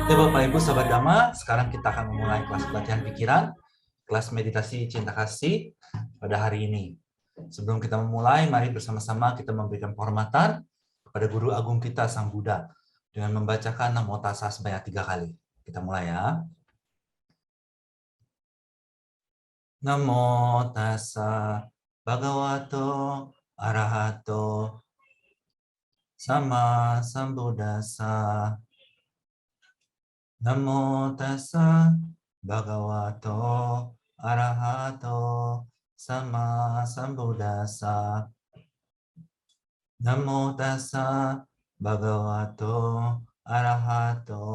Ya Bapak Ibu Sahabat Dhamma, sekarang kita akan memulai kelas pelatihan pikiran, kelas meditasi cinta kasih pada hari ini. Sebelum kita memulai, mari bersama-sama kita memberikan penghormatan kepada Guru Agung kita, Sang Buddha, dengan membacakan Namo Tassa sebanyak 3 kali. Kita mulai ya. Namo Tassa Bhagavato Arahato Sama Sambuddhassa. Namo Tassa Bhagavato Arahato Sama Sambuddhassa. Namo Tassa Bhagavato Arahato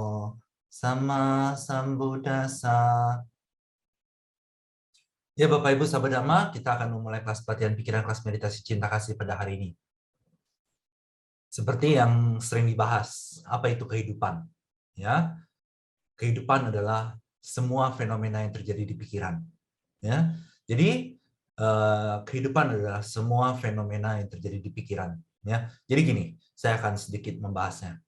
Sama Sambuddhassa. Ya Bapak Ibu Sahabat Dhamma, kita akan memulai kelas pelatihan pikiran, kelas meditasi cinta kasih pada hari ini. Seperti yang sering dibahas, apa itu kehidupan? Ya, kehidupan adalah semua fenomena yang terjadi di pikiran. Ya, jadi kehidupan adalah semua fenomena yang terjadi di pikiran. Ya, jadi gini, saya akan sedikit membahasnya.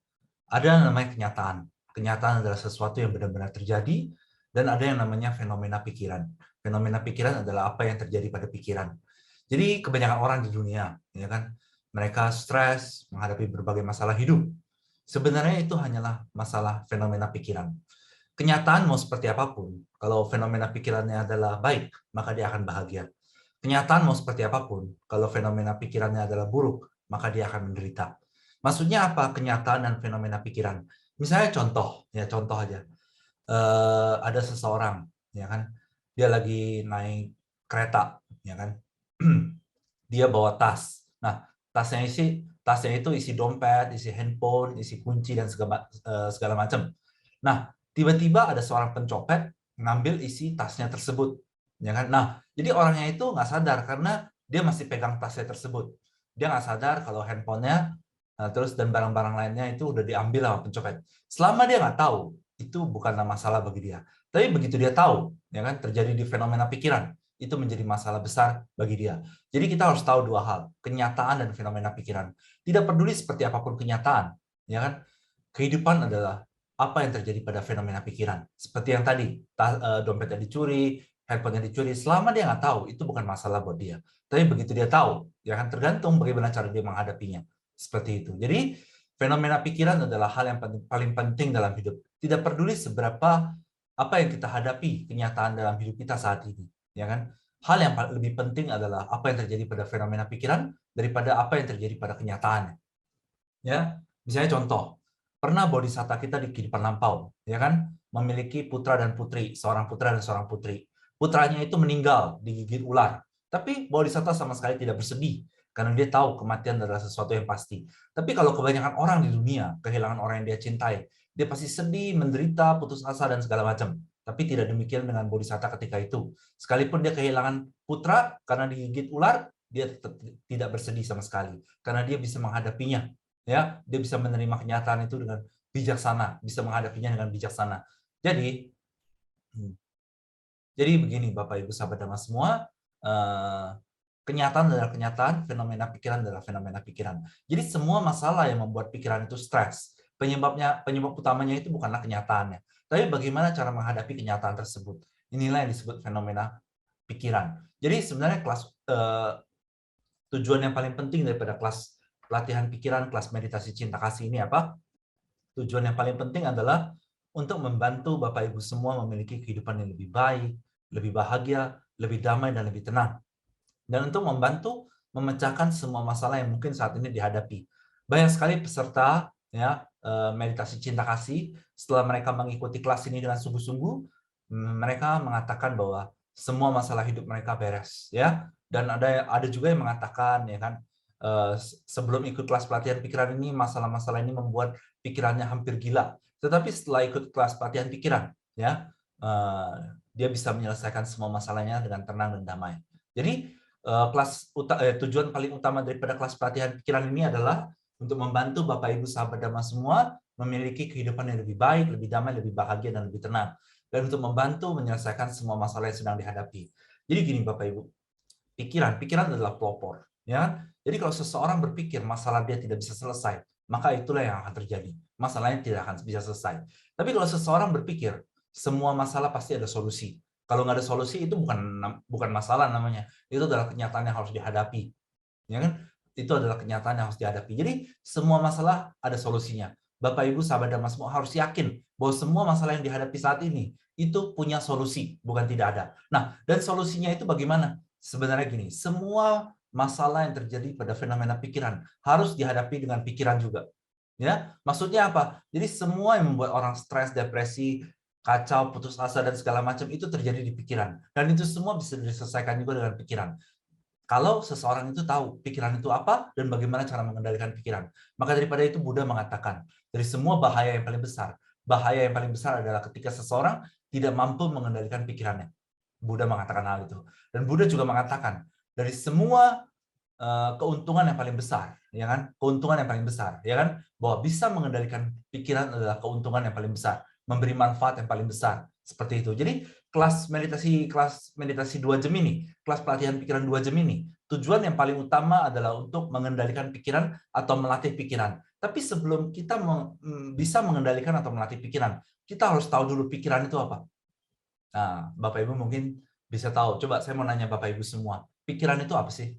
Ada yang namanya kenyataan. Kenyataan adalah sesuatu yang benar-benar terjadi, dan ada yang namanya fenomena pikiran. Fenomena pikiran adalah apa yang terjadi pada pikiran. Jadi kebanyakan orang di dunia, ya kan, mereka stres menghadapi berbagai masalah hidup. Sebenarnya itu hanyalah masalah fenomena pikiran. Kenyataan mau seperti apapun, kalau fenomena pikirannya adalah baik, maka dia akan bahagia. Kenyataan mau seperti apapun, kalau fenomena pikirannya adalah buruk, maka dia akan menderita. Maksudnya apa kenyataan dan fenomena pikiran? Misalnya contoh aja. Ada seseorang, ya kan, dia lagi naik kereta, ya kan, dia bawa tas. Nah, tasnya itu isi dompet, isi handphone, isi kunci dan segala macam. Nah, tiba-tiba ada seorang pencopet ngambil isi tasnya tersebut, ya kan. Nah, jadi orangnya itu nggak sadar karena dia masih pegang tasnya tersebut. Dia nggak sadar kalau handphonenya terus dan barang-barang lainnya itu udah diambil sama pencopet. Selama dia nggak tahu, itu bukanlah masalah bagi dia. Tapi begitu dia tahu, ya kan, terjadi di fenomena pikiran, itu menjadi masalah besar bagi dia. Jadi kita harus tahu dua hal, kenyataan dan fenomena pikiran. Tidak peduli seperti apapun kenyataan, ya kan? Kehidupan adalah apa yang terjadi pada fenomena pikiran. Seperti yang tadi, dompetnya dicuri, handphonenya dicuri, selama dia nggak tahu, itu bukan masalah buat dia. Tapi begitu dia tahu, ya kan, tergantung bagaimana cara dia menghadapinya. Seperti itu. Jadi fenomena pikiran adalah hal yang paling penting dalam hidup. Tidak peduli seberapa apa yang kita hadapi kenyataan dalam hidup kita saat ini, ya kan? Hal yang lebih penting adalah apa yang terjadi pada fenomena pikiran daripada apa yang terjadi pada kenyataannya. Ya, misalnya contoh, pernah bodhisatta kita di kehidupan lampau, ya kan, memiliki putra dan putri, seorang putra dan seorang putri. Putranya itu meninggal digigit ular, tapi bodhisatta sama sekali tidak bersedih karena dia tahu kematian adalah sesuatu yang pasti. Tapi kalau kebanyakan orang di dunia kehilangan orang yang dia cintai, dia pasti sedih, menderita, putus asa dan segala macam. Tapi tidak demikian dengan bodhisatta ketika itu. Sekalipun dia kehilangan putra karena digigit ular, dia tetap tidak bersedih sama sekali karena dia bisa menghadapinya. Ya, dia bisa menerima kenyataan itu dengan bijaksana, bisa menghadapinya dengan bijaksana. Jadi begini Bapak Ibu sahabat Dhamma semua, kenyataan adalah kenyataan, fenomena pikiran adalah fenomena pikiran. Jadi semua masalah yang membuat pikiran itu stres, penyebab utamanya itu bukanlah kenyataannya, tapi bagaimana cara menghadapi kenyataan tersebut. Inilah yang disebut fenomena pikiran. Jadi sebenarnya tujuan yang paling penting daripada kelas pelatihan pikiran, kelas meditasi cinta kasih ini apa? Tujuan yang paling penting adalah untuk membantu Bapak Ibu semua memiliki kehidupan yang lebih baik, lebih bahagia, lebih damai, dan lebih tenang. Dan untuk membantu memecahkan semua masalah yang mungkin saat ini dihadapi. Banyak sekali peserta ya meditasi cinta kasih, setelah mereka mengikuti kelas ini dengan sungguh-sungguh, mereka mengatakan bahwa semua masalah hidup mereka beres, ya. Dan ada juga yang mengatakan, ya kan, sebelum ikut kelas pelatihan pikiran ini, masalah-masalah ini membuat pikirannya hampir gila. Tetapi setelah ikut kelas pelatihan pikiran, ya, dia bisa menyelesaikan semua masalahnya dengan tenang dan damai. Jadi tujuan paling utama daripada kelas pelatihan pikiran ini adalah untuk membantu Bapak Ibu sahabat Dhamma semua memiliki kehidupan yang lebih baik, lebih damai, lebih bahagia, dan lebih tenang. Dan untuk membantu menyelesaikan semua masalah yang sedang dihadapi. Jadi gini Bapak Ibu, pikiran adalah pelopor. Ya. Jadi kalau seseorang berpikir masalah dia tidak bisa selesai, maka itulah yang akan terjadi. Masalahnya tidak akan bisa selesai. Tapi kalau seseorang berpikir, semua masalah pasti ada solusi. Kalau nggak ada solusi, itu bukan masalah namanya. Itu adalah kenyataan yang harus dihadapi. Ya kan? Itu adalah kenyataan yang harus dihadapi. Jadi, semua masalah ada solusinya. Bapak, Ibu, sahabat Dhamma semua harus yakin bahwa semua masalah yang dihadapi saat ini, itu punya solusi, bukan tidak ada. Nah, dan solusinya itu bagaimana? Sebenarnya gini, semua masalah yang terjadi pada fenomena pikiran harus dihadapi dengan pikiran juga. Ya, maksudnya apa? Jadi semua yang membuat orang stres, depresi, kacau, putus asa dan segala macam itu terjadi di pikiran. Dan itu semua bisa diselesaikan juga dengan pikiran. Kalau seseorang itu tahu pikiran itu apa dan bagaimana cara mengendalikan pikiran. Maka daripada itu Buddha mengatakan, dari semua bahaya yang paling besar adalah ketika seseorang tidak mampu mengendalikan pikirannya. Buddha mengatakan hal itu. Dan Buddha juga mengatakan, dari semua keuntungan yang paling besar, ya kan? Keuntungan yang paling besar, ya kan? Bahwa bisa mengendalikan pikiran adalah keuntungan yang paling besar, memberi manfaat yang paling besar, seperti itu. Jadi kelas meditasi 2 jam ini, kelas pelatihan pikiran 2 jam ini, tujuan yang paling utama adalah untuk mengendalikan pikiran atau melatih pikiran. Tapi sebelum kita bisa mengendalikan atau melatih pikiran, kita harus tahu dulu pikiran itu apa. Nah, Bapak Ibu mungkin bisa tahu. Coba saya mau nanya Bapak Ibu semua, pikiran itu apa sih?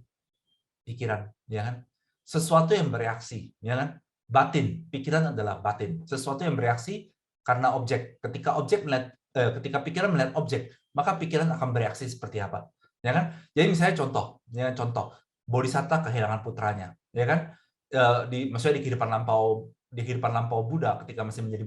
Pikiran, ya kan? Sesuatu yang bereaksi, ya kan? Batin, pikiran adalah batin. Sesuatu yang bereaksi karena objek. Ketika pikiran melihat objek, maka pikiran akan bereaksi seperti apa, ya kan? Jadi misalnya contoh, Bodhisatta kehilangan putranya, ya kan? Maksudnya di kehidupan lampau Buddha ketika masih menjadi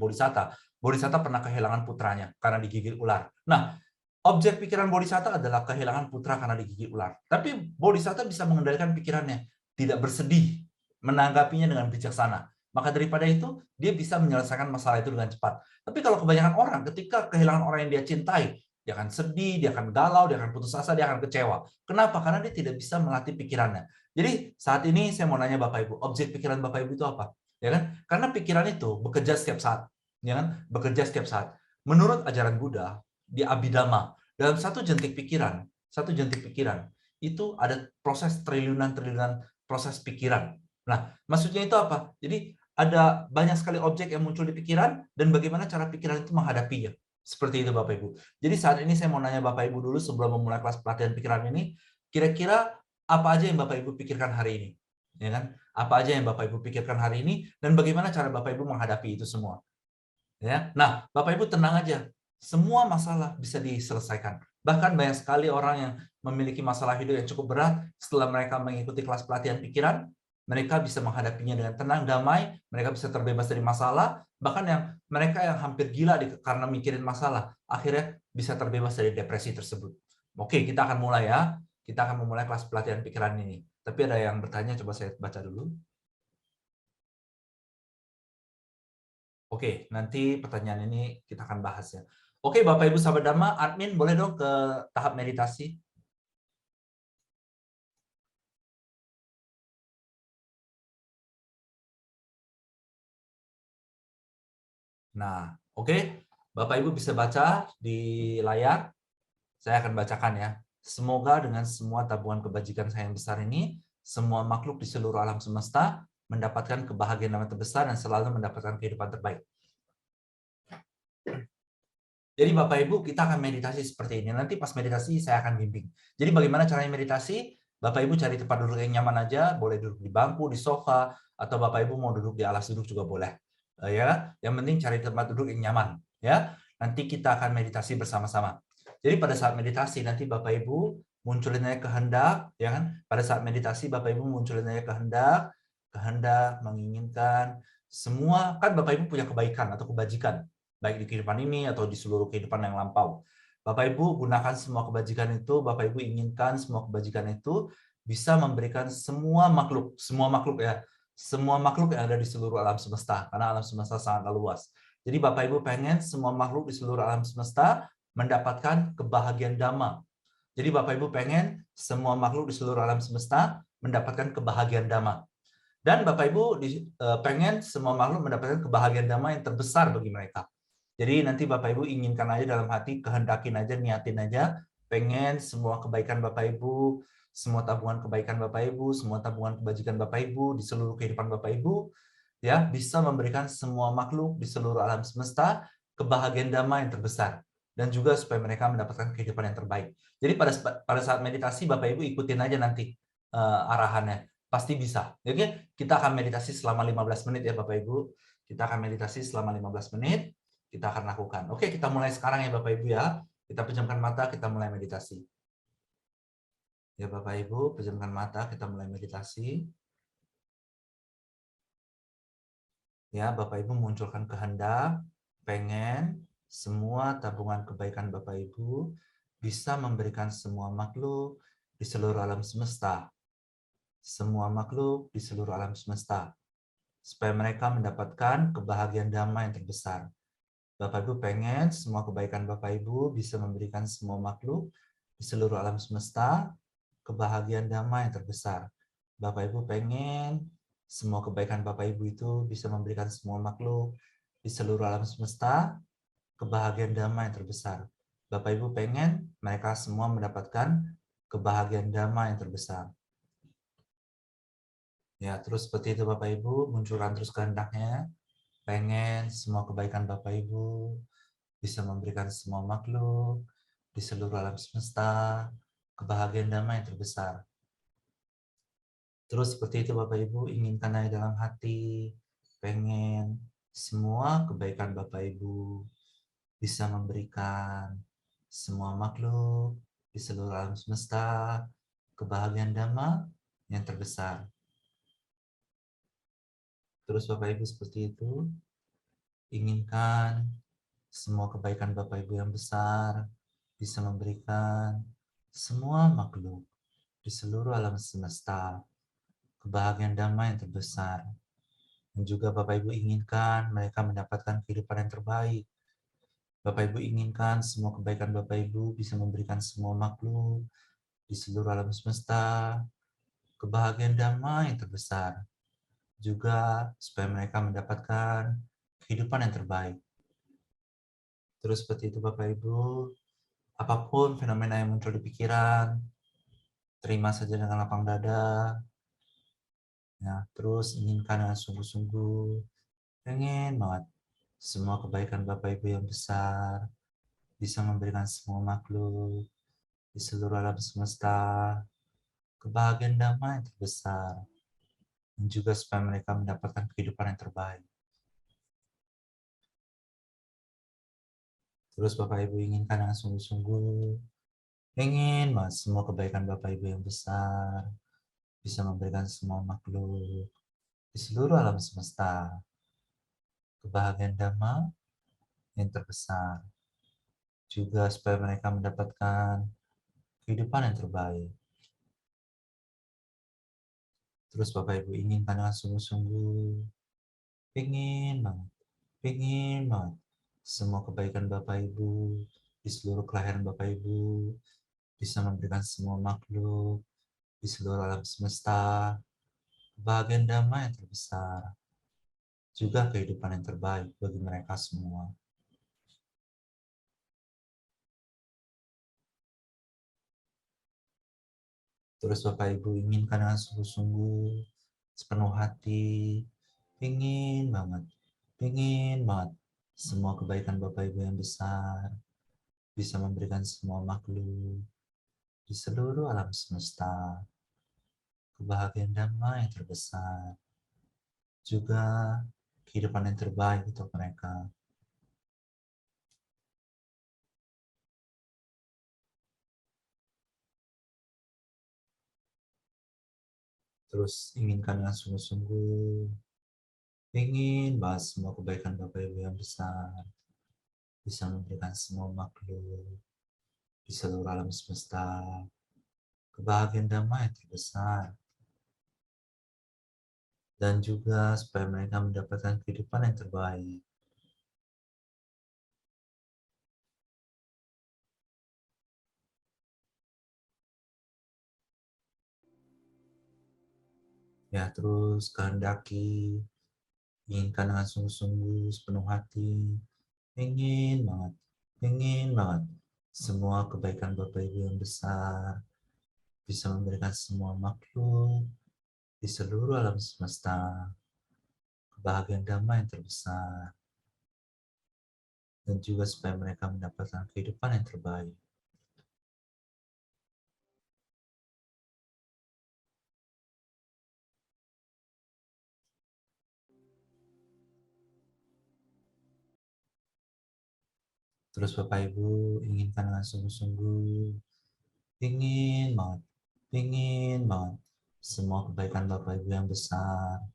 Bodhisatta pernah kehilangan putranya karena digigit ular. Nah, objek pikiran Bodhisatta adalah kehilangan putra karena digigit ular. Tapi Bodhisatta bisa mengendalikan pikirannya, tidak bersedih, menanggapinya dengan bijaksana. Maka daripada itu, dia bisa menyelesaikan masalah itu dengan cepat. Tapi kalau kebanyakan orang, ketika kehilangan orang yang dia cintai, dia akan sedih, dia akan galau, dia akan putus asa, dia akan kecewa. Kenapa? Karena dia tidak bisa melatih pikirannya. Jadi saat ini saya mau nanya Bapak Ibu, objek pikiran Bapak Ibu itu apa? Ya kan? Karena pikiran itu bekerja setiap saat, ya kan? Bekerja setiap saat. Menurut ajaran Buddha, di Abhidhamma, dalam satu jentik pikiran itu ada proses triliunan proses pikiran. Nah, maksudnya itu apa? Jadi ada banyak sekali objek yang muncul di pikiran dan bagaimana cara pikiran itu menghadapinya. Seperti itu Bapak Ibu. Jadi saat ini saya mau nanya Bapak Ibu dulu sebelum memulai kelas pelatihan pikiran ini, kira-kira apa aja yang Bapak Ibu pikirkan hari ini? Ya kan? Apa aja yang Bapak Ibu pikirkan hari ini dan bagaimana cara Bapak Ibu menghadapi itu semua? Ya. Nah, Bapak Ibu tenang aja. Semua masalah bisa diselesaikan. Bahkan banyak sekali orang yang memiliki masalah hidup yang cukup berat, setelah mereka mengikuti kelas pelatihan pikiran, mereka bisa menghadapinya dengan tenang, damai, mereka bisa terbebas dari masalah, bahkan mereka yang hampir gila karena mikirin masalah, akhirnya bisa terbebas dari depresi tersebut. Oke, kita akan mulai ya. Kita akan memulai kelas pelatihan pikiran ini. Tapi ada yang bertanya, coba saya baca dulu. Oke, nanti pertanyaan ini kita akan bahas ya. Oke, Bapak Ibu sahabat Dhamma, admin boleh dong ke tahap meditasi? Nah, oke. Bapak Ibu bisa baca di layar. Saya akan bacakan ya. Semoga dengan semua tabungan kebajikan saya yang besar ini, semua makhluk di seluruh alam semesta mendapatkan kebahagiaan yang terbesar dan selalu mendapatkan kehidupan terbaik. Jadi Bapak Ibu, kita akan meditasi seperti ini. Nanti pas meditasi saya akan bimbing. Jadi bagaimana caranya meditasi? Bapak Ibu cari tempat duduk yang nyaman aja, boleh duduk di bangku, di sofa, atau Bapak Ibu mau duduk di alas duduk juga boleh. Ya, yang penting cari tempat duduk yang nyaman. Ya, nanti kita akan meditasi bersama-sama. Jadi pada saat meditasi nanti Bapak Ibu munculin aja kehendak, ya kan? Pada saat meditasi Bapak Ibu munculin aja kehendak menginginkan semua, kan Bapak Ibu punya kebaikan atau kebajikan, baik di kehidupan ini atau di seluruh kehidupan yang lampau. Bapak Ibu gunakan semua kebajikan itu, Bapak Ibu inginkan semua kebajikan itu bisa memberikan semua makhluk ya, semua makhluk yang ada di seluruh alam semesta, karena alam semesta sangat luas. Jadi Bapak Ibu pengen semua makhluk di seluruh alam semesta mendapatkan kebahagiaan Dhamma. Jadi Bapak Ibu pengen semua makhluk di seluruh alam semesta mendapatkan kebahagiaan Dhamma. Dan Bapak Ibu pengen semua makhluk mendapatkan kebahagiaan Dhamma yang terbesar bagi mereka. Jadi nanti Bapak Ibu inginkan aja dalam hati, kehendakin aja, niatin aja, pengen semua kebaikan Bapak Ibu, semua tabungan kebaikan Bapak Ibu, semua tabungan kebajikan Bapak Ibu, di seluruh kehidupan Bapak Ibu, ya, bisa memberikan semua makhluk di seluruh alam semesta kebahagiaan damai yang terbesar, dan juga supaya mereka mendapatkan kehidupan yang terbaik. Jadi pada saat meditasi Bapak Ibu ikutin aja nanti arahannya, pasti bisa. Jadi kita akan meditasi selama 15 menit ya Bapak Ibu. Kita akan meditasi selama 15 menit, kita akan lakukan. Oke, kita mulai sekarang ya Bapak Ibu ya. Kita pejamkan mata, kita mulai meditasi. Ya Bapak Ibu, pejamkan mata, kita mulai meditasi. Ya, Bapak Ibu munculkan kehendak, pengen semua tabungan kebaikan Bapak Ibu bisa memberikan semua makhluk di seluruh alam semesta. Semua makhluk di seluruh alam semesta. Supaya mereka mendapatkan kebahagiaan damai yang terbesar. Bapak Ibu pengen semua kebaikan Bapak Ibu bisa memberikan semua makhluk di seluruh alam semesta kebahagiaan damai yang terbesar. Bapak Ibu pengen semua kebaikan Bapak Ibu itu bisa memberikan semua makhluk di seluruh alam semesta kebahagiaan damai yang terbesar. Bapak Ibu pengen mereka semua mendapatkan kebahagiaan damai yang terbesar. Ya, terus seperti itu Bapak Ibu, munculkan terus kehendaknya. Pengen semua kebaikan Bapak Ibu bisa memberikan semua makhluk di seluruh alam semesta kebahagiaan damai yang terbesar. Terus seperti itu Bapak Ibu, inginkan aja dalam hati, pengen semua kebaikan Bapak Ibu bisa memberikan semua makhluk di seluruh alam semesta kebahagiaan damai yang terbesar. Terus Bapak Ibu seperti itu, inginkan semua kebaikan Bapak Ibu yang besar bisa memberikan semua makhluk di seluruh alam semesta kebahagiaan damai yang terbesar. Dan juga Bapak Ibu inginkan mereka mendapatkan kehidupan yang terbaik. Bapak Ibu inginkan semua kebaikan Bapak Ibu bisa memberikan semua makhluk di seluruh alam semesta kebahagiaan damai yang terbesar. Juga supaya mereka mendapatkan kehidupan yang terbaik. Terus seperti itu Bapak Ibu, apapun fenomena yang muncul di pikiran, terima saja dengan lapang dada. Ya, terus inginkan dengan sungguh-sungguh, pengen banget semua kebaikan Bapak Ibu yang besar bisa memberikan semua makhluk di seluruh alam semesta kebahagiaan damai yang terbesar, dan juga supaya mereka mendapatkan kehidupan yang terbaik. Terus Bapak Ibu inginkan dengan sungguh-sungguh, pengen banget semua kebaikan Bapak Ibu yang besar bisa memberikan semua makhluk di seluruh alam semesta kebahagiaan damai yang terbesar, juga supaya mereka mendapatkan kehidupan yang terbaik. Terus Bapak Ibu inginkan dengan sungguh-sungguh, pengen banget semua kebaikan Bapak Ibu di seluruh kelahiran Bapak Ibu bisa memberikan semua makhluk di seluruh alam semesta kebahagiaan damai yang terbesar, juga kehidupan yang terbaik bagi mereka semua. Terus Bapak Ibu inginkan dengan sungguh-sungguh, sepenuh hati, pengen banget semua kebaikan Bapak Ibu yang besar bisa memberikan semua makhluk di seluruh alam semesta kebahagiaan damai yang terbesar, juga kehidupan yang terbaik untuk mereka. Terus inginkan dengan sungguh-sungguh, ingin bahas semua kebaikan Bapak Ibu yang besar bisa memberikan semua makhluk di seluruh alam semesta kebahagiaan damai yang terbesar, dan juga supaya mereka mendapatkan kehidupan yang terbaik. Ya, terus kehendaki, inginkan dengan sungguh-sungguh sepenuh hati, ingin banget semua kebaikan Bapak Ibu yang besar bisa memberikan semua makhluk di seluruh alam semesta kebahagiaan damai yang terbesar, dan juga supaya mereka mendapatkan kehidupan yang terbaik. Terus Bapak Ibu inginkan dengan sungguh-sungguh, ingin banget semua kebaikan Bapak Ibu yang besar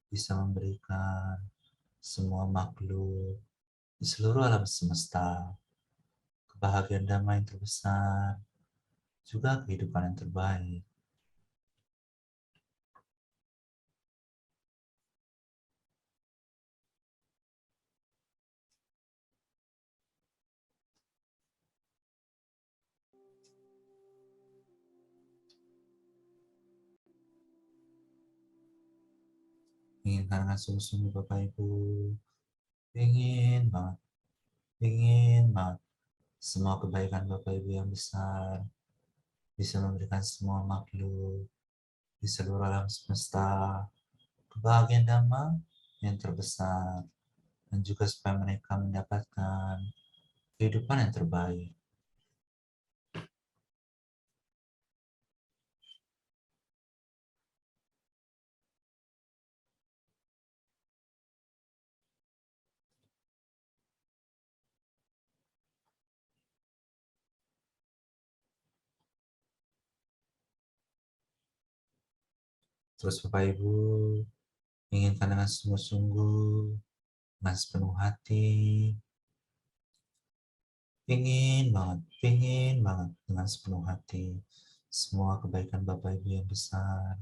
bisa memberikan semua makhluk di seluruh alam semesta kebahagiaan damai yang terbesar, juga kehidupan yang terbaik. Inginkan dengan sungguh-sungguh Bapak Ibu, ingin banget, semua kebaikan Bapak Ibu yang besar bisa memberikan semua makhluk di seluruh alam semesta kebahagiaan damai yang terbesar, dan juga supaya mereka mendapatkan kehidupan yang terbaik. Terus Bapak Ibu inginkan dengan sungguh-sungguh, dengan sepenuh hati, ingin banget dengan sepenuh hati semua kebaikan Bapak Ibu yang besar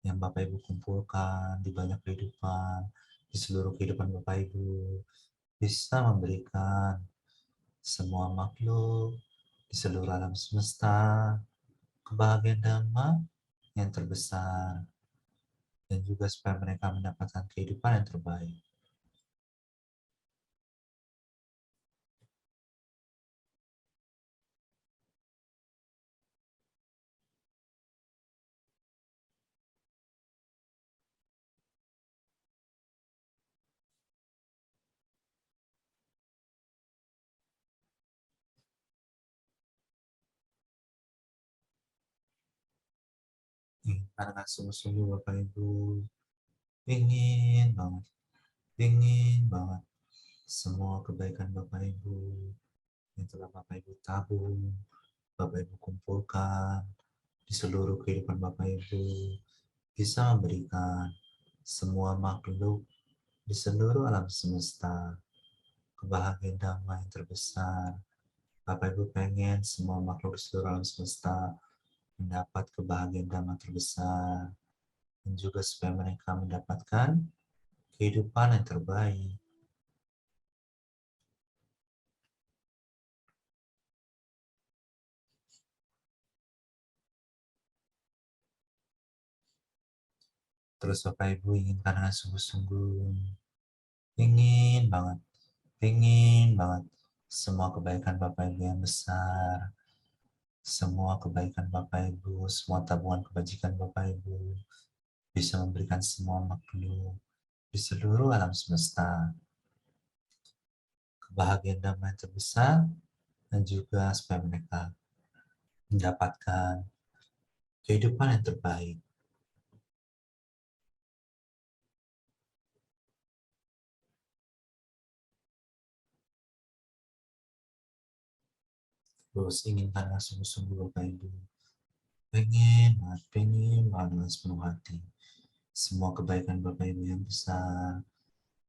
yang Bapak Ibu kumpulkan di banyak kehidupan, di seluruh kehidupan Bapak Ibu bisa memberikan semua makhluk di seluruh alam semesta kebahagiaan damai yang terbesar, dan juga supaya mereka mendapatkan kehidupan yang terbaik. Karena sungguh-sungguh Bapak Ibu ingin banget, semua kebaikan Bapak Ibu yang telah Bapak Ibu tabung, Bapak Ibu kumpulkan di seluruh kehidupan Bapak Ibu bisa memberikan semua makhluk di seluruh alam semesta kebahagiaan damai yang terbesar. Bapak Ibu pengen semua makhluk di seluruh alam semesta mendapat kebahagiaan damai terbesar, dan juga supaya mereka mendapatkan kehidupan yang terbaik. Terus Bapak Ibu inginkan dengan sungguh-sungguh, ingin banget, ingin banget semua kebaikan Bapak Ibu yang besar, semua kebaikan Bapak Ibu, semua tabungan kebajikan Bapak Ibu bisa memberikan semua makhluk di seluruh alam semesta kebahagiaan damai yang terbesar, dan juga supaya mereka mendapatkan kehidupan yang terbaik. Terus inginkan sungguh-sungguh Bapak Ibu, pengen banget dengan sepenuh hati semua kebaikan Bapak Ibu yang besar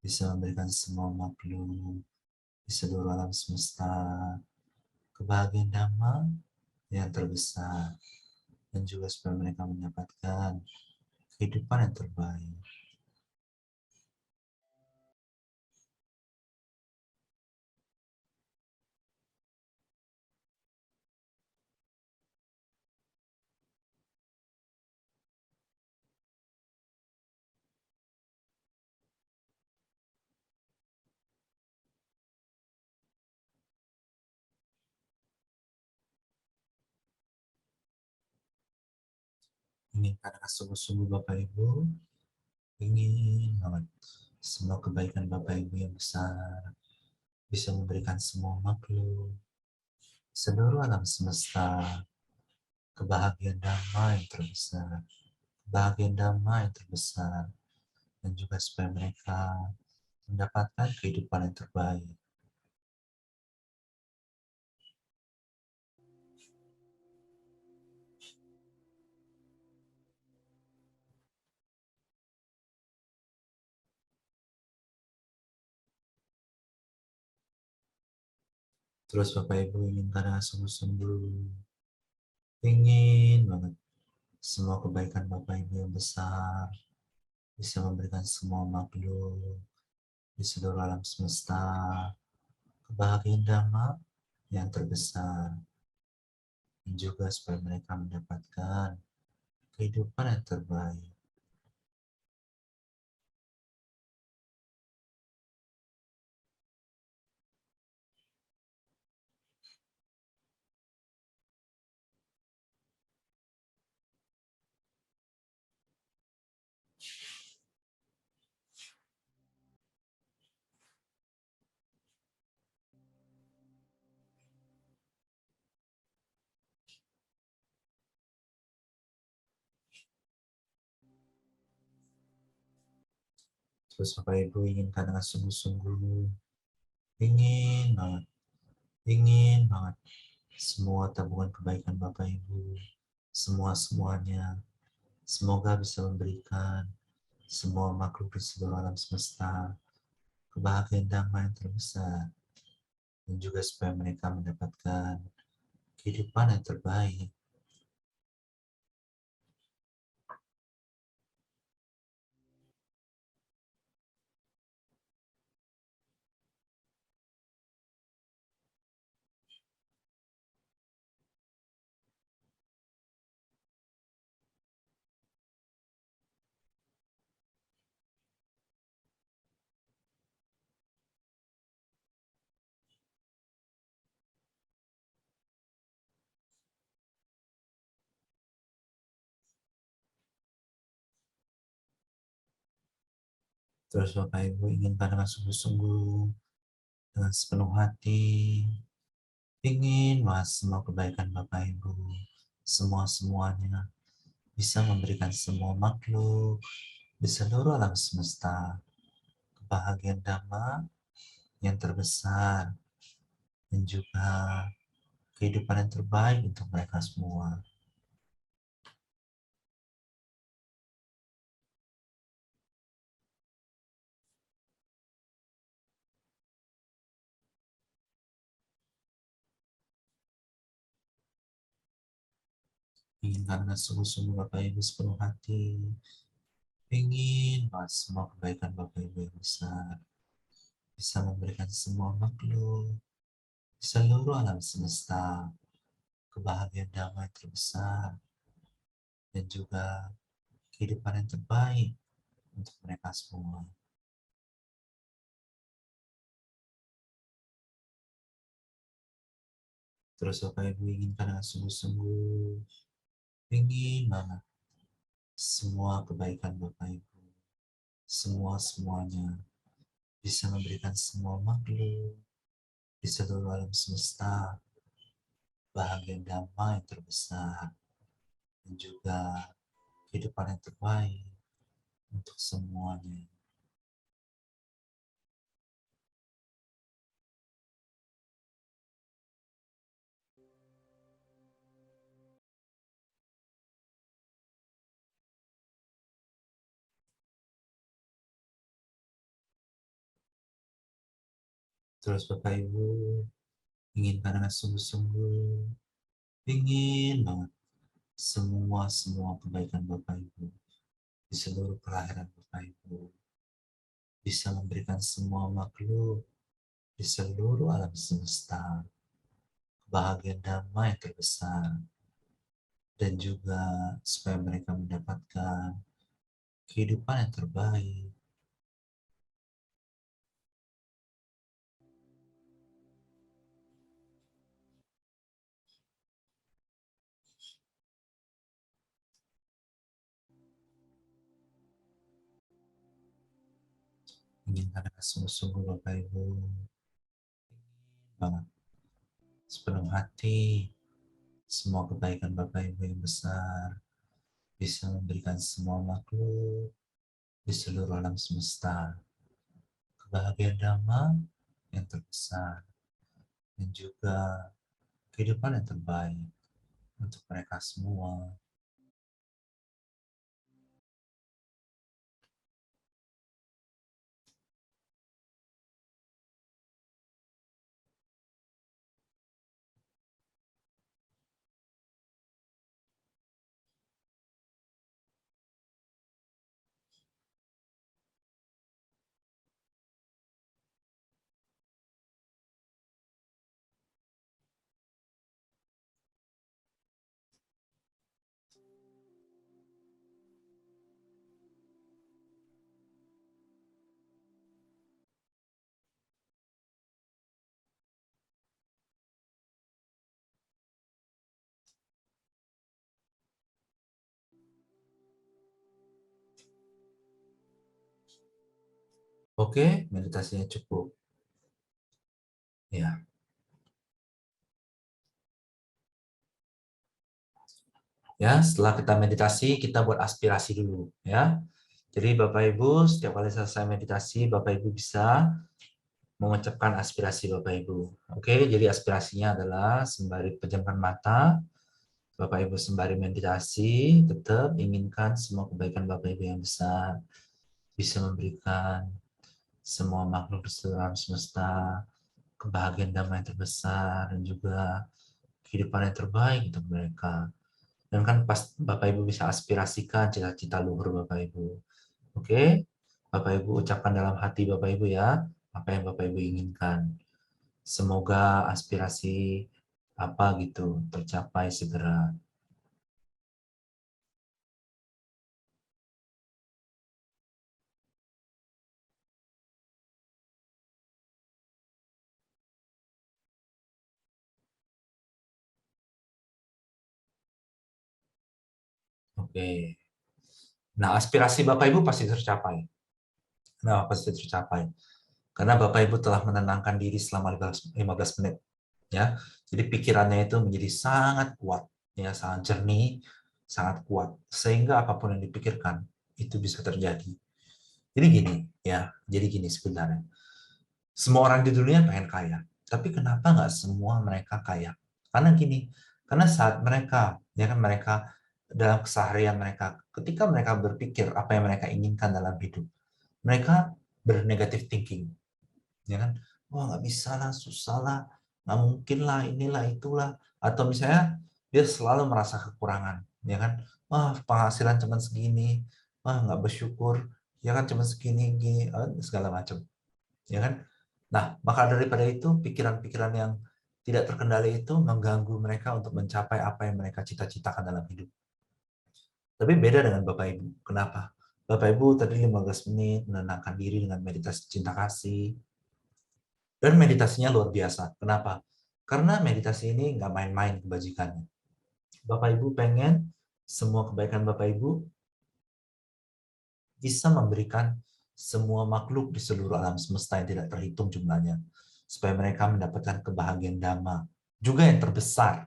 bisa memberikan semua makhluk di seluruh alam semesta kebahagiaan damai yang terbesar, dan juga supaya mereka mendapatkan kehidupan yang terbaik. Inginkan dengan sungguh-sungguh Bapak Ibu, ingin banget. Semua kebaikan Bapak Ibu yang besar bisa memberikan semua makhluk, seluruh alam semesta, kebahagiaan damai yang terbesar, kebahagiaan damai yang terbesar, dan juga supaya mereka mendapatkan kehidupan yang terbaik. Terus Bapak Ibu ingin karena sungguh-sungguh ingin banget semua kebaikan Bapak Ibu yang besar bisa memberikan semua makhluk di seluruh alam semesta kebahagiaan damai yang terbesar, dan juga supaya mereka mendapatkan kehidupan yang terbaik. Terus Bapak Ibu inginkan dengan sungguh-sungguh, ingin banget, ingin banget semua tabungan kebaikan Bapak Ibu, semuanya, semoga bisa memberikan semua makhluk di seluruh alam semesta kebahagiaan damai yang terbesar, dan juga supaya mereka mendapatkan kehidupan yang terbaik. Terus Bapak Ibu inginkan dengan sungguh-sungguh, dengan sepenuh hati, ingin bahas semua kebaikan Bapak Ibu, semuanya bisa memberikan semua makhluk di seluruh alam semesta kebahagiaan damai yang terbesar, dan juga kehidupan yang terbaik untuk mereka semua. Inginkan dengan sungguh-sungguh Bapak Ibu sepenuh hati, ingin bahas semua kebaikan Bapak Ibu yang besar bisa memberikan semua makhluk di seluruh alam semesta kebahagiaan damai terbesar, dan juga kehidupan yang terbaik untuk mereka semua. Terus Bapak Ibu inginkan dengan sungguh-sungguh, ingin banget semua kebaikan Bapak Ibu, semuanya bisa memberikan semua makhluk di seluruh alam semesta bahagia damai yang terbesar, dan juga kehidupan yang terbaik untuk semuanya. Terus Bapak Ibu inginkan dengan sungguh-sungguh, ingin banget semua kebaikan Bapak Ibu di seluruh kelahiran Bapak Ibu bisa memberikan semua makhluk di seluruh alam semesta kebahagiaan damai yang terbesar, dan juga supaya mereka mendapatkan kehidupan yang terbaik. inginkan dengan sungguh-sungguh Bapak Ibu, banget, sepenuh hati, semua kebaikan Bapak Ibu yang besar bisa memberikan semua makhluk di seluruh alam semesta kebahagiaan damai yang terbesar dan juga kehidupan yang terbaik untuk mereka semua. Oke, meditasinya cukup. Ya. Ya, setelah kita meditasi, kita buat aspirasi dulu, ya. Jadi Bapak Ibu, setiap kali selesai meditasi, Bapak Ibu bisa mengucapkan aspirasi Bapak Ibu. Oke, jadi aspirasinya adalah sembari pejamkan mata, Bapak Ibu sembari meditasi, tetap inginkan semua kebaikan Bapak Ibu yang besar bisa memberikan semua makhluk di seluruh alam semesta kebahagiaan damai yang terbesar dan juga kehidupan yang terbaik untuk mereka. Dan kan pas Bapak Ibu bisa aspirasikan cita-cita luhur Bapak Ibu. Oke? Bapak Ibu ucapkan dalam hati Bapak Ibu ya, apa yang Bapak Ibu inginkan. Semoga aspirasi apa gitu tercapai segera. Oke. Nah, aspirasi Bapak Ibu pasti tercapai. Nah, pasti tercapai. Karena Bapak Ibu telah menenangkan diri selama 15 menit. Ya. Jadi pikirannya itu menjadi sangat kuat, ya, sangat jernih, sangat kuat. Sehingga apapun yang dipikirkan itu bisa terjadi. Jadi gini, ya. Jadi gini sebenarnya. Semua orang di dunia pengen kaya. Tapi kenapa nggak semua mereka kaya? Karena gini, karena saat mereka, ya kan mereka dalam keseharian mereka, ketika mereka berpikir apa yang mereka inginkan dalam hidup, mereka bernegatif thinking, ya kan? Wah nggak bisa lah, susah lah, nggak mungkin lah, inilah itulah, atau misalnya dia selalu merasa kekurangan, ya kan? Wah penghasilan cuma segini, wah nggak bersyukur, ya kan cuma segini, gini, segala macam, ya kan? Nah maka daripada itu pikiran-pikiran yang tidak terkendali itu mengganggu mereka untuk mencapai apa yang mereka cita-citakan dalam hidup. Tapi beda dengan Bapak Ibu. Kenapa? Bapak Ibu tadi 15 menit menenangkan diri dengan meditasi cinta kasih. Dan meditasinya luar biasa. Kenapa? Karena meditasi ini nggak main-main kebajikannya. Bapak Ibu pengen semua kebaikan Bapak Ibu bisa memberikan semua makhluk di seluruh alam semesta yang tidak terhitung jumlahnya. Supaya mereka mendapatkan kebahagiaan dhamma. Juga yang terbesar.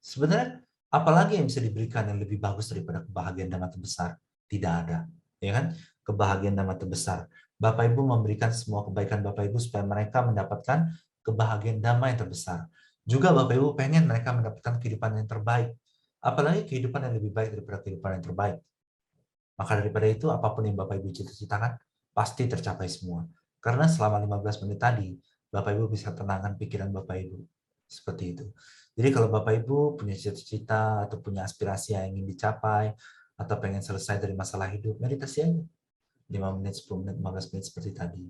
Sebenarnya apalagi yang bisa diberikan yang lebih bagus daripada kebahagiaan dhamma terbesar? Tidak ada, ya kan? Kebahagiaan dhamma terbesar. Bapak Ibu memberikan semua kebaikan Bapak Ibu supaya mereka mendapatkan kebahagiaan dhamma yang terbesar. Juga Bapak Ibu pengen mereka mendapatkan kehidupan yang terbaik. Apalagi kehidupan yang lebih baik daripada kehidupan yang terbaik. Maka daripada itu apapun yang Bapak Ibu cita-citakan pasti tercapai semua. Karena selama 15 menit tadi Bapak Ibu bisa tenangkan pikiran Bapak Ibu. Seperti itu. Jadi kalau Bapak Ibu punya cita-cita atau punya aspirasi yang ingin dicapai atau pengen selesai dari masalah hidup, meditasi aja. 5 menit, 10 menit, 15 menit seperti tadi.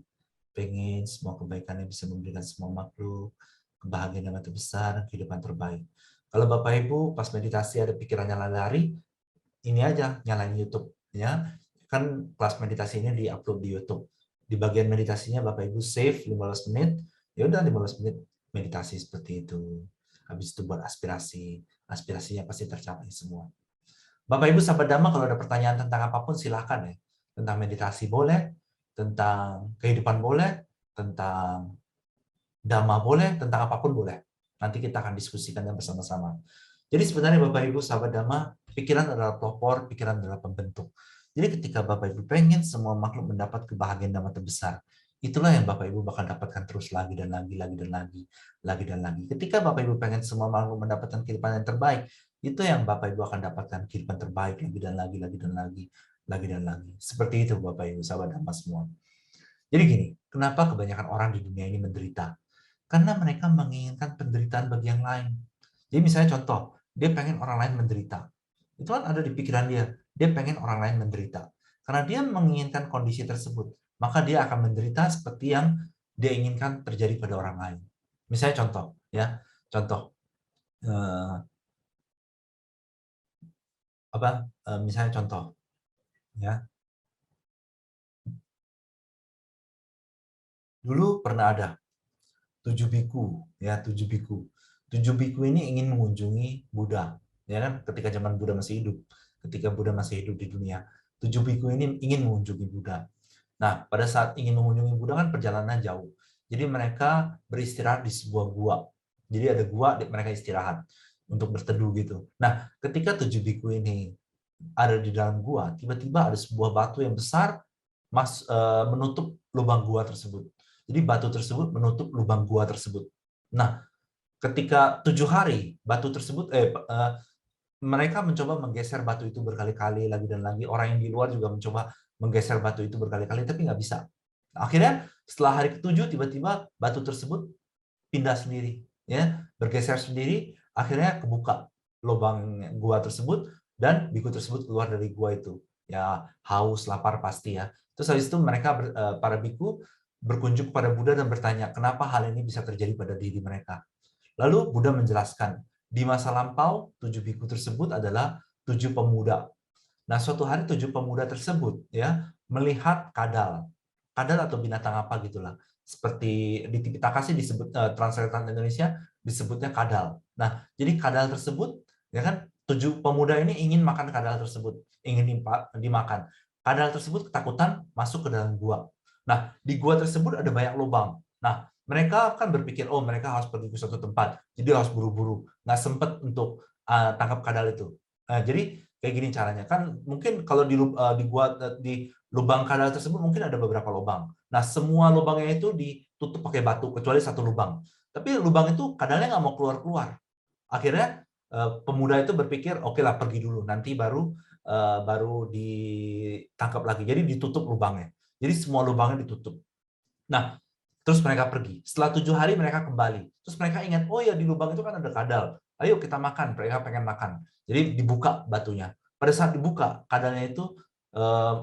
Pengen semua kebaikannya bisa memberikan semua makhluk, kebahagiaan yang terbesar, kehidupan terbaik. Kalau Bapak Ibu pas meditasi ada pikirannya lari, ini aja nyalain YouTube ya. Kan kelas meditasi ini di-upload di YouTube. Di bagian meditasinya Bapak Ibu save 15 menit, ya udah 15 menit meditasi seperti itu. Habis itu buat aspirasi, aspirasinya pasti tercapai semua. Bapak Ibu sahabat Dhamma kalau ada pertanyaan tentang apapun silakan ya. Tentang meditasi boleh, tentang kehidupan boleh, tentang dhamma boleh, tentang apapun boleh. Nanti kita akan diskusikannya bersama-sama. Jadi sebenarnya Bapak Ibu sahabat Dhamma, pikiran adalah pelopor, pikiran adalah pembentuk. Jadi ketika Bapak Ibu pengen semua makhluk mendapat kebahagiaan Dhamma terbesar, itulah yang Bapak Ibu bakal dapatkan terus lagi dan lagi, lagi dan lagi, lagi dan lagi. Ketika Bapak Ibu pengen semua makhluk mendapatkan kehidupan yang terbaik, itu yang Bapak Ibu akan dapatkan kehidupan terbaik lagi dan lagi, lagi dan lagi, lagi dan lagi. Seperti itu Bapak Ibu sahabat Dhamma semua. Jadi gini, kenapa kebanyakan orang di dunia ini menderita? Karena mereka menginginkan penderitaan bagi yang lain. Jadi misalnya contoh, dia pengen orang lain menderita. Itu kan ada di pikiran dia. Dia pengen orang lain menderita. Karena dia menginginkan kondisi tersebut, maka dia akan menderita seperti yang dia inginkan terjadi pada orang lain. Misalnya contoh, ya, contoh, misalnya contoh, ya, dulu pernah ada 7 biku, ya 7 biku. 7 biku ini ingin mengunjungi Buddha, ya kan? Ketika zaman Buddha masih hidup, ketika Buddha masih hidup di dunia, 7 biku ini ingin mengunjungi Buddha. Nah, pada saat ingin mengunjungi Buddha kan perjalanan jauh. Jadi mereka beristirahat di sebuah gua. Jadi ada gua, mereka istirahat untuk berteduh gitu. Nah, ketika 7 biku ini ada di dalam gua, tiba-tiba ada sebuah batu yang besar menutup lubang gua tersebut. Jadi batu tersebut menutup lubang gua tersebut. Nah, ketika 7 hari batu tersebut mereka mencoba menggeser batu itu berkali-kali lagi dan lagi. Orang yang di luar juga mencoba menggeser batu itu berkali-kali, tapi nggak bisa. Akhirnya setelah hari ke-7 tiba-tiba batu tersebut pindah sendiri, ya, bergeser sendiri. Akhirnya kebuka lubang gua tersebut dan biku tersebut keluar dari gua itu. Ya haus, lapar pasti ya. Terus habis itu mereka para biku berkunjung kepada Buddha dan bertanya, kenapa hal ini bisa terjadi pada diri mereka. Lalu Buddha menjelaskan, di masa lampau 7 biku tersebut adalah 7 pemuda. Nah, suatu hari 7 pemuda tersebut ya melihat kadal. Kadal atau binatang apa gitulah. Seperti di Tipitaka sih disebut translatean Indonesia disebutnya kadal. Nah, jadi kadal tersebut ya kan 7 pemuda ini ingin makan kadal tersebut, ingin dimakan. Kadal tersebut ketakutan masuk ke dalam gua. Nah, di gua tersebut ada banyak lubang. Nah, mereka kan berpikir, oh mereka harus pergi ke suatu tempat, jadi harus buru-buru, nggak sempat untuk tangkap kadal itu. Jadi kayak gini caranya, kan mungkin kalau di lubang kadal tersebut mungkin ada beberapa lubang. Nah, semua lubangnya itu ditutup pakai batu kecuali satu lubang. Tapi lubang itu kadalnya nggak mau keluar-keluar. Akhirnya pemuda itu berpikir, oke lah pergi dulu, nanti baru ditangkap lagi. Jadi ditutup lubangnya. Jadi semua lubangnya ditutup. Nah, terus mereka pergi. Setelah 7 hari mereka kembali. Terus mereka ingat, oh ya di lubang itu kan ada kadal. Ayo kita makan. Mereka pengen makan. Jadi dibuka batunya. Pada saat dibuka, kadalnya itu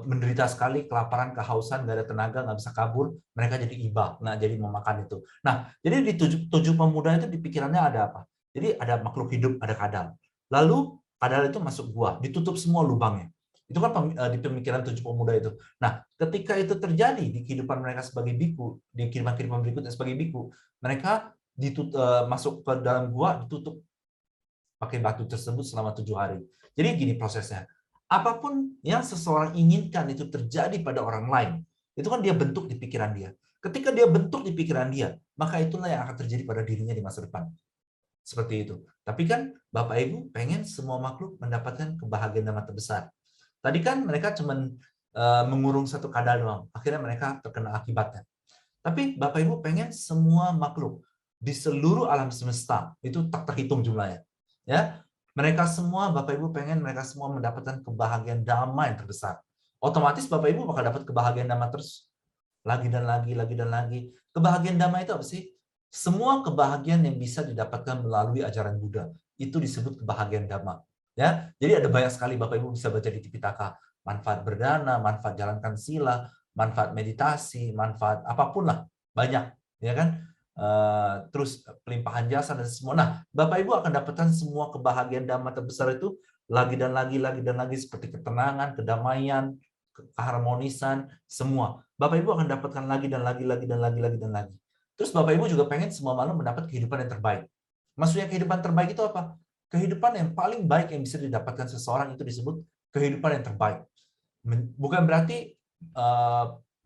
menderita sekali, kelaparan, kehausan, nggak ada tenaga, nggak bisa kabur. Mereka jadi iba. Nah, jadi memakan itu. Nah, jadi di 7 pemuda itu di pikirannya ada apa? Jadi ada makhluk hidup, ada kadal. Lalu kadal itu masuk gua, ditutup semua lubangnya. Itu kan di pemikiran 7 pemuda itu. Nah, ketika itu terjadi di kehidupan mereka sebagai biku, di kehidupan berikutnya sebagai biku, mereka masuk ke dalam gua, ditutup pakai batu tersebut selama 7 hari. Jadi gini prosesnya. Apapun yang seseorang inginkan itu terjadi pada orang lain, itu kan dia bentuk di pikiran dia. Ketika dia bentuk di pikiran dia, maka itulah yang akan terjadi pada dirinya di masa depan. Seperti itu. Tapi kan Bapak Ibu pengen semua makhluk mendapatkan kebahagiaan yang terbesar. Tadi kan mereka cuma mengurung satu kadal doang. Akhirnya mereka terkena akibatnya. Tapi Bapak Ibu pengen semua makhluk di seluruh alam semesta itu tak terhitung jumlahnya. Ya, mereka semua Bapak Ibu pengen mereka semua mendapatkan kebahagiaan damai yang terbesar. Otomatis Bapak Ibu bakal dapat kebahagiaan damai terus lagi dan lagi, lagi dan lagi. Kebahagiaan damai itu apa sih? Semua kebahagiaan yang bisa didapatkan melalui ajaran Buddha itu disebut kebahagiaan dhamma. Ya, jadi ada banyak sekali Bapak Ibu bisa baca di Tipitaka, manfaat berdana, manfaat jalankan sila, manfaat meditasi, manfaat apapun lah, banyak, ya kan? Terus pelimpahan jasa dan semua. Nah, Bapak Ibu akan dapatkan semua kebahagiaan dhamma terbesar itu lagi dan lagi, lagi dan lagi seperti ketenangan, kedamaian, keharmonisan, semua. Bapak Ibu akan dapatkan lagi dan lagi, lagi dan lagi, lagi dan lagi. Terus Bapak Ibu juga pengen semua makhluk mendapat kehidupan yang terbaik. Maksudnya kehidupan terbaik itu apa? Kehidupan yang paling baik yang bisa didapatkan seseorang itu disebut kehidupan yang terbaik. Bukan berarti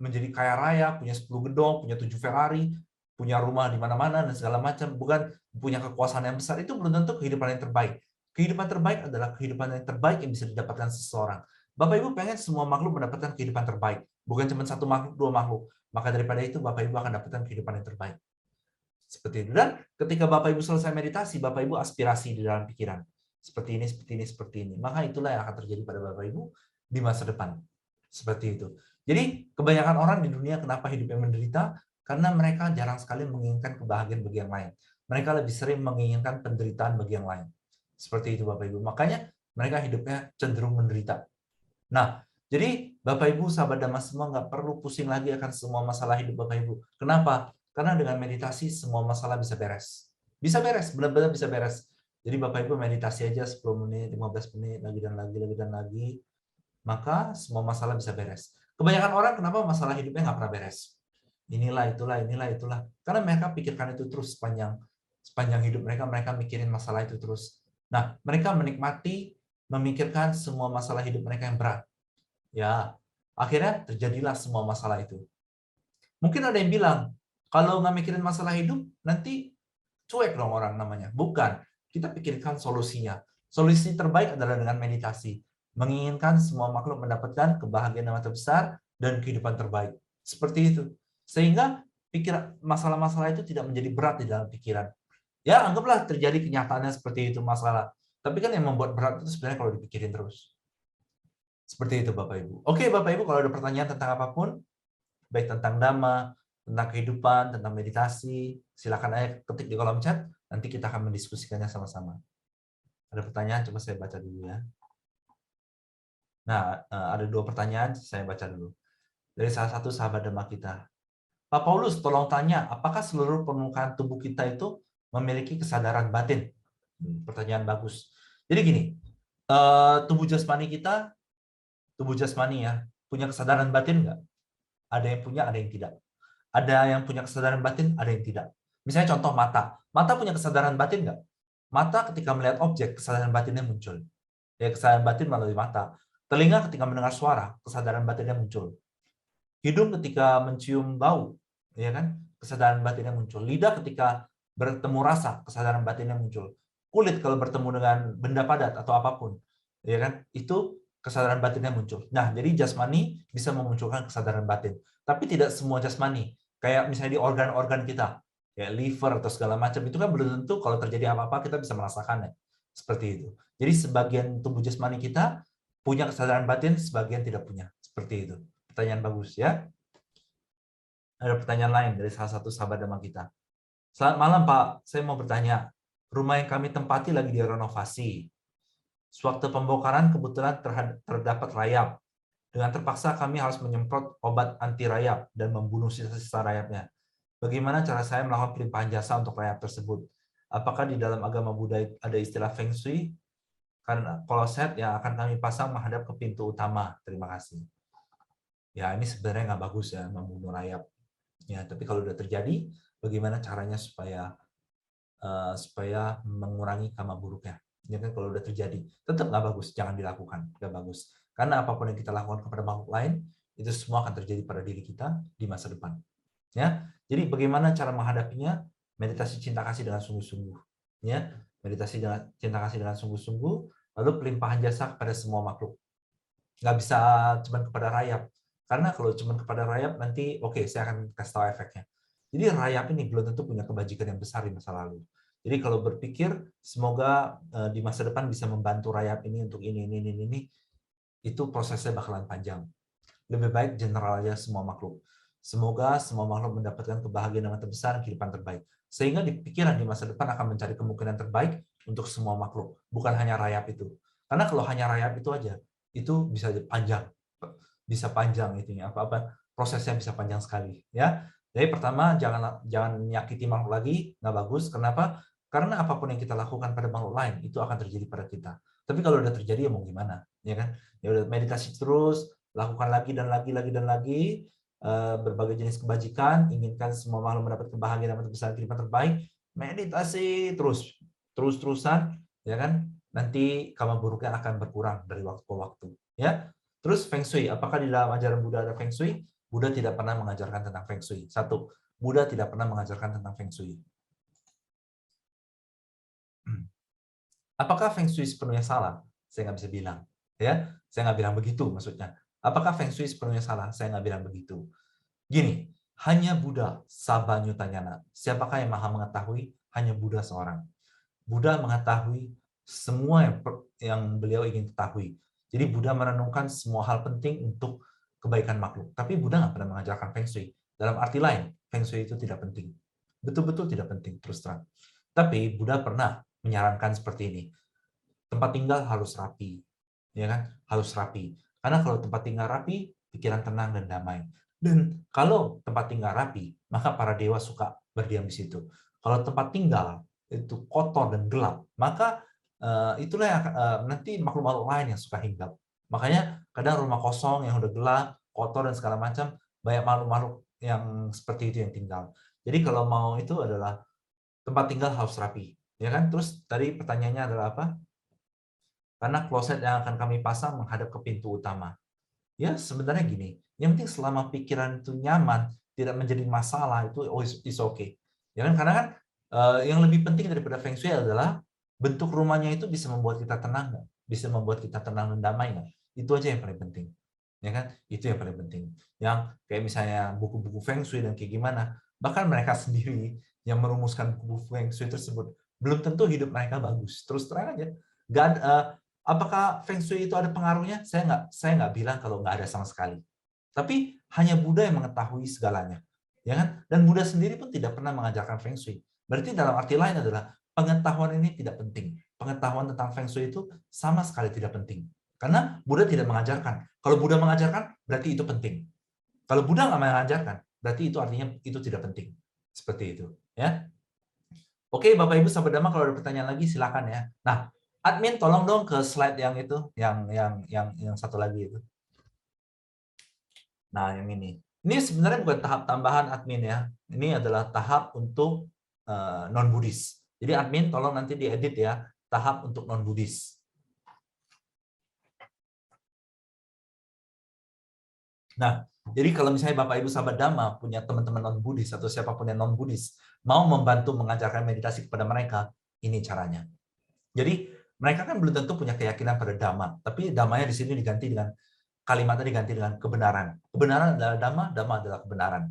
menjadi kaya raya, punya 10 gedung, punya 7 Ferrari, punya rumah di mana-mana dan segala macam, bukan punya kekuasaan yang besar, itu belum tentu kehidupan yang terbaik. Kehidupan terbaik adalah kehidupan yang terbaik yang bisa didapatkan seseorang. Bapak Ibu pengen semua makhluk mendapatkan kehidupan terbaik, bukan cuma satu makhluk, dua makhluk. Maka daripada itu Bapak Ibu akan dapatkan kehidupan yang terbaik. Seperti itu. Dan ketika Bapak Ibu selesai meditasi, Bapak Ibu aspirasi di dalam pikiran. Seperti ini, seperti ini, seperti ini. Maka itulah yang akan terjadi pada Bapak Ibu di masa depan. Seperti itu. Jadi kebanyakan orang di dunia kenapa hidupnya menderita? Karena mereka jarang sekali menginginkan kebahagiaan bagi yang lain. Mereka lebih sering menginginkan penderitaan bagi yang lain. Seperti itu Bapak Ibu. Makanya mereka hidupnya cenderung menderita. Nah, jadi Bapak Ibu, sahabat Damas semua nggak perlu pusing lagi akan semua masalah hidup Bapak Ibu. Kenapa? Karena dengan meditasi semua masalah bisa beres. Bisa beres, benar-benar bisa beres. Jadi Bapak Ibu meditasi aja 10 menit, 15 menit, lagi dan lagi, lagi dan lagi. Maka semua masalah bisa beres. Kebanyakan orang kenapa masalah hidupnya nggak pernah beres? Inilah, itulah, inilah, itulah. Karena mereka pikirkan itu terus sepanjang hidup mereka, mereka mikirin masalah itu terus. Nah, mereka menikmati memikirkan semua masalah hidup mereka yang berat. Ya, akhirnya terjadilah semua masalah itu. Mungkin ada yang bilang, kalau nggak mikirin masalah hidup, nanti cuek dong orang namanya. Bukan, kita pikirkan solusinya. Solusi terbaik adalah dengan meditasi. Menginginkan semua makhluk mendapatkan kebahagiaan yang terbesar dan kehidupan terbaik. Seperti itu. Sehingga masalah-masalah itu tidak menjadi berat di dalam pikiran. Ya, anggaplah terjadi kenyataannya seperti itu masalah. Tapi kan yang membuat berat itu sebenarnya kalau dipikirin terus. Seperti itu Bapak Ibu. Oke Bapak Ibu, kalau ada pertanyaan tentang apapun, baik tentang Dhamma, tentang kehidupan, tentang meditasi, silakan aja ketik di kolom chat, nanti kita akan mendiskusikannya sama-sama. Ada pertanyaan, coba saya baca dulu ya. Nah, ada 2 pertanyaan, saya baca dulu. Dari salah satu sahabat Dhamma kita. Pak Paulus, tolong tanya, apakah seluruh permukaan tubuh kita itu memiliki kesadaran batin? Pertanyaan bagus. Jadi gini, tubuh jasmani kita, tubuh jasmani ya, punya kesadaran batin nggak? Ada yang punya, ada yang tidak. Ada yang punya kesadaran batin, ada yang tidak. Misalnya contoh mata. Mata punya kesadaran batin nggak? Mata ketika melihat objek, kesadaran batinnya muncul. Ya, kesadaran batin melalui mata. Telinga ketika mendengar suara, kesadaran batinnya muncul. Hidung ketika mencium bau, ya kan? Kesadaran batinnya muncul. Lidah ketika bertemu rasa, kesadaran batinnya muncul. Kulit kalau bertemu dengan benda padat atau apapun, ya kan? Itu kesadaran batinnya muncul. Nah, jadi jasmani bisa memunculkan kesadaran batin. Tapi tidak semua jasmani. Kayak misalnya di organ-organ kita, kayak liver atau segala macam, itu kan belum tentu kalau terjadi apa-apa kita bisa merasakannya. Seperti itu. Jadi sebagian tubuh jasmani kita punya kesadaran batin, sebagian tidak punya. Seperti itu. Pertanyaan bagus ya. Ada pertanyaan lain dari salah satu sahabat Dhamma kita. Selamat malam Pak, saya mau bertanya. Rumah yang kami tempati lagi direnovasi. Sewaktu pembongkaran kebetulan terdapat rayap. Dengan terpaksa kami harus menyemprot obat anti rayap dan membunuh sisa-sisa rayapnya. Bagaimana cara saya melakukan pelimpahan jasa untuk rayap tersebut? Apakah di dalam agama Buddha ada istilah Feng Shui? Karena kloset yang akan kami pasang menghadap ke pintu utama. Terima kasih. Ya, ini sebenarnya nggak bagus ya, membunuh rayap. Ya, tapi kalau udah terjadi, bagaimana caranya supaya mengurangi karma buruknya? Ya kan kalau udah terjadi, tetap nggak bagus, jangan dilakukan, nggak bagus. Karena apapun yang kita lakukan kepada makhluk lain, itu semua akan terjadi pada diri kita di masa depan. Ya, jadi bagaimana cara menghadapinya? Meditasi cinta kasih dengan sungguh-sungguh. Ya, meditasi dengan cinta kasih dengan sungguh-sungguh, lalu pelimpahan jasa kepada semua makhluk. Nggak bisa cuma kepada rayap. Karena kalau cuma kepada rayap, nanti oke, saya akan kasih tahu efeknya. Jadi rayap ini belum tentu punya kebajikan yang besar di masa lalu. Jadi kalau berpikir, semoga di masa depan bisa membantu rayap ini untuk ini, itu prosesnya bakalan panjang. Lebih baik general aja semua makhluk. Semoga semua makhluk mendapatkan kebahagiaan yang terbesar, kehidupan terbaik. Sehingga di pikiran di masa depan akan mencari kemungkinan terbaik untuk semua makhluk. Bukan hanya rayap itu. Karena kalau hanya rayap itu aja, itu bisa panjang itunya, apa prosesnya bisa panjang sekali ya. Jadi pertama, jangan menyakiti makhluk lagi, nggak bagus. Kenapa? Karena apapun yang kita lakukan pada makhluk lain itu akan terjadi pada kita. Tapi kalau udah terjadi ya mau gimana, ya kan? Ya udah, meditasi terus, lakukan lagi dan lagi berbagai jenis kebajikan, inginkan semua makhluk mendapat kebahagiaan dan terbesar, kehidupan terbaik. Meditasi terus-terusan, ya kan? Nanti karma buruknya akan berkurang dari waktu ke waktu, ya. Terus Feng Shui, apakah di dalam ajaran Buddha ada Feng Shui? Buddha tidak pernah mengajarkan tentang Feng Shui. Satu, Buddha tidak pernah mengajarkan tentang Feng Shui. Apakah Feng Shui sepenuhnya salah? Saya nggak bisa bilang. Ya, saya nggak bilang begitu maksudnya. Apakah Feng Shui sepenuhnya salah? Saya nggak bilang begitu. Gini, hanya Buddha, Sabanyutanyana. Siapakah yang maha mengetahui? Hanya Buddha seorang. Buddha mengetahui semua yang beliau ingin ketahui. Jadi Buddha merenungkan semua hal penting untuk kebaikan makhluk. Tapi Buddha nggak pernah mengajarkan Feng Shui. Dalam arti lain, Feng Shui itu tidak penting. Betul-betul tidak penting, terus terang. Tapi Buddha pernah menyarankan seperti ini. Tempat tinggal harus rapi. Ya kan? Harus rapi. Karena kalau tempat tinggal rapi, pikiran tenang dan damai. Dan kalau tempat tinggal rapi, maka para dewa suka berdiam di situ. Kalau tempat tinggal itu kotor dan gelap, maka itulah yang nanti makhluk-makhluk lain yang suka hinggap. Makanya kadang rumah kosong yang udah gelap, kotor dan segala macam, banyak makhluk-makhluk yang seperti itu yang tinggal. Jadi kalau mau itu adalah tempat tinggal harus rapi, ya kan? Terus tadi pertanyaannya adalah apa? Karena kloset yang akan kami pasang menghadap ke pintu utama. Ya sebenarnya gini, yang penting selama pikiran itu nyaman, tidak menjadi masalah, itu is okay. Ya kan? Karena kan yang lebih penting daripada Feng Shui adalah bentuk rumahnya itu bisa membuat kita tenang nggak? Bisa membuat kita tenang dan damai nggak? Itu aja yang paling penting. Ya kan? Itu yang paling penting. Yang kayak misalnya buku-buku Feng Shui dan kayak gimana, bahkan mereka sendiri yang merumuskan buku Feng Shui tersebut, belum tentu hidup mereka bagus. Terus terang aja. Nggak apakah Feng Shui itu ada pengaruhnya? Saya nggak bilang kalau nggak ada sama sekali. Tapi hanya Buddha yang mengetahui segalanya. Ya kan? Dan Buddha sendiri pun tidak pernah mengajarkan Feng Shui. Berarti dalam arti lain adalah pengetahuan ini tidak penting. Pengetahuan tentang Feng Shui itu sama sekali tidak penting. Karena Buddha tidak mengajarkan. Kalau Buddha mengajarkan, berarti itu penting. Kalau Buddha nggak mengajarkan, berarti itu artinya itu tidak penting. Seperti itu. Ya. Oke, Bapak Ibu sahabat Dhamma, kalau ada pertanyaan lagi silakan ya. Nah, admin tolong dong ke slide yang itu, yang satu lagi itu. Nah, yang ini. Ini sebenarnya bukan tahap tambahan admin ya. Ini adalah tahap untuk non-Buddhis. Jadi admin tolong nanti diedit ya, tahap untuk non-Buddhis. Nah, jadi kalau misalnya Bapak Ibu sahabat Dhamma punya teman-teman non-Buddhis atau siapapun yang non-Buddhis mau membantu mengajarkan meditasi kepada mereka, ini caranya. Jadi mereka kan belum tentu punya keyakinan pada Dhamma, tapi Dhammanya di sini diganti dengan kalimatnya diganti dengan kebenaran. Kebenaran adalah Dhamma, Dhamma adalah kebenaran.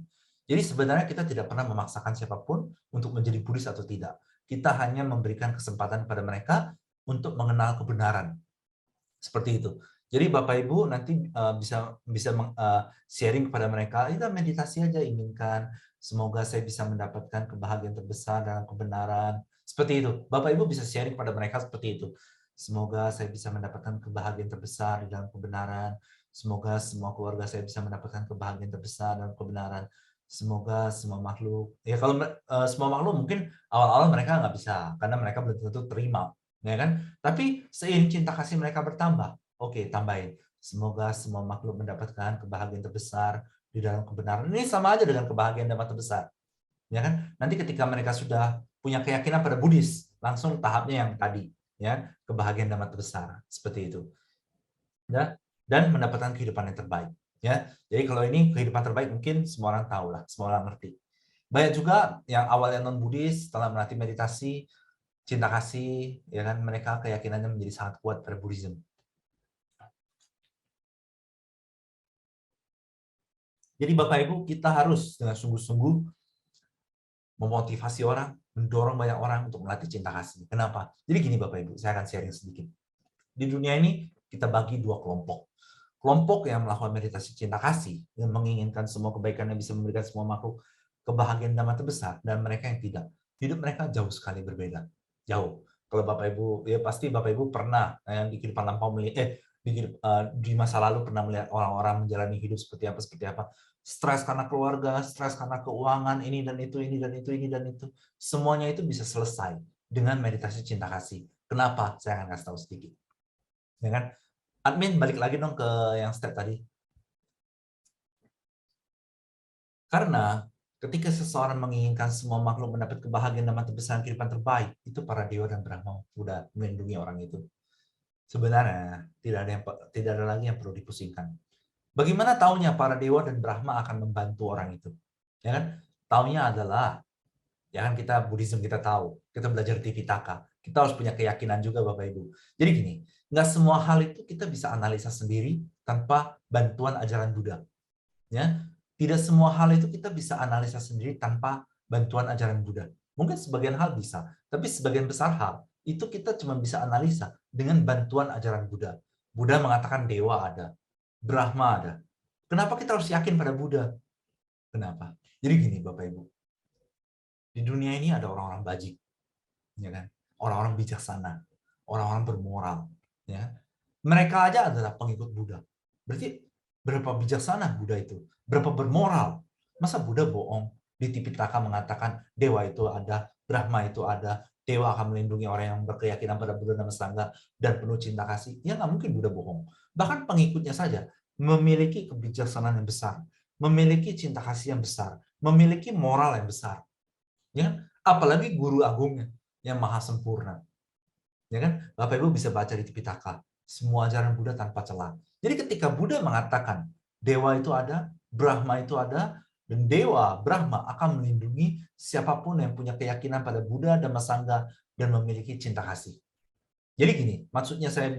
Jadi sebenarnya kita tidak pernah memaksakan siapapun untuk menjadi Buddhis atau tidak. Kita hanya memberikan kesempatan pada mereka untuk mengenal kebenaran. Seperti itu. Jadi Bapak Ibu nanti bisa sharing kepada mereka, kita meditasi aja, inginkan semoga saya bisa mendapatkan kebahagiaan terbesar dalam kebenaran. Seperti itu. Bapak Ibu bisa sharing kepada mereka seperti itu. Semoga saya bisa mendapatkan kebahagiaan terbesar di dalam kebenaran. Semoga semua keluarga saya bisa mendapatkan kebahagiaan terbesar dalam kebenaran. Semoga semua makhluk, ya kalau semua makhluk mungkin awal-awal mereka nggak bisa, karena mereka belum tentu terima, ya kan? Tapi seiring cinta kasih mereka bertambah, oke, tambahin. Semoga semua makhluk mendapatkan kebahagiaan terbesar di dalam kebenaran. Ini sama aja dengan kebahagiaan dan terbesar, ya kan? Nanti ketika mereka sudah punya keyakinan pada Buddhis, langsung tahapnya yang tadi, ya, kebahagiaan dan terbesar, seperti itu. Ya, dan mendapatkan kehidupan yang terbaik. Ya, jadi kalau ini kehidupan terbaik mungkin semua orang tahu lah, semua orang ngerti. Banyak juga yang awalnya non Buddhis setelah melatih meditasi, cinta kasih, ya kan, mereka keyakinannya menjadi sangat kuat pada Buddhism. Jadi Bapak Ibu, kita harus dengan sungguh-sungguh memotivasi orang, mendorong banyak orang untuk melatih cinta kasih. Kenapa? Jadi gini Bapak Ibu, saya akan sharing sedikit. Di dunia ini kita bagi dua kelompok. Kelompok yang melakukan meditasi cinta kasih, yang menginginkan semua kebaikan yang bisa memberikan semua makhluk kebahagiaan dan terbesar, dan mereka yang tidak. Hidup mereka jauh sekali berbeda. Jauh. Kalau Bapak Ibu, ya pasti Bapak Ibu pernah yang di kehidupan lampau melihat, di masa lalu pernah melihat orang-orang menjalani hidup seperti apa. Stres karena keluarga, stres karena keuangan, ini dan itu, ini dan itu, ini dan itu. Semuanya itu bisa selesai dengan meditasi cinta kasih. Kenapa? Saya akan kasih tahu sedikit. Ya kan? Admin balik lagi dong ke yang step tadi. Karena ketika seseorang menginginkan semua makhluk mendapat kebahagiaan dan terbesar kehidupan terbaik, itu para dewa dan Brahma sudah melindungi orang itu. Sebenarnya tidak ada lagi yang perlu dipusingkan. Bagaimana taunya para dewa dan Brahma akan membantu orang itu? Ya kan? Taunya adalah, ya kan, kita Buddhism kita tahu, kita belajar Tipitaka, kita harus punya keyakinan juga Bapak Ibu. Jadi gini, nggak semua hal itu kita bisa analisa sendiri tanpa bantuan ajaran Buddha. Ya, tidak semua hal itu kita bisa analisa sendiri tanpa bantuan ajaran Buddha. Mungkin sebagian hal bisa, tapi sebagian besar hal itu kita cuma bisa analisa dengan bantuan ajaran Buddha. Buddha mengatakan dewa ada, Brahma ada. Kenapa kita harus yakin pada Buddha? Kenapa? Jadi gini Bapak Ibu, di dunia ini ada orang-orang bajik, ya kan? Orang-orang bijaksana, orang-orang bermoral, ya. Mereka aja adalah pengikut Buddha. Berarti berapa bijaksana Buddha itu? Berapa bermoral? Masa Buddha bohong? Di Tipitaka mengatakan dewa itu ada, Brahma itu ada, dewa akan melindungi orang yang berkeyakinan pada Buddha dan Sangha dan penuh cinta kasih. Ya nggak mungkin Buddha bohong. Bahkan pengikutnya saja memiliki kebijaksanaan yang besar, memiliki cinta kasih yang besar, memiliki moral yang besar. Ya, apalagi guru agungnya yang maha sempurna. Ya kan? Bapak Ibu bisa baca di Tipitaka. Semua ajaran Buddha tanpa celah. Jadi ketika Buddha mengatakan dewa itu ada, Brahma itu ada, dan dewa Brahma akan melindungi siapapun yang punya keyakinan pada Buddha dan Sangha dan memiliki cinta kasih. Jadi gini, maksudnya saya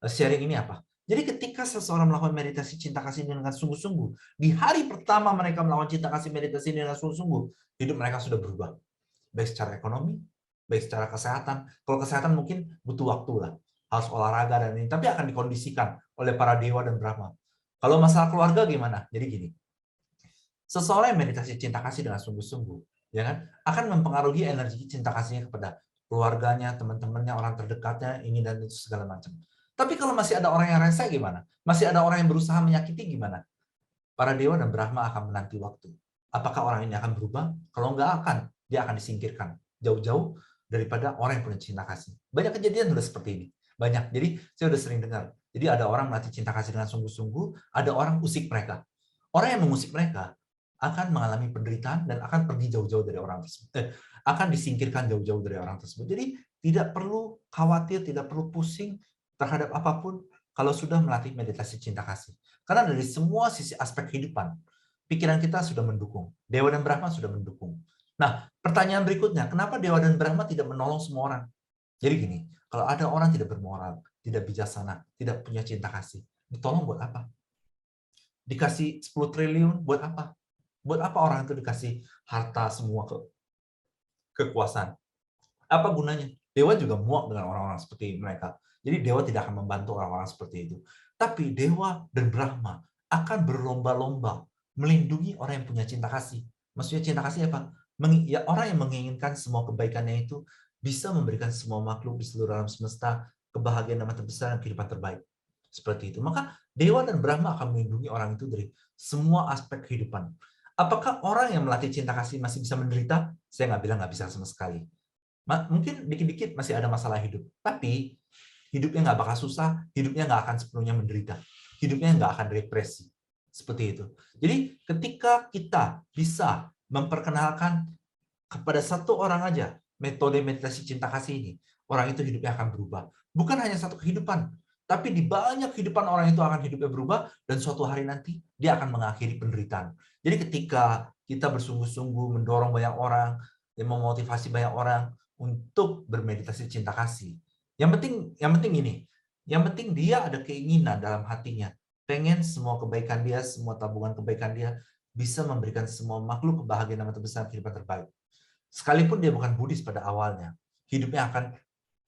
sharing ini apa? Jadi ketika seseorang melakukan meditasi cinta kasih dengan sungguh-sungguh, di hari pertama mereka melakukan cinta kasih meditasi dengan sungguh-sungguh, hidup mereka sudah berubah. Baik secara ekonomi, baik secara kesehatan. Kalau kesehatan mungkin butuh waktu lah, harus olahraga dan ini, tapi akan dikondisikan oleh para dewa dan Brahma. Kalau masalah keluarga gimana? Jadi gini, seseorang yang meditasi cinta kasih dengan sungguh-sungguh, ya kan, akan mempengaruhi energi cinta kasihnya kepada keluarganya, teman-temannya, orang terdekatnya, ini dan itu segala macam. Tapi kalau masih ada orang yang rese gimana? Masih ada orang yang berusaha menyakiti gimana? Para dewa dan Brahma akan menanti waktu. Apakah orang ini akan berubah? Kalau nggak akan, dia akan disingkirkan jauh-jauh daripada orang yang punya cinta kasih. Banyak kejadian sudah seperti ini. Banyak. Jadi saya sudah sering dengar. Jadi ada orang melatih cinta kasih dengan sungguh-sungguh, ada orang usik mereka. Orang yang mengusik mereka akan mengalami penderitaan dan akan pergi jauh-jauh dari orang tersebut. Akan disingkirkan jauh-jauh dari orang tersebut. Jadi tidak perlu khawatir, tidak perlu pusing terhadap apapun kalau sudah melatih meditasi cinta kasih. Karena dari semua sisi aspek kehidupan, pikiran kita sudah mendukung. Dewa dan Brahma sudah mendukung. Nah, pertanyaan berikutnya, kenapa Dewa dan Brahma tidak menolong semua orang? Jadi gini, kalau ada orang tidak bermoral, tidak bijaksana, tidak punya cinta kasih, ditolong buat apa? Dikasih 10 triliun buat apa? Buat apa orang itu dikasih harta semua kekuasaan? Apa gunanya? Dewa juga muak dengan orang-orang seperti mereka. Jadi dewa tidak akan membantu orang-orang seperti itu. Tapi dewa dan Brahma akan berlomba-lomba melindungi orang yang punya cinta kasih. Maksudnya cinta kasih apa? Ya, orang yang menginginkan semua kebaikannya itu bisa memberikan semua makhluk di seluruh alam semesta kebahagiaan dan terbesar dan kehidupan terbaik. Seperti itu. Maka dewa dan Brahma akan melindungi orang itu dari semua aspek kehidupan. Apakah orang yang melatih cinta kasih masih bisa menderita? Saya nggak bilang nggak bisa sama sekali. Mungkin dikit-dikit masih ada masalah hidup, tapi hidupnya nggak bakal susah, hidupnya nggak akan sepenuhnya menderita, hidupnya nggak akan depresi. Seperti itu. Jadi ketika kita bisa memperkenalkan kepada satu orang aja metode meditasi cinta kasih ini, orang itu hidupnya akan berubah. Bukan hanya satu kehidupan, tapi di banyak kehidupan orang itu akan hidupnya berubah, dan suatu hari nanti dia akan mengakhiri penderitaan. Jadi ketika kita bersungguh-sungguh mendorong banyak orang, yang memotivasi banyak orang untuk bermeditasi cinta kasih. Yang penting ini, yang penting dia ada keinginan dalam hatinya, pengen semua kebaikan dia, semua tabungan kebaikan dia bisa memberikan semua makhluk kebahagiaan yang terbesar, kehidupan terbaik. Sekalipun dia bukan Buddhis pada awalnya, hidupnya akan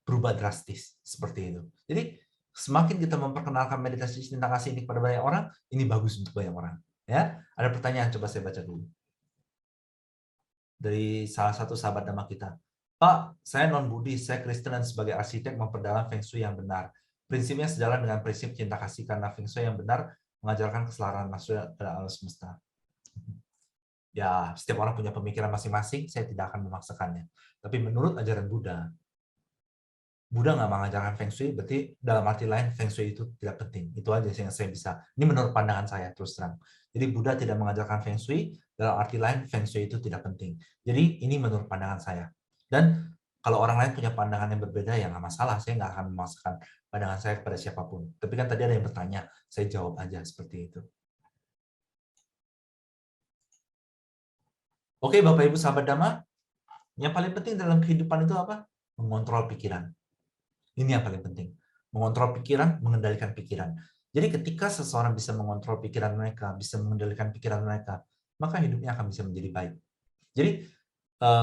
berubah drastis seperti itu. Jadi semakin kita memperkenalkan meditasi cinta kasih ini kepada banyak orang, ini bagus untuk banyak orang. Ya, ada pertanyaan, coba saya baca dulu dari salah satu sahabat nama kita. Pak, saya non-Buddhis, saya Kristen dan sebagai arsitek memperdalam Feng Shui yang benar. Prinsipnya sejalan dengan prinsip cinta kasih karena Feng Shui yang benar mengajarkan keselarasan manusia pada alam semesta. Ya, setiap orang punya pemikiran masing-masing, saya tidak akan memaksakannya. Tapi menurut ajaran Buddha, Buddha nggak mengajarkan Feng Shui, berarti dalam arti lain Feng Shui itu tidak penting. Itu aja yang saya bisa. Ini menurut pandangan saya, terus terang. Jadi Buddha tidak mengajarkan Feng Shui, dalam arti lain Feng Shui itu tidak penting. Jadi ini menurut pandangan saya. Dan kalau orang lain punya pandangan yang berbeda, ya nggak masalah. Saya nggak akan memaksakan pandangan saya kepada siapapun. Tapi kan tadi ada yang bertanya, saya jawab aja seperti itu. Oke, Bapak Ibu sahabat Dhamma, yang paling penting dalam kehidupan itu apa? Mengontrol pikiran. Ini yang paling penting. Mengontrol pikiran, mengendalikan pikiran. Jadi ketika seseorang bisa mengontrol pikiran mereka, bisa mengendalikan pikiran mereka, maka hidupnya akan bisa menjadi baik. Jadi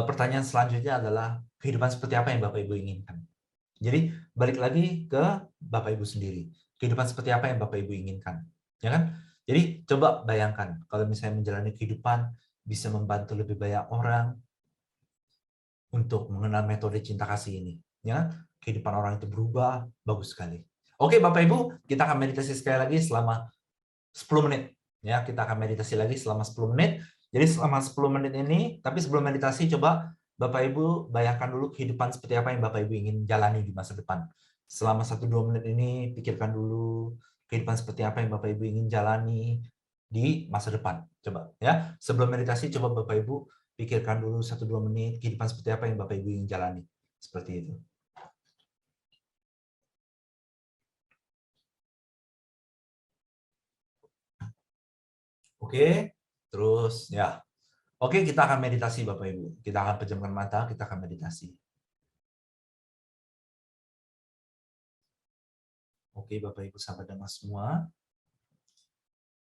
pertanyaan selanjutnya adalah kehidupan seperti apa yang Bapak Ibu inginkan? Jadi balik lagi ke Bapak Ibu sendiri. Kehidupan seperti apa yang Bapak Ibu inginkan? Ya kan? Jadi coba bayangkan kalau misalnya menjalani kehidupan bisa membantu lebih banyak orang untuk mengenal metode cinta kasih ini. Ya, kehidupan orang itu berubah, bagus sekali. Oke, Bapak Ibu, kita akan meditasi sekali lagi selama 10 menit. Ya, kita akan meditasi lagi selama 10 menit. Jadi selama 10 menit ini, tapi sebelum meditasi coba Bapak Ibu bayangkan dulu kehidupan seperti apa yang Bapak Ibu ingin jalani di masa depan. Selama 1-2 menit ini pikirkan dulu kehidupan seperti apa yang Bapak Ibu ingin jalani di masa depan. Coba ya. Sebelum meditasi coba Bapak Ibu pikirkan dulu 1-2 menit kehidupan seperti apa yang Bapak Ibu ingin jalani. Seperti itu. Oke. Terus ya. Oke, kita akan meditasi Bapak Ibu. Kita akan pejamkan mata, kita akan meditasi. Oke, Bapak Ibu sahabat Dhamma semua.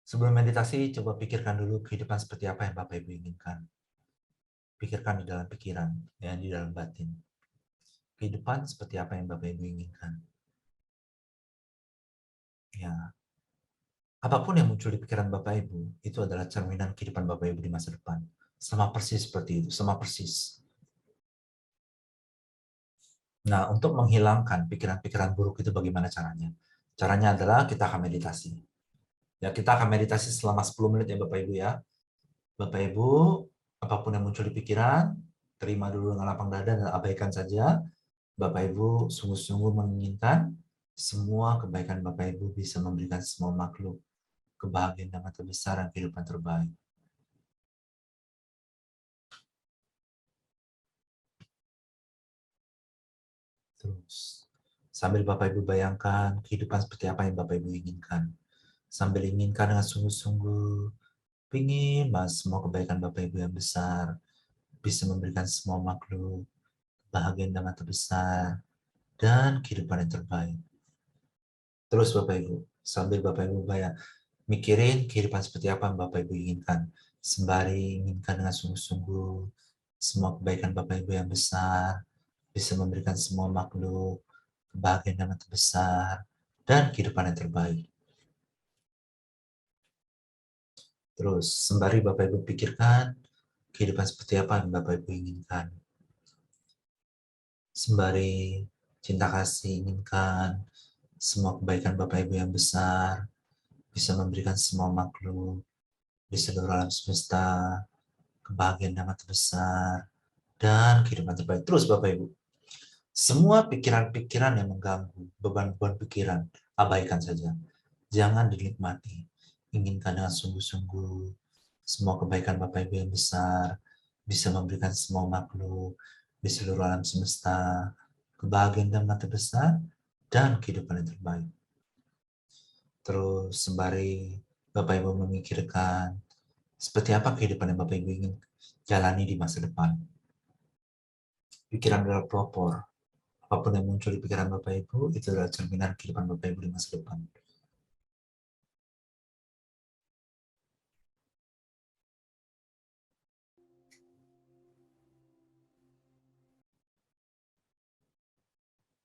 Sebelum meditasi, coba pikirkan dulu kehidupan seperti apa yang Bapak Ibu inginkan. Pikirkan di dalam pikiran, ya, di dalam batin. Kehidupan seperti apa yang Bapak Ibu inginkan. Ya, apapun yang muncul di pikiran Bapak Ibu, itu adalah cerminan kehidupan Bapak Ibu di masa depan. Sama persis seperti itu, sama persis. Nah, untuk menghilangkan pikiran-pikiran buruk itu bagaimana caranya? Caranya adalah kita akan meditasi. Ya, kita akan meditasi selama 10 menit ya Bapak Ibu ya. Bapak Ibu, apapun yang muncul di pikiran, terima dulu dengan lapang dada dan abaikan saja. Bapak Ibu sungguh-sungguh menginginkan semua kebaikan Bapak Ibu bisa memberikan semua makhluk kebahagiaan yang terbesar dan kehidupan terbaik. Terus, sambil Bapak Ibu bayangkan kehidupan seperti apa yang Bapak Ibu inginkan. Sambil inginkan dengan sungguh-sungguh, ingin mas semua kebaikan Bapak Ibu yang besar bisa memberikan semua makhluk kebahagiaan yang terbesar dan kehidupan yang terbaik. Terus Bapak Ibu, sambil Bapak Ibu mikirin kehidupan seperti apa yang Bapak Ibu inginkan. Sembari inginkan dengan sungguh-sungguh semua kebaikan Bapak Ibu yang besar bisa memberikan semua makhluk kebahagiaan yang terbesar dan kehidupan yang terbaik. Terus sembari Bapak Ibu pikirkan kehidupan seperti apa yang Bapak Ibu inginkan. Sembari cinta kasih inginkan semua kebaikan Bapak Ibu yang besar bisa memberikan semua makhluk di seluruh alam semesta kebahagiaan yang terbesar dan kehidupan terbaik. Terus Bapak Ibu, semua pikiran-pikiran yang mengganggu, beban-beban pikiran, abaikan saja. Jangan dinikmati. Inginkan dengan sungguh-sungguh semua kebaikan Bapak Ibu yang besar bisa memberikan semua makhluk di seluruh alam semesta kebahagiaan yang terbesar dan kehidupan yang terbaik. Terus sembari Bapak Ibu memikirkan seperti apa kehidupan yang Bapak Ibu ingin jalani di masa depan. Pikiran adalah pelopor. Apapun yang muncul di pikiran Bapak Ibu, itu adalah cerminan kehidupan Bapak Ibu di masa depan.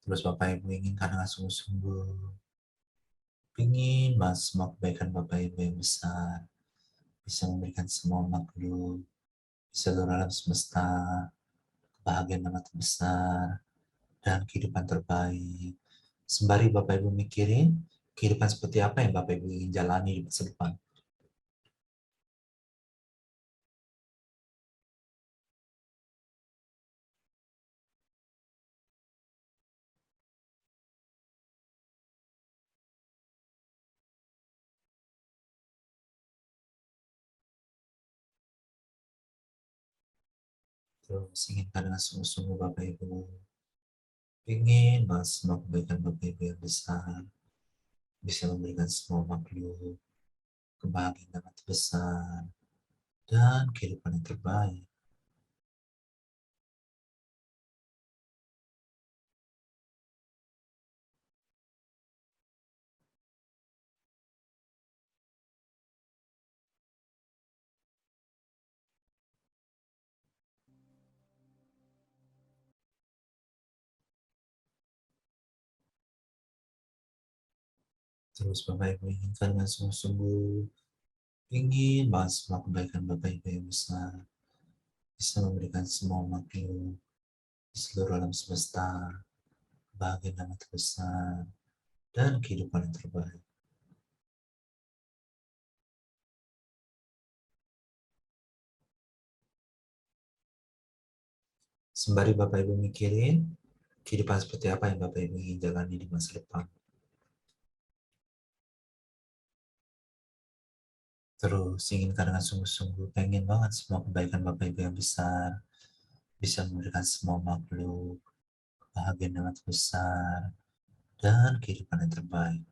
Terus Bapak Ibu inginkan dengan sungguh-sungguh, ingin mas semua kebaikan Bapak Ibu yang besar, bisa memberikan semua makhluk, di seluruh alam semesta, kebahagiaan yang terbesar, dan kehidupan terbaik. Sembari Bapak Ibu mikirin, kehidupan seperti apa yang Bapak Ibu ingin jalani di masa depan. Terus inginkan dengan sungguh-sungguh Bapak Ibu, ingin mas semua kebaikan Bapak Ibu yang besar, bisa memberikan semua makhluk kebahagiaan yang terbesar dan kehidupan yang terbaik. Terus Bapak Ibu inginkan dengan sungguh-sungguh, ingin bahas semua kebaikan Bapak Ibu yang besar, bisa memberikan semua makhluk di seluruh alam semesta, kebahagiaan yang terbesar, dan kehidupan yang terbaik. Sembari Bapak Ibu mikirin, kehidupan seperti apa yang Bapak Ibu ingin jalani di masa depan. Terus inginkan dengan sungguh-sungguh, pengen banget semua kebaikan Bapak Ibu yang besar, bisa memberikan semua makhluk, kebahagiaan yang terbesar, dan kehidupan yang terbaik.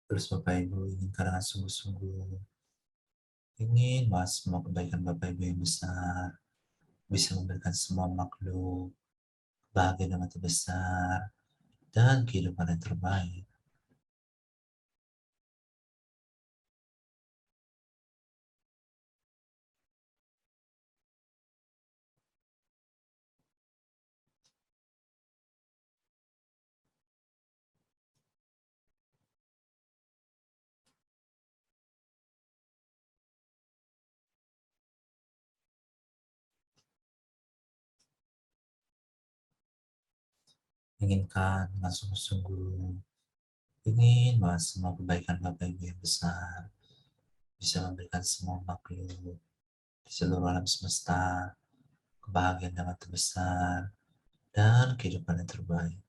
Terus Bapak Ibu inginkan dengan sungguh-sungguh, ingin bahas semua kebaikan Bapak Ibu yang besar, bisa memberikan semua makhluk, kebahagiaan yang terbesar, dan kehidupan yang terbaik. Inginkan dengan sungguh-sungguh, ingin bahas semua kebaikan Bapak Ibu yang besar, bisa memberikan semua makhluk di seluruh alam semesta, kebahagiaan yang terbesar, dan kehidupan yang terbaik.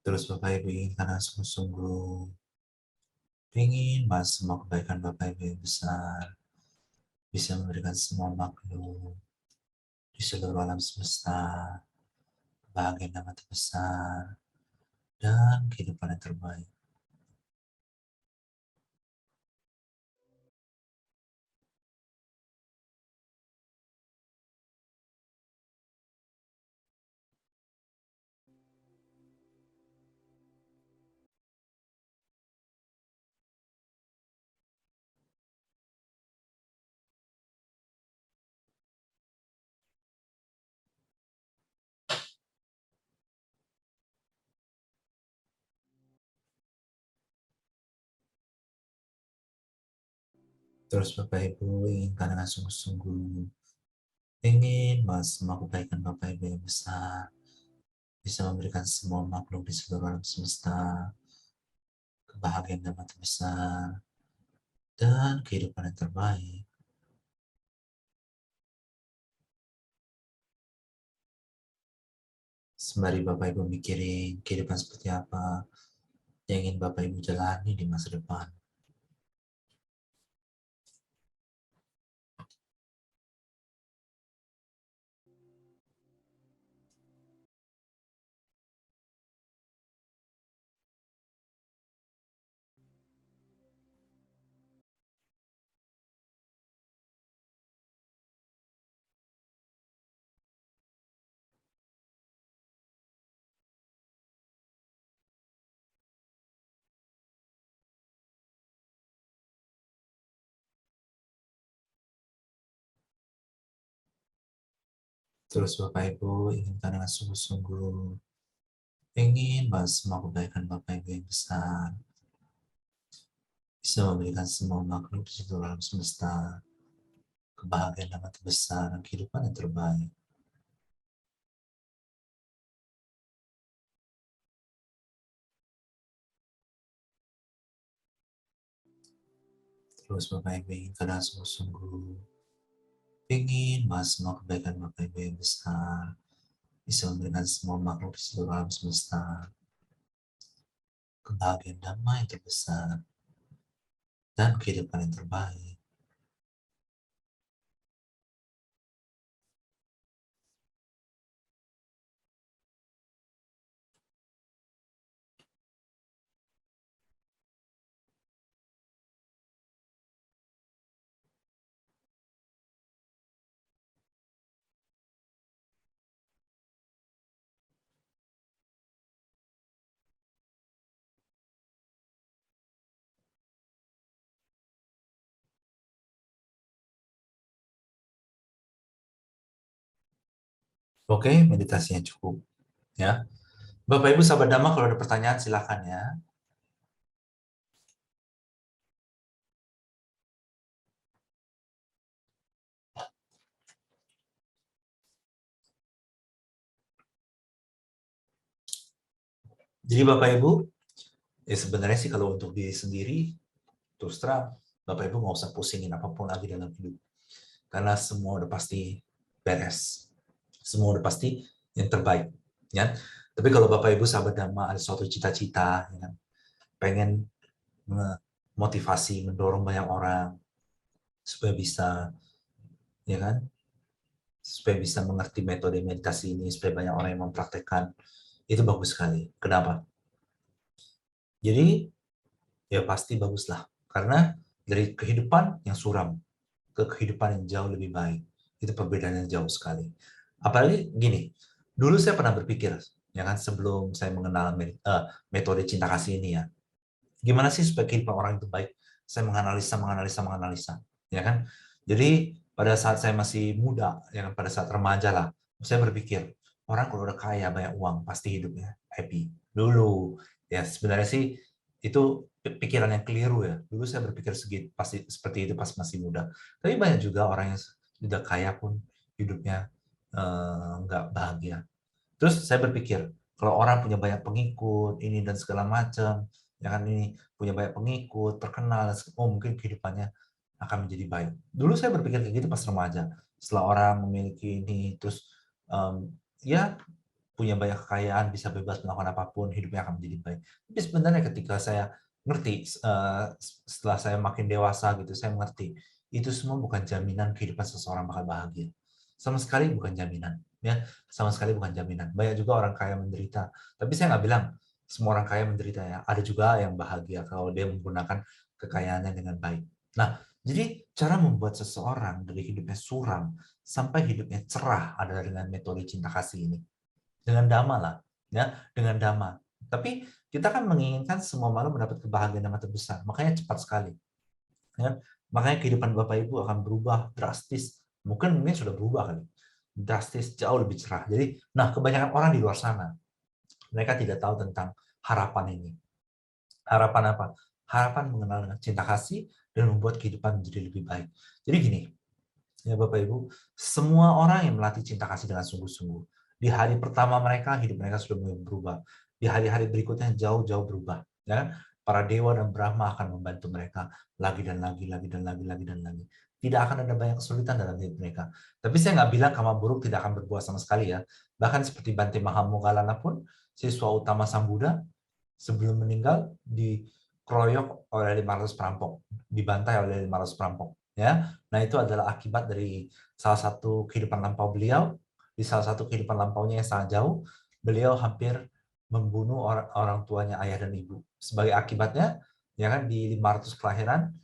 Terus Bapak Ibu inginkan dengan sungguh-sungguh, ingin bahas semua kebaikan Bapak Ibu yang besar, bisa memberikan semua makhluk di seluruh alam semesta, kebahagiaan yang terbesar, dan kehidupan yang terbaik. Terus Bapak Ibu inginkan dengan sungguh-sungguh, ingin bahas semua kebaikan Bapak Ibu yang besar, bisa memberikan semua makhluk di seluruh alam semesta, kebahagiaan yang terbesar, dan kehidupan yang terbaik. Sembari Bapak Ibu mikirin kehidupan seperti apa yang ingin Bapak Ibu jalani di masa depan. Terus Bapak Ibu inginkan dengan sungguh-sungguh, ingin bahas semua kebaikan Bapak Ibu yang besar, bisa memberikan semua makhluk di seluruh alam semesta, kebahagiaan yang terbesar, dan kehidupan yang terbaik. Terus Bapak Ibu inginkan dengan sungguh-sungguh, ingin bahas semua kebaikan Bapak Ibu yang besar, bisa memberikan semua makhluk di seluruh alam semesta, kebahagiaan damai yang terbesar, dan kehidupan yang terbaik. Oke, meditasinya cukup. Ya, Bapak Ibu sahabat Dhamma, kalau ada pertanyaan silakan ya. Jadi Bapak Ibu, ya sebenarnya sih kalau untuk diri sendiri, terus terang, Bapak Ibu nggak usah pusingin apapun lagi dalam hidup. Karena semua udah pasti beres. Semua udah pasti yang terbaik. Ya. Tapi kalau Bapak Ibu sahabat Dhamma ada suatu cita-cita, ya, pengen motivasi, mendorong banyak orang, supaya bisa, ya kan, supaya bisa mengerti metode meditasi ini, supaya banyak orang yang mempraktekkan, itu bagus sekali. Kenapa? Jadi, ya pasti baguslah. Karena dari kehidupan yang suram ke kehidupan yang jauh lebih baik, itu perbedaannya jauh sekali. Apalagi gini, dulu saya pernah berpikir, ya kan, sebelum saya mengenal metode cinta kasih ini ya, gimana sih supaya kehidupan orang itu baik? Saya menganalisa, ya kan? Jadi pada saat saya masih muda, ya kan, pada saat remaja lah, saya berpikir orang kalau udah kaya banyak uang pasti hidupnya happy. Dulu ya sebenarnya sih itu pikiran yang keliru ya. Dulu saya berpikir segitu pasti seperti itu pas masih muda. Tapi banyak juga orang yang sudah kaya pun hidupnya nggak bahagia. Terus saya berpikir, kalau orang punya banyak pengikut, ini dan segala macam, ya kan, ini punya banyak pengikut, terkenal, oh mungkin kehidupannya akan menjadi baik. Dulu saya berpikir kayak gitu pas remaja. Setelah orang memiliki ini, terus ya punya banyak kekayaan, bisa bebas melakukan apapun, hidupnya akan menjadi baik. Tapi sebenarnya ketika saya ngerti, setelah saya makin dewasa gitu, saya mengerti, itu semua bukan jaminan kehidupan seseorang bakal bahagia. Sama sekali bukan jaminan. Ya, sama sekali bukan jaminan. Banyak juga orang kaya menderita. Tapi saya nggak bilang semua orang kaya menderita ya. Ada juga yang bahagia kalau dia menggunakan kekayaannya dengan baik. Nah, jadi cara membuat seseorang dari hidupnya suram sampai hidupnya cerah adalah dengan metode cinta kasih ini. Dengan dhamma lah, ya, dengan dhamma. Tapi kita kan menginginkan semua makhluk mendapat kebahagiaan yang terbesar. Makanya cepat sekali. Ya. Makanya kehidupan Bapak Ibu akan berubah drastis. Mungkin ini sudah berubah kali. Drastis, jauh lebih cerah. Jadi, nah kebanyakan orang di luar sana, mereka tidak tahu tentang harapan ini. Harapan apa? Harapan mengenal dengan cinta kasih dan membuat kehidupan menjadi lebih baik. Jadi gini, ya Bapak Ibu, semua orang yang melatih cinta kasih dengan sungguh-sungguh, di hari pertama mereka, hidup mereka sudah mulai berubah. Di hari-hari berikutnya jauh-jauh berubah. Ya, para dewa dan Brahma akan membantu mereka lagi dan lagi. Tidak akan ada banyak kesulitan dalam hidup mereka. Tapi saya nggak bilang karma buruk tidak akan berbuah sama sekali ya. Bahkan seperti Bante Mahamoggallana pun, siswa utama Sang Buddha, sebelum meninggal dikeroyok oleh 500 perampok, dibantai oleh 500 perampok. Ya, nah itu adalah akibat dari salah satu kehidupan lampau beliau. Di salah satu kehidupan lampaunya yang sangat jauh, beliau hampir membunuh orang tuanya, ayah dan ibu. Sebagai akibatnya, ya kan, di 500 kelahiran,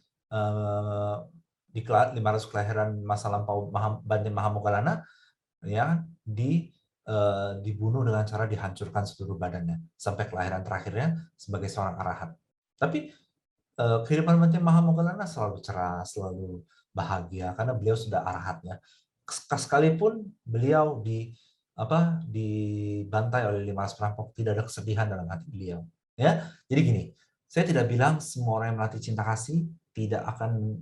di 500 kelahiran masa lampau Bante Mahamoggallana, ya dibunuh dengan cara dihancurkan seluruh badannya sampai kelahiran terakhirnya sebagai seorang arahat. Tapi kehidupan Bante Mahamoggallana selalu cerah, selalu bahagia karena beliau sudah arahatnya. Sekalipun beliau dibantai oleh 500 perampok, tidak ada kesedihan dalam hati beliau. Ya, jadi gini, saya tidak bilang semua orang yang melatih cinta kasih tidak akan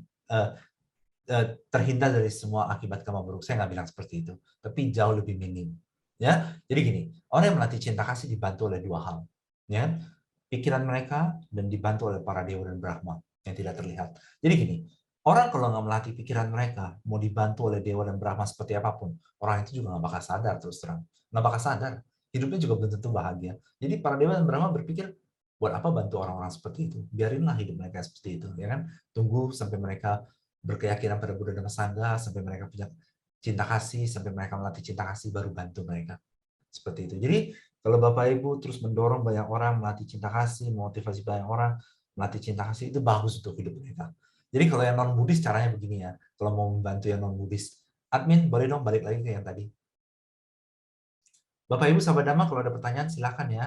terhindar dari semua akibat karma buruk. Saya nggak bilang seperti itu, tapi jauh lebih minim. Ya, jadi gini, orang yang melatih cinta kasih dibantu oleh dua hal, ya, pikiran mereka dan dibantu oleh para dewa dan Brahma yang tidak terlihat. Jadi gini, orang kalau nggak melatih pikiran mereka, mau dibantu oleh dewa dan Brahma seperti apapun, orang itu juga nggak bakal sadar, terus terang, nggak bakal sadar. Hidupnya juga belum tentu bahagia. Jadi para dewa dan Brahma berpikir, buat apa bantu orang-orang seperti itu? Biarinlah hidup mereka seperti itu, ya kan? Tunggu sampai mereka berkeyakinan pada Buddha Dhamma Sangha, sampai mereka punya cinta kasih, sampai mereka melatih cinta kasih, baru bantu mereka. Seperti itu. Jadi kalau Bapak Ibu terus mendorong banyak orang melatih cinta kasih, motivasi banyak orang melatih cinta kasih, itu bagus untuk hidup mereka. Jadi kalau yang non-Buddhis caranya begini ya, kalau mau membantu yang non-Buddhis. Admin, boleh dong balik lagi ke yang tadi. Bapak Ibu sahabat Dhamma, kalau ada pertanyaan silakan ya.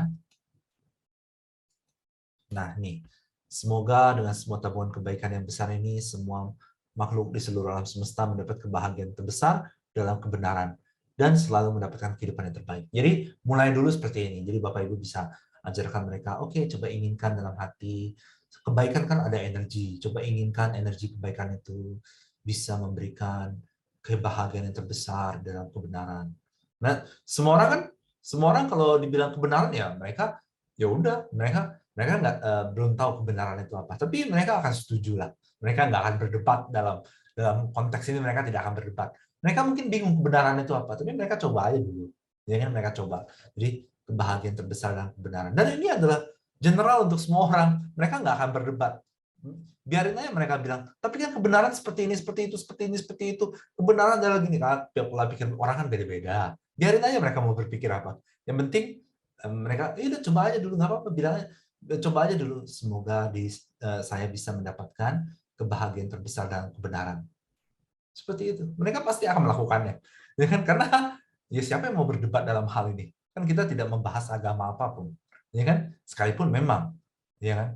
Nah, nih. Semoga dengan semua tabungan kebaikan yang besar ini, semua makhluk di seluruh alam semesta mendapat kebahagiaan terbesar dalam kebenaran. dan selalu mendapatkan kehidupan yang terbaik. Jadi mulai dulu seperti ini. Jadi Bapak Ibu bisa ajarkan mereka, oke, coba inginkan dalam hati. Kebaikan kan ada energi. Coba inginkan energi kebaikan itu bisa memberikan kebahagiaan yang terbesar dalam kebenaran. Nah, semua orang kalau dibilang kebenaran ya mereka ya udah mereka belum tahu kebenaran itu apa. Tapi mereka akan setuju lah. Mereka nggak akan berdebat dalam konteks ini, mereka tidak akan berdebat. Mereka mungkin bingung kebenaran itu apa, tapi mereka coba aja dulu. Ya kan, mereka coba. Jadi kebahagiaan terbesar dalam kebenaran. Dan ini adalah general untuk semua orang. Mereka nggak akan berdebat. Biarin aja mereka bilang, tapi kan kebenaran seperti ini, seperti itu, seperti ini, seperti itu. Kebenaran adalah gini, kan pola pikir orang kan beda-beda. Biarin aja mereka mau berpikir apa. Yang penting mereka, udah coba aja dulu, nggak apa-apa, bilang aja, coba aja dulu. Semoga saya bisa mendapatkan kebahagiaan terbesar dalam kebenaran. Seperti itu. Mereka pasti akan melakukannya. Ya kan? Karena ya siapa yang mau berdebat dalam hal ini? Kan kita tidak membahas agama apapun. Ya kan? Sekalipun memang, ya kan?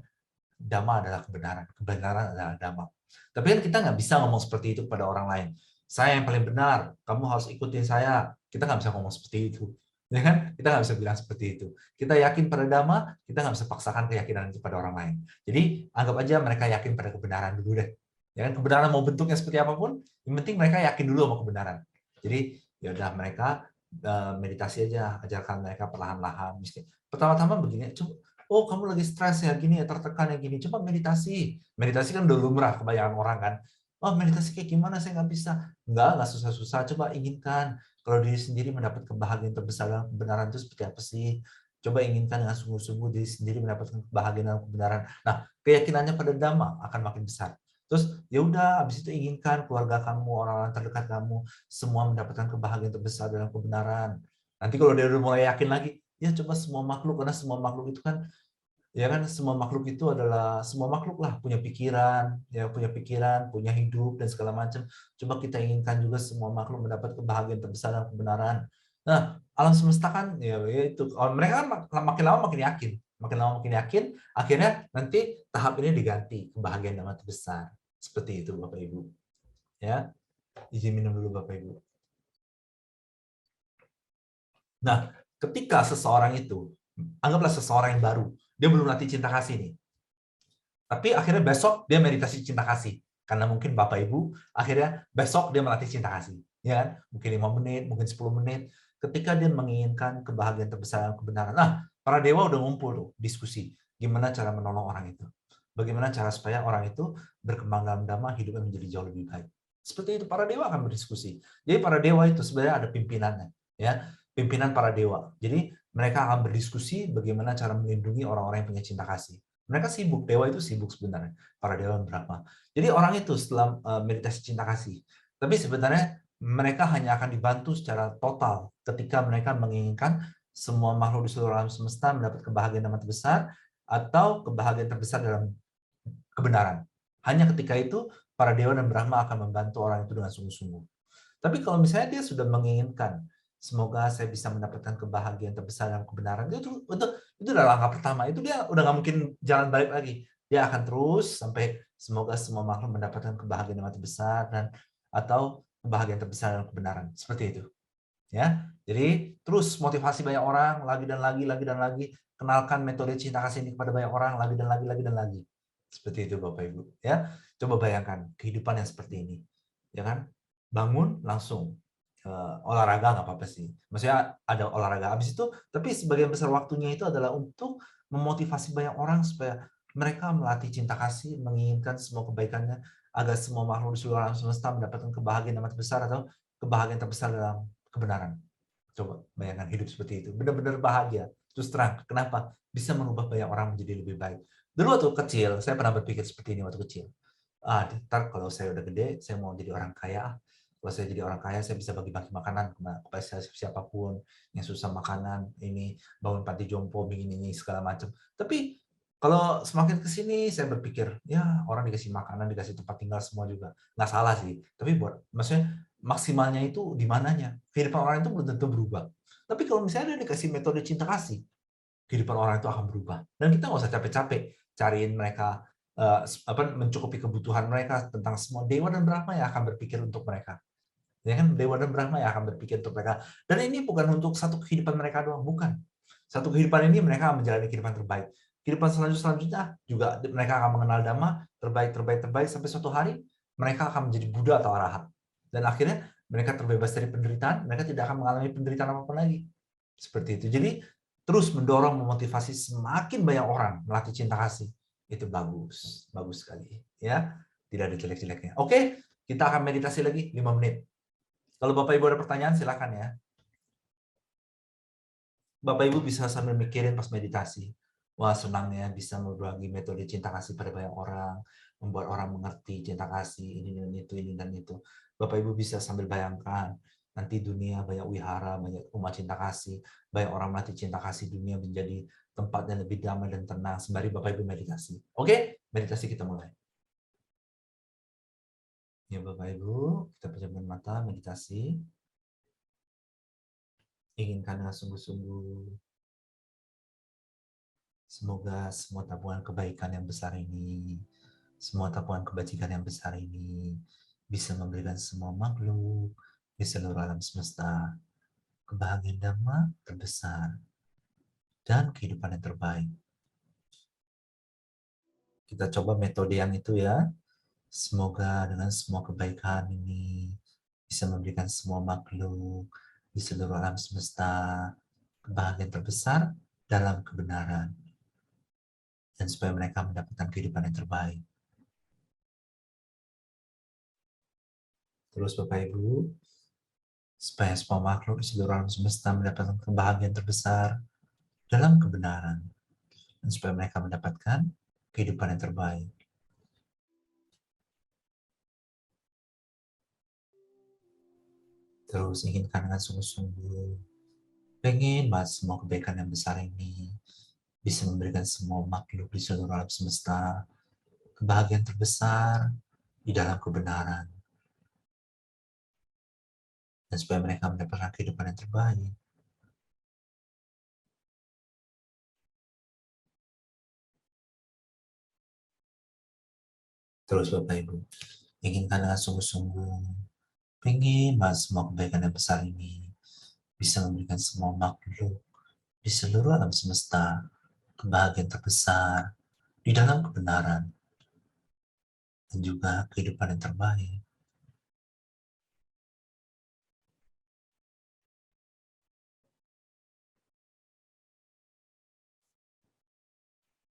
Dhamma adalah kebenaran. Kebenaran adalah dhamma. Tapi kan kita nggak bisa ngomong seperti itu kepada orang lain. Saya yang paling benar, kamu harus ikutin saya. Kita nggak bisa ngomong seperti itu. Ya kan? Kita nggak bisa bilang seperti itu. Kita yakin pada dhamma, kita nggak bisa paksakan keyakinan itu pada orang lain. Jadi anggap aja mereka yakin pada kebenaran dulu deh. Ya kan, kebenaran mau bentuknya seperti apapun, yang penting mereka yakin dulu sama kebenaran. Jadi ya udah, mereka meditasi aja, ajarkan mereka perlahan-lahan. Pertama-tama begini, oh kamu lagi stres ya gini ya, tertekan ya gini, coba meditasi. Meditasi kan udah lumrah kebanyakan orang kan. Oh meditasi kayak gimana, saya nggak bisa. Nggak susah-susah, coba inginkan. Kalau diri sendiri mendapat kebahagiaan terbesar dalam kebenaran itu seperti apa sih? Coba inginkan dengan sungguh-sungguh diri sendiri mendapatkan kebahagiaan dalam kebenaran. Nah, keyakinannya pada Dhamma akan makin besar. Terus ya udah, habis itu inginkan keluarga kamu, orang-orang terdekat kamu, semua mendapatkan kebahagiaan terbesar dalam kebenaran. Nanti kalau dia udah mulai yakin lagi, ya coba semua makhluk, karena semua makhluk itu kan, ya kan, semua makhluk itu adalah, semua makhluk lah punya pikiran, ya punya pikiran, punya hidup dan segala macam. Coba kita inginkan juga semua makhluk mendapat kebahagiaan terbesar dalam kebenaran. Nah, alam semesta kan ya itu, mereka kan makin lama makin yakin, akhirnya nanti tahap ini diganti kebahagiaan yang terbesar. Seperti itu Bapak Ibu. Ya, izin minum dulu Bapak Ibu. Nah, ketika seseorang itu, anggaplah seseorang yang baru, dia belum latih cinta kasih nih. Tapi akhirnya besok dia meditasi cinta kasih. Karena mungkin Bapak Ibu, akhirnya besok dia melatih cinta kasih. Ya kan? Mungkin 5 menit, mungkin 10 menit. Ketika dia menginginkan kebahagiaan terbesar dan kebenaran. Nah, para dewa udah ngumpul tuh, diskusi. Gimana cara menolong orang itu. Bagaimana cara supaya orang itu berkembang dalam Dhamma, hidupnya menjadi jauh lebih baik. Seperti itu, para dewa akan berdiskusi. Jadi para dewa itu sebenarnya ada pimpinannya. Ya, pimpinan para dewa. Jadi mereka akan berdiskusi bagaimana cara melindungi orang-orang yang punya cinta kasih. Mereka sibuk, dewa itu sibuk sebenarnya, para dewa Brahma. Jadi orang itu setelah meditasi cinta kasih, tapi sebenarnya mereka hanya akan dibantu secara total ketika mereka menginginkan semua makhluk di seluruh alam semesta mendapat kebahagiaan yang terbesar atau kebahagiaan terbesar dalam kebenaran. Hanya ketika itu para dewa dan Brahma akan membantu orang itu dengan sungguh-sungguh. Tapi kalau misalnya dia sudah menginginkan, semoga saya bisa mendapatkan kebahagiaan terbesar dalam kebenaran, itu adalah langkah pertama. Itu dia udah nggak mungkin jalan balik lagi. Dia akan terus sampai semoga semua makhluk mendapatkan kebahagiaan yang terbesar dan atau kebahagiaan terbesar dalam kebenaran. Seperti itu. Ya. Jadi terus motivasi banyak orang lagi dan lagi, lagi dan lagi. Kenalkan metode cinta kasih ini kepada banyak orang lagi dan lagi, lagi dan lagi. Seperti itu Bapak Ibu. Ya. Coba bayangkan kehidupan yang seperti ini. Ya kan? Bangun langsung olahraga nggak apa-apa sih. Maksudnya ada olahraga habis itu, tapi sebagian besar waktunya itu adalah untuk memotivasi banyak orang supaya mereka melatih cinta kasih, menginginkan semua kebaikannya agar semua makhluk di seluruh alam semesta mendapatkan kebahagiaan yang besar atau kebahagiaan terbesar dalam kebenaran. Coba bayangkan hidup seperti itu, benar-benar bahagia. Terus terang, kenapa? Bisa merubah banyak orang menjadi lebih baik. Dulu waktu kecil, saya pernah berpikir seperti ini waktu kecil. Ntar kalau saya udah gede, saya mau jadi orang kaya. Kalau saya jadi orang kaya, saya bisa bagi-bagi makanan kepada siapapun yang susah makanan, ini bangun panti jompo, bikin ini segala macam. Tapi kalau semakin ke sini, saya berpikir, ya orang dikasih makanan, dikasih tempat tinggal semua juga nggak salah sih. Tapi maksudnya maksimalnya itu di mananya? Kehidupan orang itu belum tentu berubah. Tapi kalau misalnya dia dikasih metode cinta kasih, kehidupan orang itu akan berubah. Dan kita nggak usah capek-capek cariin mereka mencukupi kebutuhan mereka tentang semua. Dewa dan Brahma yang akan berpikir untuk mereka. Ya kan, Dewa dan Brahma yang akan berpikir untuk mereka. Dan ini bukan untuk satu kehidupan mereka doang, bukan. Satu kehidupan ini mereka akan menjalani kehidupan terbaik. Kehidupan selanjutnya juga mereka akan mengenal Dhamma terbaik sampai suatu hari mereka akan menjadi Buddha atau Arahat. Dan akhirnya mereka terbebas dari penderitaan, mereka tidak akan mengalami penderitaan apapun lagi. Seperti itu. Jadi terus mendorong, memotivasi semakin banyak orang melatih cinta kasih. Itu bagus, bagus sekali. Ya, tidak ada jelek-jeleknya. Oke, kita akan meditasi lagi 5 menit. Kalau Bapak Ibu ada pertanyaan, silakan ya. Bapak Ibu bisa sambil mikirin pas meditasi. Wah, senangnya bisa berbagi metode cinta kasih pada banyak orang, membuat orang mengerti cinta kasih, ini dan itu. Bapak Ibu bisa sambil bayangkan, nanti dunia banyak wihara, banyak umat cinta kasih, banyak orang melatih cinta kasih, dunia menjadi tempat yang lebih damai dan tenang, sembari Bapak Ibu meditasi. Oke, meditasi kita mulai. Ya Bapak Ibu, kita pejamkan mata, meditasi. Inginkan dengan sungguh-sungguh semoga semua tabungan kebaikan yang besar ini, semua tabungan kebajikan yang besar ini bisa memberikan semua makhluk di seluruh alam semesta kebahagiaan dhamma terbesar dan kehidupan yang terbaik. Kita coba metode yang itu ya. Semoga dengan semua kebaikan ini bisa memberikan semua makhluk di seluruh alam semesta kebahagiaan terbesar dalam kebenaran, dan supaya mereka mendapatkan kehidupan yang terbaik. Terus Bapak Ibu, supaya semua makhluk di seluruh alam semesta mendapatkan kebahagiaan terbesar dalam kebenaran, dan supaya mereka mendapatkan kehidupan yang terbaik. Terus inginkan dengan sungguh-sungguh, pengen banget semua kebaikan yang besar ini bisa memberikan semua makhluk di seluruh alam semesta kebahagiaan terbesar di dalam kebenaran, dan supaya mereka mendapatkan kehidupan yang terbaik. Terus Bapak Ibu, inginkan dengan sungguh-sungguh, pengen banget semua kebaikan yang besar ini bisa memberikan semua makhluk di seluruh alam semesta kebahagiaan terbesar di dalam kebenaran, dan juga kehidupan yang terbaik.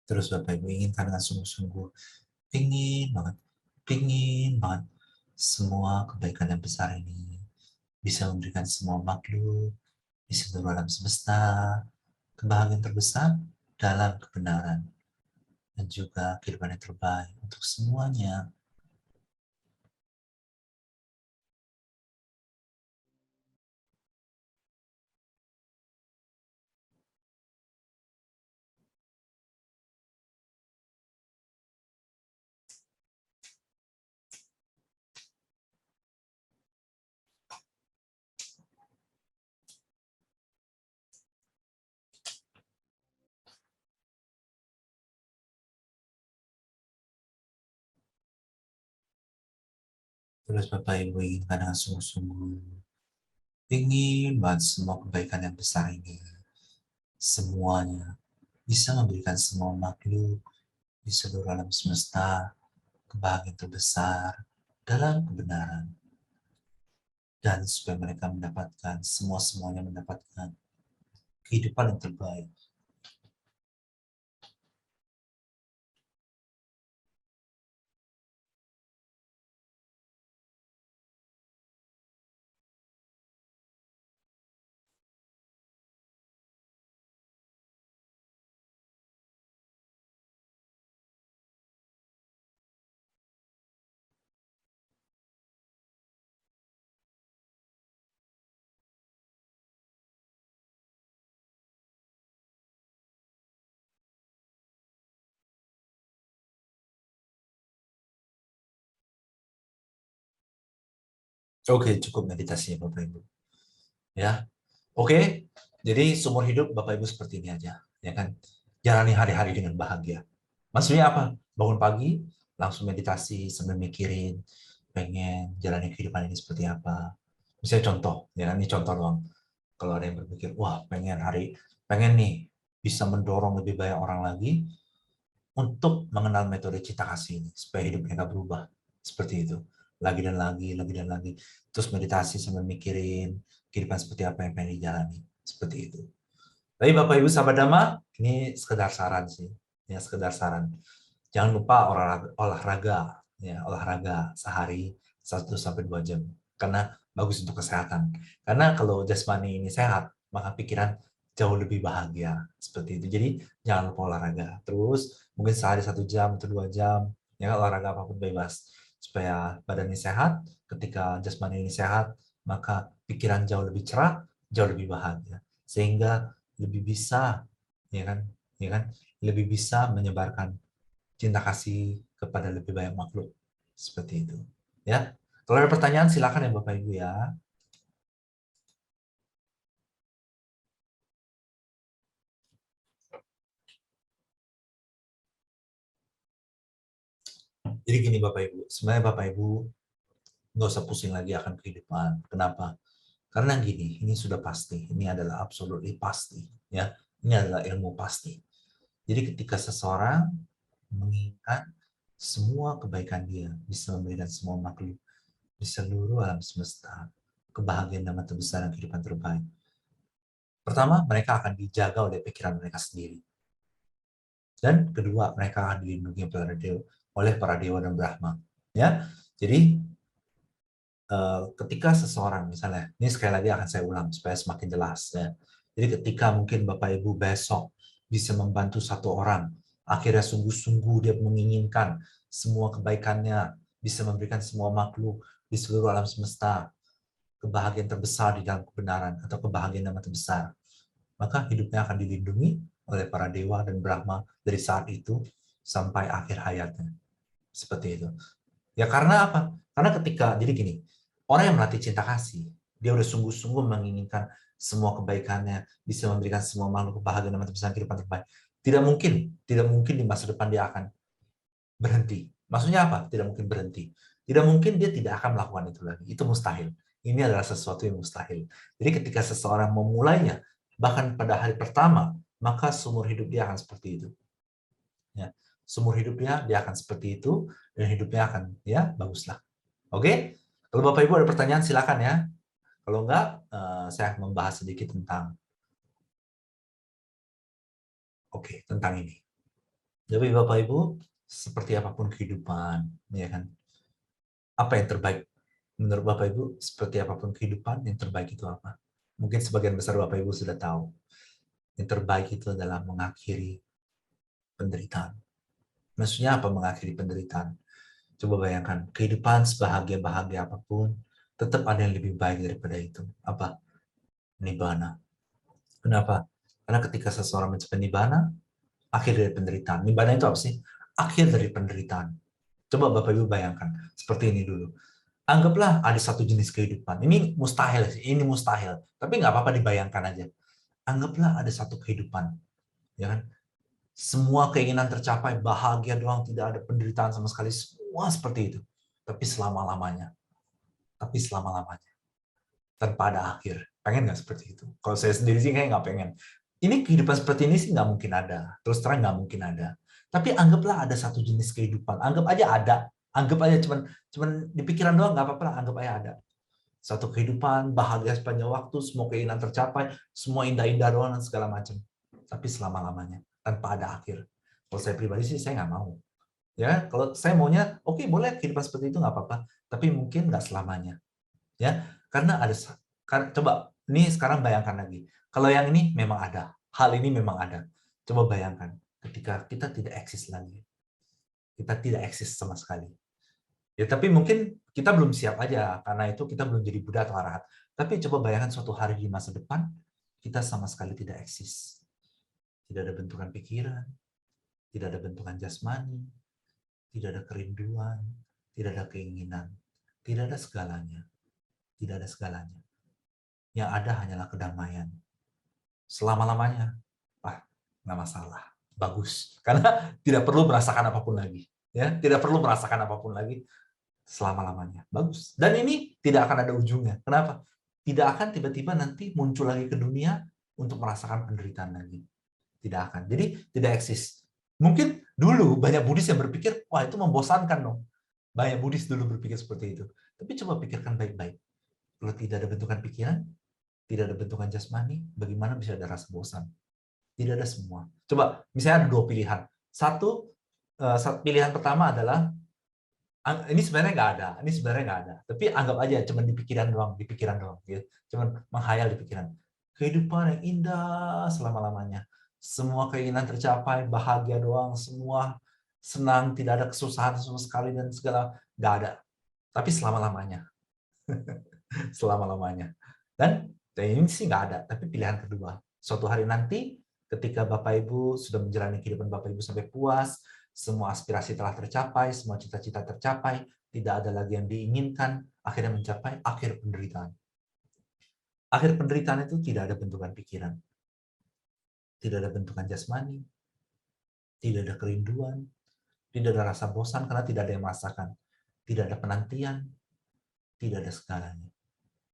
Terus Bapak Ibu inginkan dengan sungguh-sungguh, pingin banget semua kebaikan yang besar ini bisa memberikan semua makhluk di seluruh alam semesta kebahagiaan terbesar dalam kebenaran, dan juga kehidupan yang terbaik untuk semuanya. Terus Bapak Ibu inginkan dengan sungguh-sungguh, ingin banget semua kebaikan yang besar ini semuanya bisa memberikan semua makhluk di seluruh alam semesta kebahagiaan terbesar dalam kebenaran, dan supaya mereka mendapatkan semuanya mendapatkan kehidupan yang terbaik. Oke, cukup meditasinya Bapak Ibu. Ya, oke. Jadi seumur hidup Bapak Ibu seperti ini aja, ya kan? Jalani hari-hari dengan bahagia. Maksudnya apa? Bangun pagi, langsung meditasi sambil mikirin pengen jalani kehidupan ini seperti apa. Misalnya contoh, ya ini contoh doang. Kalau ada yang berpikir, wah pengen nih bisa mendorong lebih banyak orang lagi untuk mengenal metode cita kasih ini supaya hidup mereka berubah seperti itu. Lagi dan lagi, lagi dan lagi. Terus meditasi sambil mikirin kehidupan seperti apa yang pengen dijalani. Seperti itu. Tapi Bapak Ibu sahabat Dhamma, ini sekedar saran sih. Ya, sekedar saran. Jangan lupa olahraga, ya, olahraga sehari 1 sampai 2 jam. Karena bagus untuk kesehatan. Karena kalau jasmani ini sehat, maka pikiran jauh lebih bahagia. Seperti itu. Jadi jangan lupa olahraga. Terus mungkin sehari 1 jam atau 2 jam, ya olahraga apapun bebas. Supaya badan ini sehat, ketika jasmani ini sehat, maka pikiran jauh lebih cerah, jauh lebih bahagia. Sehingga lebih bisa, ya kan, ya kan, lebih bisa menyebarkan cinta kasih kepada lebih banyak makhluk. Seperti itu. Ya. Kalau ada pertanyaan silakan ya Bapak Ibu ya. Jadi gini Bapak Ibu, sebenarnya Bapak Ibu nggak usah pusing lagi akan kehidupan. Kenapa? Karena gini, ini sudah pasti, ini adalah absolutely pasti, ya. Ini adalah ilmu pasti. Jadi ketika seseorang menginginkan semua kebaikan dia bisa memberikan semua makhluk di seluruh alam semesta kebahagiaan dan terbesar dan kehidupan terbaik. Pertama, mereka akan dijaga oleh pikiran mereka sendiri. Dan kedua, mereka akan dilindungi oleh para dewa dan Brahma. Ya, jadi ketika seseorang misalnya, ini sekali lagi akan saya ulang supaya semakin jelas ya. Jadi ketika mungkin Bapak Ibu besok bisa membantu satu orang, akhirnya sungguh-sungguh dia menginginkan semua kebaikannya, bisa memberikan semua makhluk di seluruh alam semesta kebahagiaan terbesar di dalam kebenaran atau kebahagiaan yang terbesar, maka hidupnya akan dilindungi oleh para dewa dan Brahma dari saat itu sampai akhir hayatnya. Seperti itu. Ya karena apa? Karena ketika, jadi gini, orang yang melatih cinta kasih, dia udah sungguh-sungguh menginginkan semua kebaikannya, bisa memberikan semua makhluk kebahagiaan dan terbesar kehidupan terbaik. Tidak mungkin di masa depan dia akan berhenti. Maksudnya apa? Tidak mungkin berhenti. Tidak mungkin dia tidak akan melakukan itu lagi. Itu mustahil. Ini adalah sesuatu yang mustahil. Jadi ketika seseorang memulainya, bahkan pada hari pertama, maka seumur hidup dia akan seperti itu. Ya. Seumur hidupnya dia akan seperti itu, dan hidupnya akan ya baguslah. Oke? Kalau Bapak Ibu ada pertanyaan silakan ya. Kalau enggak, saya akan membahas sedikit tentang tentang ini. Jadi Bapak Ibu, seperti apapun kehidupan, ya kan? Apa yang terbaik menurut Bapak Ibu? Seperti apapun kehidupan, yang terbaik itu apa? Mungkin sebagian besar Bapak Ibu sudah tahu. Yang terbaik itu adalah mengakhiri penderitaan. Maksudnya apa mengakhiri penderitaan? Coba bayangkan, kehidupan sebahagia-bahagia apapun, tetap ada yang lebih baik daripada itu. Apa? Nibbana. Kenapa? Karena ketika seseorang mencapai nibbana, akhir dari penderitaan. Nibbana itu apa sih? Akhir dari penderitaan. Coba Bapak Ibu bayangkan, seperti ini dulu. Anggaplah ada satu jenis kehidupan. Ini mustahil sih, ini mustahil. Tapi nggak apa-apa dibayangkan aja. Anggaplah ada satu kehidupan, ya kan? Semua keinginan tercapai, bahagia doang, tidak ada penderitaan sama sekali, semua seperti itu. Tapi selama-lamanya. Tapi selama-lamanya. Tanpa ada akhir. Pengen nggak seperti itu? Kalau saya sendiri sih kayak nggak pengen. Ini kehidupan seperti ini sih nggak mungkin ada. Terus terang nggak mungkin ada. Tapi anggaplah ada satu jenis kehidupan. Anggap aja ada. Anggap aja cuman di pikiran doang nggak apa-apa lah. Anggap aja ada. Satu kehidupan, bahagia sepanjang waktu, semua keinginan tercapai, semua indah-indah doang dan segala macam. Tapi selama-lamanya, tanpa ada akhir. Kalau saya pribadi sih saya nggak mau. Ya, kalau saya maunya, oke, boleh kehidupan seperti itu nggak apa-apa, tapi mungkin nggak selamanya. Ya, karena ada, coba ini sekarang bayangkan lagi. Kalau yang ini memang ada, hal ini memang ada. Coba bayangkan, ketika kita tidak eksis lagi, kita tidak eksis sama sekali. Ya, tapi mungkin kita belum siap aja, karena itu kita belum jadi Buddha atau Arahat. Tapi coba bayangkan suatu hari di masa depan, kita sama sekali tidak eksis. Tidak ada bentukan pikiran, tidak ada bentukan jasmani, tidak ada kerinduan, tidak ada keinginan, tidak ada segalanya. Tidak ada segalanya. Yang ada hanyalah kedamaian. Selama-lamanya, nggak masalah. Bagus. Karena tidak perlu merasakan apapun lagi. Ya, tidak perlu merasakan apapun lagi selama-lamanya. Bagus. Dan ini tidak akan ada ujungnya. Kenapa? tidak akan tiba-tiba nanti muncul lagi ke dunia untuk merasakan penderitaan lagi. Tidak akan. Jadi tidak eksis. Mungkin dulu banyak Buddhis yang berpikir, wah itu membosankan dong. Banyak Buddhis dulu berpikir seperti itu. Tapi coba pikirkan baik-baik. Kalau tidak ada bentukan pikiran, tidak ada bentukan jasmani, bagaimana bisa ada rasa bosan? Tidak ada semua. Coba, misalnya ada dua pilihan. Pilihan pertama adalah, ini sebenarnya nggak ada, ini sebenarnya nggak ada. Tapi anggap aja, cuma di pikiran doang, gitu. Cuma menghayal di pikiran. Kehidupan yang indah selama-lamanya. Semua keinginan tercapai, bahagia doang, semua senang, tidak ada kesusahan sama sekali dan segala, nggak ada. Tapi selama-lamanya. Selama-lamanya. Dan ini sih nggak ada, tapi pilihan kedua. Suatu hari nanti, ketika Bapak Ibu sudah menjalani kehidupan Bapak Ibu sampai puas, semua aspirasi telah tercapai, semua cita-cita tercapai, tidak ada lagi yang diinginkan, akhirnya mencapai akhir penderitaan. Akhir penderitaan itu tidak ada bentukan pikiran, tidak ada bentukan jasmani, tidak ada kerinduan, tidak ada rasa bosan karena tidak ada yang merasakan, tidak ada penantian, tidak ada segalanya.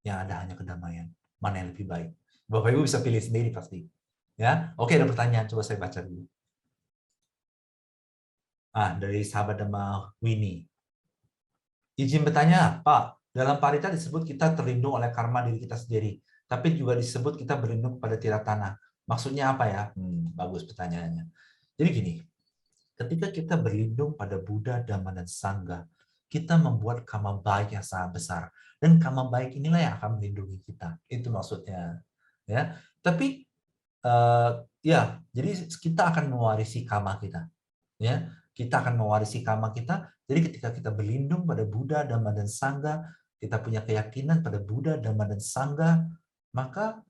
Yang ada hanya kedamaian. Mana yang lebih baik? Bapak Ibu bisa pilih sendiri pasti. Ya, oke, ada pertanyaan, coba saya baca dulu. Dari sahabat Dhamma Winnie. Izin bertanya, Pak, dalam parita disebut kita terlindung oleh karma diri kita sendiri, tapi juga disebut kita berlindung pada tirak tanah. Maksudnya apa ya? Bagus pertanyaannya. Jadi gini, ketika kita berlindung pada Buddha, Dhamma, dan Sangha, kita membuat karma baik yang sangat besar. Dan karma baik inilah yang akan melindungi kita. Itu maksudnya. Ya, tapi ya, jadi kita akan mewarisi karma kita. Ya, kita akan mewarisi karma kita. Jadi ketika kita berlindung pada Buddha, Dhamma, dan Sangha, kita punya keyakinan pada Buddha, Dhamma, dan Sangha, maka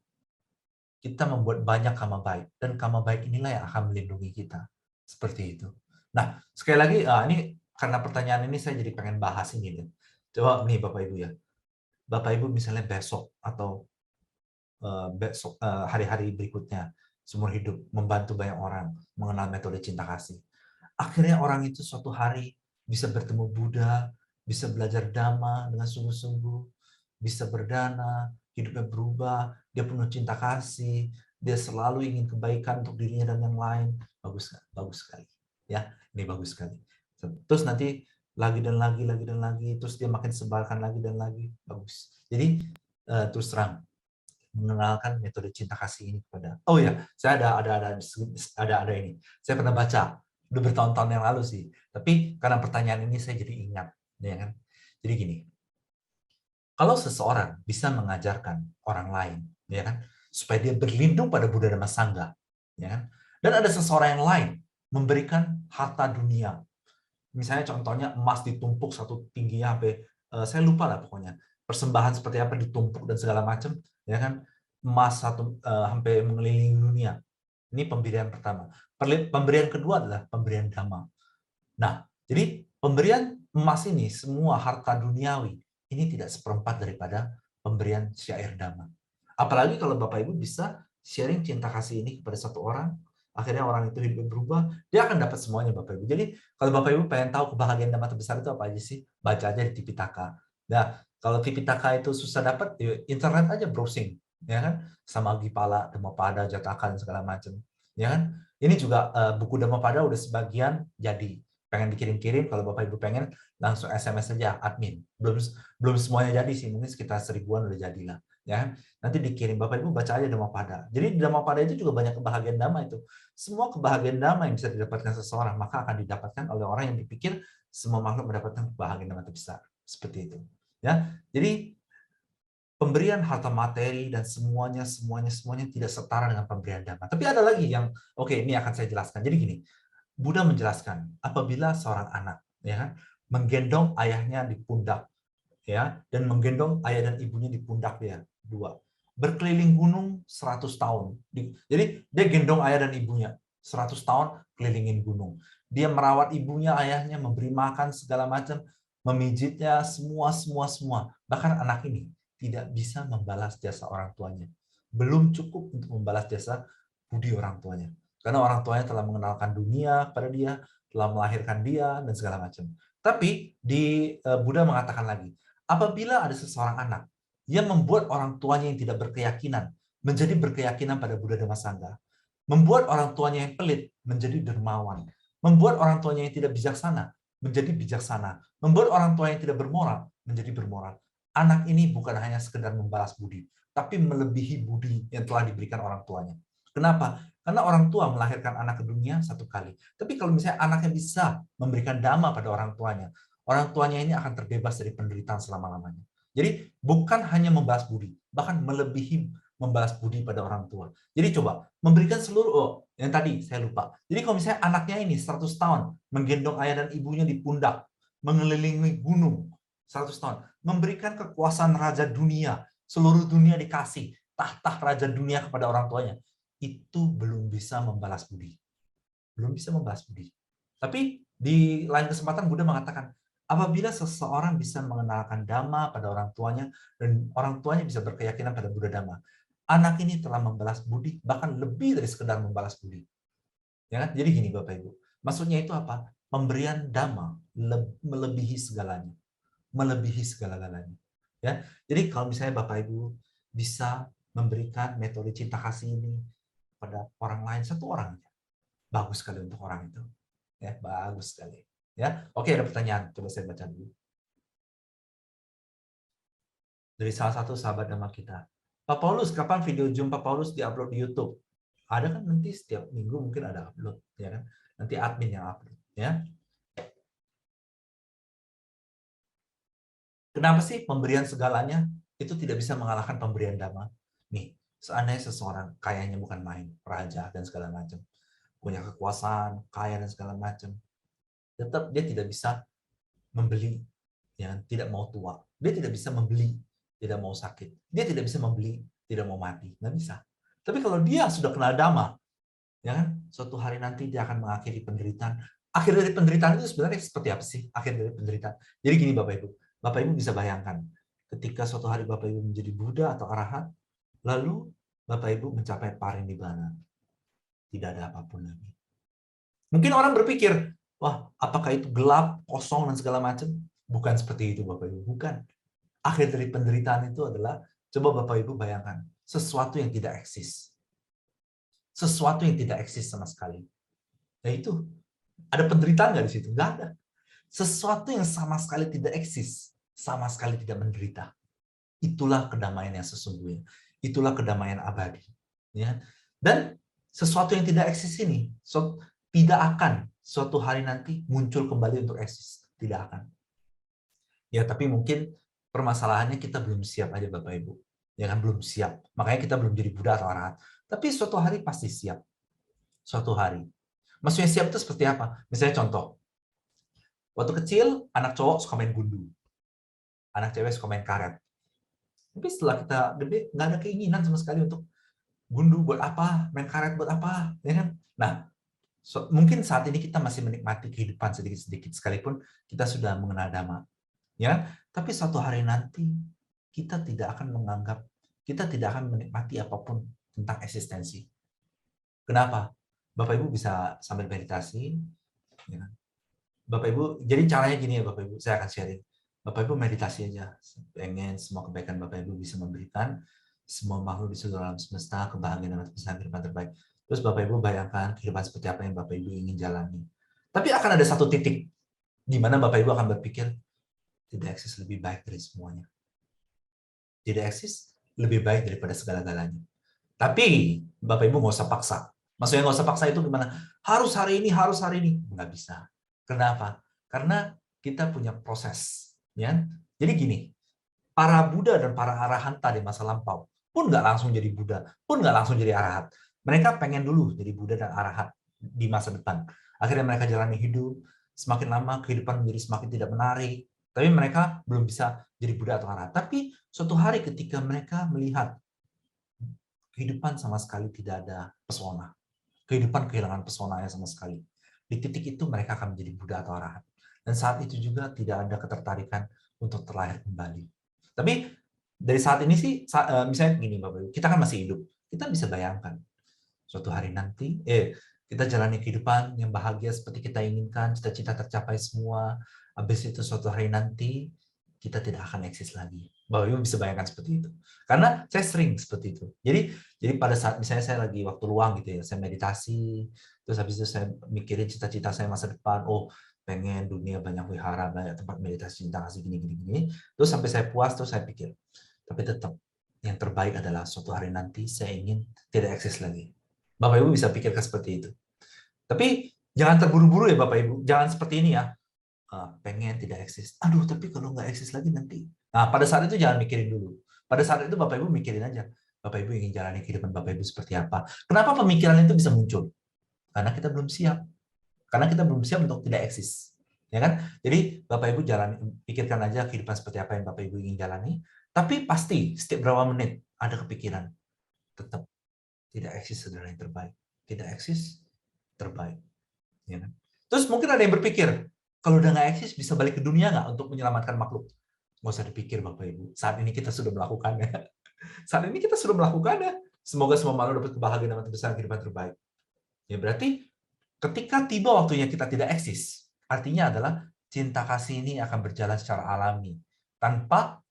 kita membuat banyak karma baik. Dan karma baik inilah yang akan melindungi kita. Seperti itu. Nah, sekali lagi, ini karena pertanyaan ini saya jadi pengen bahas ini. Coba nih Bapak Ibu ya. Bapak Ibu misalnya besok atau hari-hari berikutnya seumur hidup membantu banyak orang mengenal metode cinta kasih. Akhirnya orang itu suatu hari bisa bertemu Buddha, bisa belajar Dhamma dengan sungguh-sungguh, bisa berdana, hidupnya berubah, dia penuh cinta kasih, dia selalu ingin kebaikan untuk dirinya dan yang lain. Bagus sekali. Ya, ini bagus sekali. Terus nanti lagi dan lagi, terus dia makin sebarkan lagi dan lagi. Bagus. Jadi terus terang mengenalkan metode cinta kasih ini kepada. Oh ya, saya ada ini. Saya pernah baca udah bertahun-tahun yang lalu sih. Tapi karena pertanyaan ini saya jadi ingat, ya kan? Jadi gini. Kalau seseorang bisa mengajarkan orang lain, ya kan, supaya dia berlindung pada Buddha Dhamma Sangha, ya kan? Dan ada seseorang yang lain memberikan harta dunia. Misalnya contohnya emas ditumpuk satu tingginya sampai saya lupa lah pokoknya. Persembahan seperti apa ditumpuk dan segala macam, ya kan? Emas sampai mengelilingi dunia. Ini pemberian pertama. Pemberian kedua adalah pemberian dhamma. Nah, jadi pemberian emas ini semua harta duniawi ini tidak seperempat daripada pemberian syair dhamma. Apalagi kalau Bapak Ibu bisa sharing cinta kasih ini kepada satu orang, akhirnya orang itu hidupnya berubah, dia akan dapat semuanya Bapak Ibu. Jadi kalau Bapak Ibu pengen tahu kebahagiaan dhamma terbesar itu apa aja sih, baca aja di Tipitaka. Nah, kalau Tipitaka itu susah dapat, di internet aja browsing, ya kan? Samagipala, Dhammapada, Jataka dan segala macam, ya kan? Ini juga buku Dhammapada udah sebagian jadi. Pengen dikirim-kirim, kalau Bapak Ibu pengen langsung SMS saja admin. Belum semuanya jadi sih, mungkin sekitar 1000-an udah jadilah, ya. Nanti dikirim, Bapak Ibu baca aja Dhammapada. Jadi di Dhammapada itu juga banyak kebahagiaan dhamma itu. Semua kebahagiaan dhamma yang bisa didapatkan seseorang, maka akan didapatkan oleh orang yang dipikir semua makhluk mendapatkan kebahagiaan dhamma terbesar. Seperti itu. Ya. Jadi pemberian harta materi dan semuanya tidak setara dengan pemberian dhamma. Tapi ada lagi yang ini akan saya jelaskan. Jadi gini, Buddha menjelaskan apabila seorang anak ya kan menggendong ayahnya di pundak ya dan menggendong ayah dan ibunya di pundak dia dua berkeliling gunung 100 tahun. Jadi dia gendong ayah dan ibunya 100 tahun kelilingin gunung. Dia merawat ibunya, ayahnya, memberi makan segala macam, memijitnya semua. Bahkan anak ini tidak bisa membalas jasa orang tuanya. Belum cukup untuk membalas jasa budi orang tuanya. Karena orang tuanya telah mengenalkan dunia pada dia, telah melahirkan dia, dan segala macam. Tapi di Buddha mengatakan lagi, apabila ada seseorang anak yang membuat orang tuanya yang tidak berkeyakinan menjadi berkeyakinan pada Buddha Dhamma Sangha, membuat orang tuanya yang pelit menjadi dermawan, membuat orang tuanya yang tidak bijaksana menjadi bijaksana, membuat orang tua yang tidak bermoral menjadi bermoral. Anak ini bukan hanya sekedar membalas budi, tapi melebihi budi yang telah diberikan orang tuanya. Kenapa? Karena orang tua melahirkan anak ke dunia satu kali. Tapi kalau misalnya anaknya bisa memberikan dhamma pada orang tuanya ini akan terbebas dari penderitaan selama-lamanya. Jadi bukan hanya membalas budi, bahkan melebihi membalas budi pada orang tua. Jadi coba memberikan seluruh, yang tadi saya lupa. Jadi kalau misalnya anaknya ini 100 tahun menggendong ayah dan ibunya di pundak, mengelilingi gunung 100 tahun, memberikan kekuasaan raja dunia, seluruh dunia dikasih, tahta raja dunia kepada orang tuanya, itu belum bisa membalas budi. Belum bisa membalas budi. Tapi di lain kesempatan Buddha mengatakan, apabila seseorang bisa mengenalkan Dhamma pada orang tuanya, dan orang tuanya bisa berkeyakinan pada Buddha Dhamma, anak ini telah membalas budi, bahkan lebih dari sekedar membalas budi. Ya kan? Jadi gini Bapak Ibu, maksudnya itu apa? Pemberian Dhamma melebihi segalanya. Melebihi segala-galanya. Ya, jadi kalau misalnya Bapak Ibu bisa memberikan metode cinta kasih ini pada orang lain, satu orang, bagus sekali untuk orang itu. Ya, bagus sekali. Ya, oke, ada pertanyaan. Coba saya baca dulu. Dari salah satu sahabat nama kita. Pak Paulus, kapan video jumpa Paulus diupload di YouTube? Ada kan nanti setiap minggu mungkin ada upload, ya kan? Nanti admin yang upload, ya. Kenapa sih pemberian segalanya itu tidak bisa mengalahkan pemberian Dhamma? Nih, seandainya seseorang kayanya bukan main, raja dan segala macam, punya kekuasaan, kaya dan segala macam, tetap dia tidak bisa membeli, ya, tidak mau tua. Dia tidak bisa membeli, tidak mau sakit. Dia tidak bisa membeli, tidak mau mati. Nggak bisa. Tapi kalau dia sudah kenal Dhamma, ya kan, suatu hari nanti dia akan mengakhiri penderitaan. Akhir dari penderitaan itu sebenarnya seperti apa sih? Akhir dari penderitaan. Jadi gini Bapak Ibu. Bapak Ibu bisa bayangkan, ketika suatu hari Bapak Ibu menjadi Buddha atau Arahat, lalu Bapak Ibu mencapai parinibbana. Tidak ada apapun lagi. Mungkin orang berpikir, wah, apakah itu gelap, kosong, dan segala macam? Bukan seperti itu, Bapak Ibu. Bukan. Akhir dari penderitaan itu adalah, coba Bapak Ibu bayangkan, sesuatu yang tidak eksis. Sesuatu yang tidak eksis sama sekali. Nah itu, ada penderitaan nggak di situ? Nggak ada. Sesuatu yang sama sekali tidak eksis, sama sekali tidak menderita. Itulah kedamaian yang sesungguhnya. Itulah kedamaian abadi. Ya. Dan sesuatu yang tidak eksis ini, tidak akan suatu hari nanti muncul kembali untuk eksis. Tidak akan. Ya, tapi mungkin permasalahannya kita belum siap aja Bapak Ibu. Ya kan, belum siap. Makanya kita belum jadi Buddha atau Arahat. Tapi suatu hari pasti siap. Suatu hari. Maksudnya siap itu seperti apa? Misalnya contoh. Waktu kecil, anak cowok suka main gundu. Anak cewek suka main karet. Tapi setelah kita gede, nggak ada keinginan sama sekali untuk gundu buat apa, main karet buat apa. Ya kan? Nah, mungkin saat ini kita masih menikmati kehidupan sedikit-sedikit, sekalipun kita sudah mengenal Dhamma. Ya, tapi suatu hari nanti kita tidak akan menganggap, kita tidak akan menikmati apapun tentang eksistensi. Kenapa? Bapak Ibu bisa sambil meditasi, ya. Bapak Ibu, jadi caranya gini ya Bapak Ibu, saya akan sharing. Bapak Ibu meditasi aja, pengen semua kebaikan Bapak Ibu bisa memberikan semua makhluk di seluruh alam semesta kebahagiaan dan kehidupan terbaik. Terus Bapak Ibu bayangkan kehidupan seperti apa yang Bapak Ibu ingin jalani. Tapi akan ada satu titik di mana Bapak Ibu akan berpikir, tidak eksis lebih baik dari semuanya. Tidak eksis lebih baik daripada segala-galanya. Tapi Bapak Ibu nggak usah paksa. Maksudnya nggak usah paksa itu gimana? Harus hari ini, harus hari ini. Nggak bisa. Kenapa? Karena kita punya proses. Ya? Jadi gini, para Buddha dan para Arahanta di masa lampau pun nggak langsung jadi Buddha, pun nggak langsung jadi Arahat. Mereka pengen dulu jadi Buddha dan Arahat di masa depan. Akhirnya mereka jalani hidup, semakin lama kehidupan menjadi semakin tidak menarik, tapi mereka belum bisa jadi Buddha atau Arahat. Tapi suatu hari ketika mereka melihat kehidupan sama sekali tidak ada pesona, kehidupan kehilangan pesonanya sama sekali, di titik itu mereka akan menjadi Buddha atau Arahat. Dan saat itu juga tidak ada ketertarikan untuk terlahir kembali. Tapi dari saat ini sih, misalnya gini Bapak Ibu, kita kan masih hidup, kita bisa bayangkan suatu hari nanti, kita jalani kehidupan yang bahagia seperti kita inginkan, cita-cita tercapai semua, habis itu suatu hari nanti kita tidak akan eksis lagi. Bapak Ibu bisa bayangkan seperti itu. Karena saya sering seperti itu. Jadi pada saat misalnya saya lagi waktu luang gitu ya, saya meditasi, terus habis itu saya mikirin cita-cita saya masa depan. Oh, pengen dunia banyak wihara, banyak tempat meditasi, cinta kasih gini. Terus sampai saya puas, terus saya pikir, tapi tetap yang terbaik adalah suatu hari nanti saya ingin tidak eksis lagi. Bapak Ibu bisa pikirkan seperti itu. Tapi jangan terburu-buru ya Bapak Ibu, jangan seperti ini ya. Pengen tidak eksis. Aduh, tapi kalau nggak eksis lagi nanti. Nah, pada saat itu jangan mikirin dulu. Pada saat itu Bapak Ibu mikirin aja. Bapak Ibu ingin jalani kehidupan Bapak Ibu seperti apa. Kenapa pemikiran itu bisa muncul? Karena kita belum siap. Karena kita belum siap untuk tidak eksis. Ya kan? Jadi Bapak Ibu pikirkan aja kehidupan seperti apa yang Bapak Ibu ingin jalani. Tapi pasti setiap berapa menit ada kepikiran. Tetap tidak eksis adalah yang terbaik. Tidak eksis, terbaik. Ya kan? Terus mungkin ada yang berpikir, kalau udah nggak eksis, bisa balik ke dunia nggak untuk menyelamatkan makhluk? Nggak usah dipikir, Bapak Ibu. Saat ini kita sudah melakukannya. Saat ini kita sudah melakukannya. Semoga semua makhluk dapat kebahagiaan dan kebesaran kehidupan terbaik. Ya berarti, ketika tiba waktunya kita tidak eksis, artinya adalah cinta kasih ini akan berjalan secara alami, tanpa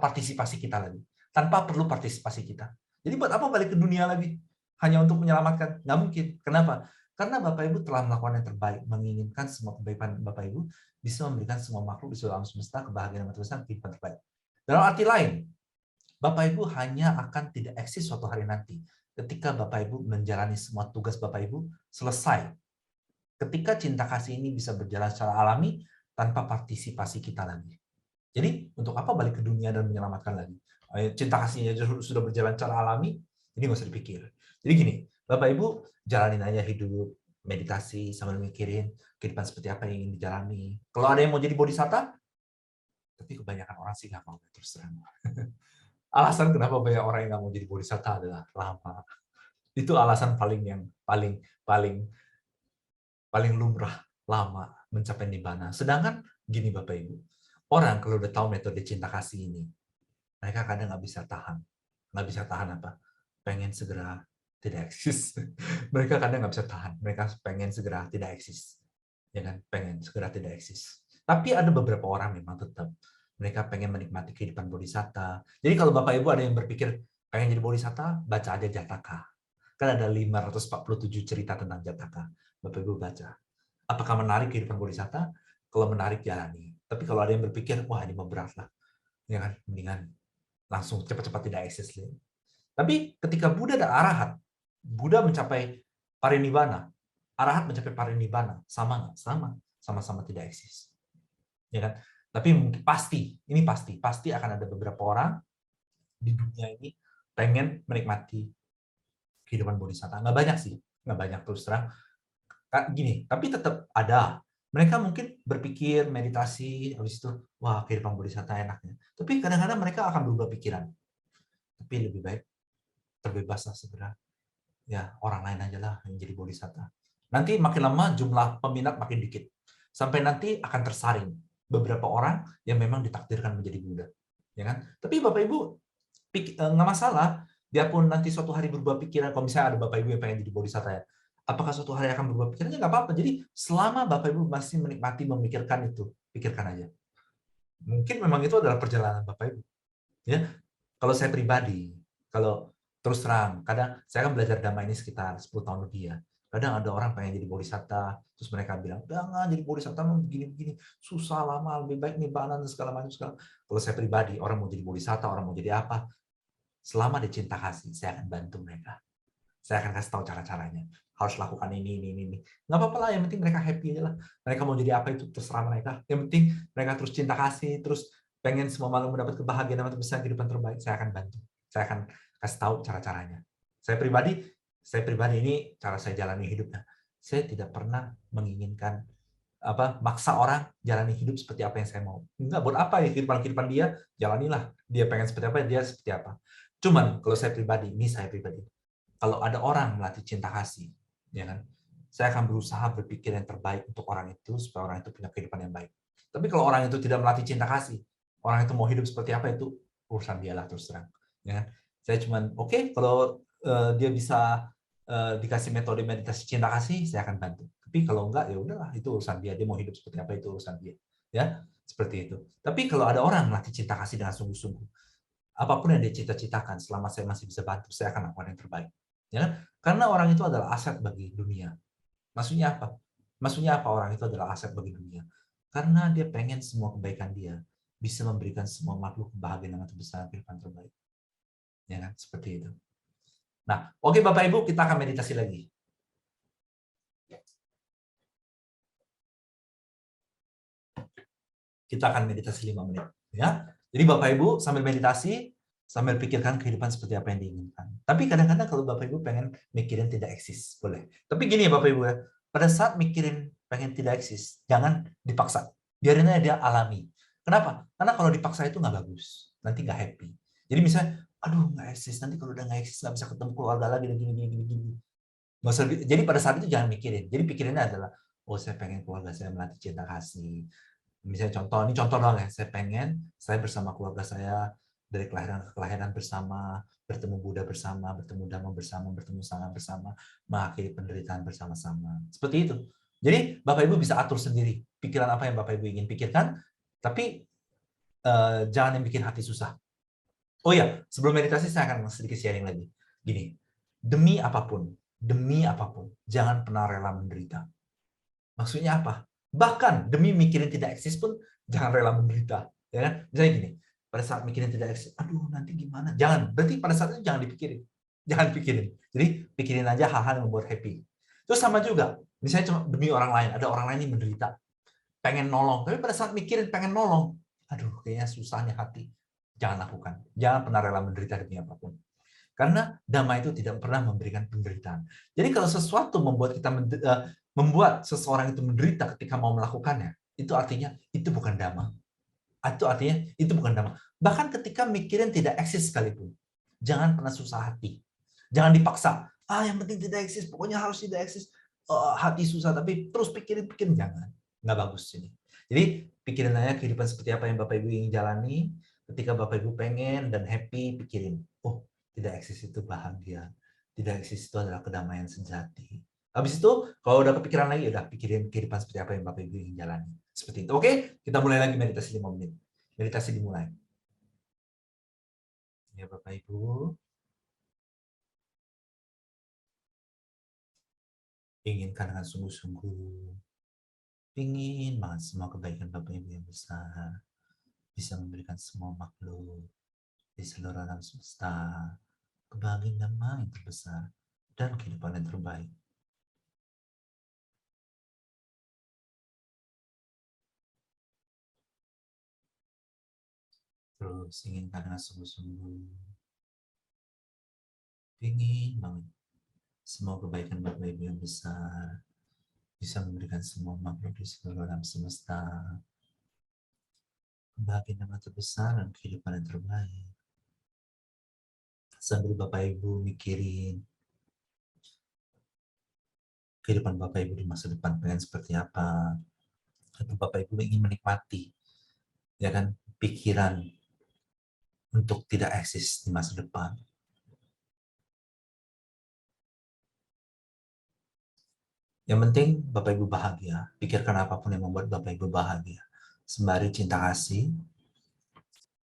partisipasi kita lagi. Tanpa perlu partisipasi kita. Jadi buat apa balik ke dunia lagi? Hanya untuk menyelamatkan? Nggak mungkin. Kenapa? Karena Bapak Ibu telah melakukan yang terbaik, menginginkan semua kebaikan Bapak Ibu bisa memberikan semua makhluk di seluruh alam semesta kebahagiaan dan kebesaran kehidupan terbaik. Dalam arti lain, Bapak Ibu hanya akan tidak eksis suatu hari nanti ketika Bapak Ibu menjalani semua tugas Bapak Ibu selesai. Ketika cinta kasih ini bisa berjalan secara alami tanpa partisipasi kita lagi. Jadi untuk apa balik ke dunia dan menyelamatkan lagi? Cinta kasihnya sudah berjalan secara alami, ini nggak usah dipikir. Jadi gini, Bapak Ibu jalanin aja hidup, meditasi sambil mikirin kehidupan seperti apa yang ingin dijalani. Kalau ada yang mau jadi bodhisatta, tapi kebanyakan orang sih nggak mau, terus terang. Alasan kenapa banyak orang yang nggak mau jadi bodhisatta adalah lama. Itu alasan paling lumrah, lama mencapai nibbana. Sedangkan gini Bapak Ibu, orang kalau udah tahu metode cinta kasih ini, mereka kadang nggak bisa tahan. Nggak bisa tahan apa? Pengen segera tidak eksis. Mereka kadang nggak bisa tahan. Mereka pengen segera tidak eksis. Ya kan? Pengen segera tidak eksis. Tapi ada beberapa orang memang tetap mereka pengen menikmati kehidupan bodhisatta. Jadi kalau Bapak Ibu ada yang berpikir pengen jadi bodhisatta, baca aja Jataka. Kan ada 547 cerita tentang Jataka. Bapak Ibu baca. Apakah menarik kehidupan bodhisatta? Kalau menarik, jalani. Tapi kalau ada yang berpikir, wah ini mah berat lah. Ya kan? Mendingan langsung cepat-cepat tidak eksis. Tapi ketika Buddha dan Arahat, Buddha mencapai parinibbana, Arahat mencapai parinibbana, sama nggak? Sama. Sama-sama tidak eksis. Ya kan? Tapi mungkin ini pasti akan ada beberapa orang di dunia ini pengen menikmati kehidupan bodhisatta. Nggak banyak sih, nggak banyak terus terang. Gini, tapi tetap ada. Mereka mungkin berpikir, meditasi, habis itu, wah kehidupan bodhisatta enaknya. Tapi kadang-kadang mereka akan berubah pikiran. Tapi lebih baik terbebaslah segera. Ya, orang lain aja lah yang jadi bodhisatta. Nanti makin lama jumlah peminat makin dikit. Sampai nanti akan tersaring beberapa orang yang memang ditakdirkan menjadi Buddha. Ya kan? Tapi Bapak Ibu nggak masalah. Dia pun nanti suatu hari berubah pikiran. Kalau misalnya ada Bapak Ibu yang pengen jadi bodhisatta ya, apakah suatu hari akan berubah pikirannya? Nggak apa-apa. Jadi selama Bapak Ibu masih menikmati memikirkan itu, pikirkan aja. Mungkin memang itu adalah perjalanan Bapak Ibu. Ya, kalau saya pribadi, kalau terus terang, kadang saya kan belajar Dhamma ini sekitar 10 tahun lebih ya. Kadang ada orang pengen jadi bodhisatta, terus mereka bilang, jangan jadi bodhisatta begini-begini, susah lama, lebih baik nibbana dan segala macam. Kalau saya pribadi, orang mau jadi bodhisatta, orang mau jadi apa, selama ada cinta kasih, saya akan bantu mereka. Saya akan kasih tahu cara-caranya. Harus lakukan ini. Nggak apa-apa lah, yang penting mereka happy aja lah. Mereka mau jadi apa itu terserah mereka. Yang penting mereka terus cinta kasih, terus pengen semua makhluk mendapat kebahagiaan dan kebesaran kehidupan terbaik, saya akan bantu. Saya akan kasih tahu cara-caranya. Saya pribadi ini cara saya jalani hidupnya. Saya tidak pernah menginginkan maksa orang jalani hidup seperti apa yang saya mau. Enggak, buat apa ya kehidupan dia, jalanilah. Dia pengen seperti apa, dia seperti apa. Cuman kalau saya pribadi, kalau ada orang melatih cinta kasih, ya kan, saya akan berusaha berpikir yang terbaik untuk orang itu supaya orang itu punya kehidupan yang baik. Tapi kalau orang itu tidak melatih cinta kasih, orang itu mau hidup seperti apa itu urusan dia lah terus terang. Ya kan? Saya cuman oke, kalau dia bisa dikasih metode meditasi cinta kasih, saya akan bantu. Tapi kalau enggak ya udahlah, itu urusan dia. Dia mau hidup seperti apa itu urusan dia. Ya, seperti itu. Tapi kalau ada orang melatih cinta kasih dengan sungguh-sungguh, apapun yang dia cita-citakan, selama saya masih bisa bantu, saya akan lakukan yang terbaik. Ya, karena orang itu adalah aset bagi dunia. Maksudnya apa? Maksudnya apa orang itu adalah aset bagi dunia? Karena dia pengen semua kebaikan dia bisa memberikan semua makhluk kebahagiaan yang terbesar, kehidupan terbaik. Ya kan? Seperti itu. Nah, oke Bapak Ibu, kita akan meditasi lagi. Kita akan meditasi 5 menit. Ya. Jadi Bapak Ibu sambil meditasi, sambil pikirkan kehidupan seperti apa yang diinginkan. Tapi kadang-kadang kalau Bapak Ibu pengen mikirin tidak eksis, boleh. Tapi gini ya Bapak Ibu ya, pada saat mikirin pengen tidak eksis, jangan dipaksa. Biarin aja dia alami. Kenapa? Karena kalau dipaksa itu nggak bagus. Nanti nggak happy. Jadi misalnya, aduh nggak eksis, nanti kalau udah nggak eksis nggak bisa ketemu keluarga lagi, gini, gini, gini, gini. Nggak usah, jadi pada saat itu jangan mikirin. Jadi pikirinnya adalah, oh saya pengen keluarga saya melatih cinta kasih. Misalnya contoh, ini contoh doang ya, saya pengen saya bersama keluarga saya dari kelahiran ke kelahiran bersama, bertemu Buddha bersama, bertemu Dhamma bersama, bertemu Sangha bersama, mengakhiri penderitaan bersama-sama. Seperti itu. Jadi Bapak Ibu bisa atur sendiri pikiran apa yang Bapak Ibu ingin pikirkan, tapi jangan yang bikin hati susah. Oh ya, sebelum meditasi saya akan sedikit sharing lagi. Gini, demi apapun, jangan pernah rela menderita. Maksudnya apa? Bahkan demi mikirin tidak eksis pun jangan rela menderita. Ya kan? Misalnya gini, pada saat mikirin tidak eksis, aduh nanti gimana? Jangan. Berarti pada saat itu jangan dipikirin. Jangan pikirin. Jadi pikirin aja hal-hal yang membuat happy. Terus sama juga, misalnya cuma demi orang lain, ada orang lain yang menderita, pengen nolong, tapi pada saat mikirin pengen nolong, aduh kayaknya susahnya hati. Jangan lakukan. Jangan pernah rela menderita demi apapun. Karena damai itu tidak pernah memberikan penderitaan. Jadi kalau sesuatu membuat seseorang itu menderita ketika mau melakukannya, itu artinya itu bukan damai. Itu artinya itu bukan damai. Bahkan ketika mikirin tidak eksis sekalipun, jangan pernah susah hati. Jangan dipaksa. Ah, yang penting tidak eksis, pokoknya harus tidak eksis. Hati susah, tapi terus pikirin, jangan. Nggak bagus ini. Jadi pikirin aja kehidupan seperti apa yang Bapak Ibu ingin jalani. Ketika Bapak Ibu pengen dan happy, pikirin. Oh, tidak eksis itu bahagia. Tidak eksis itu adalah kedamaian sejati. Habis itu, kalau udah kepikiran lagi, udah pikirin kehidupan seperti apa yang Bapak Ibu ingin jalani. Seperti itu. Oke, kita mulai lagi meditasi 5 menit. Meditasi dimulai. Ya Bapak Ibu, inginkan dengan sungguh-sungguh, ingin banget semua kebaikan Bapak Ibu yang besar bisa memberikan semua makhluk di seluruh alam semesta kebahagiaan damai yang terbesar dan kehidupan yang terbaik. Terus inginkan dengan sungguh-sungguh, ingin banget semua kebaikan Bapak Ibu yang besar bisa memberikan semua makhluk di seluruh alam semesta kebahagiaan damai terbesar dan kehidupan yang terbaik. Sambil Bapak Ibu mikirin kehidupan Bapak Ibu di masa depan pengen seperti apa, atau Bapak Ibu ingin menikmati ya kan pikiran untuk tidak eksis di masa depan. Yang penting Bapak Ibu bahagia, pikirkan apapun yang membuat Bapak Ibu bahagia. Sembari cinta kasih,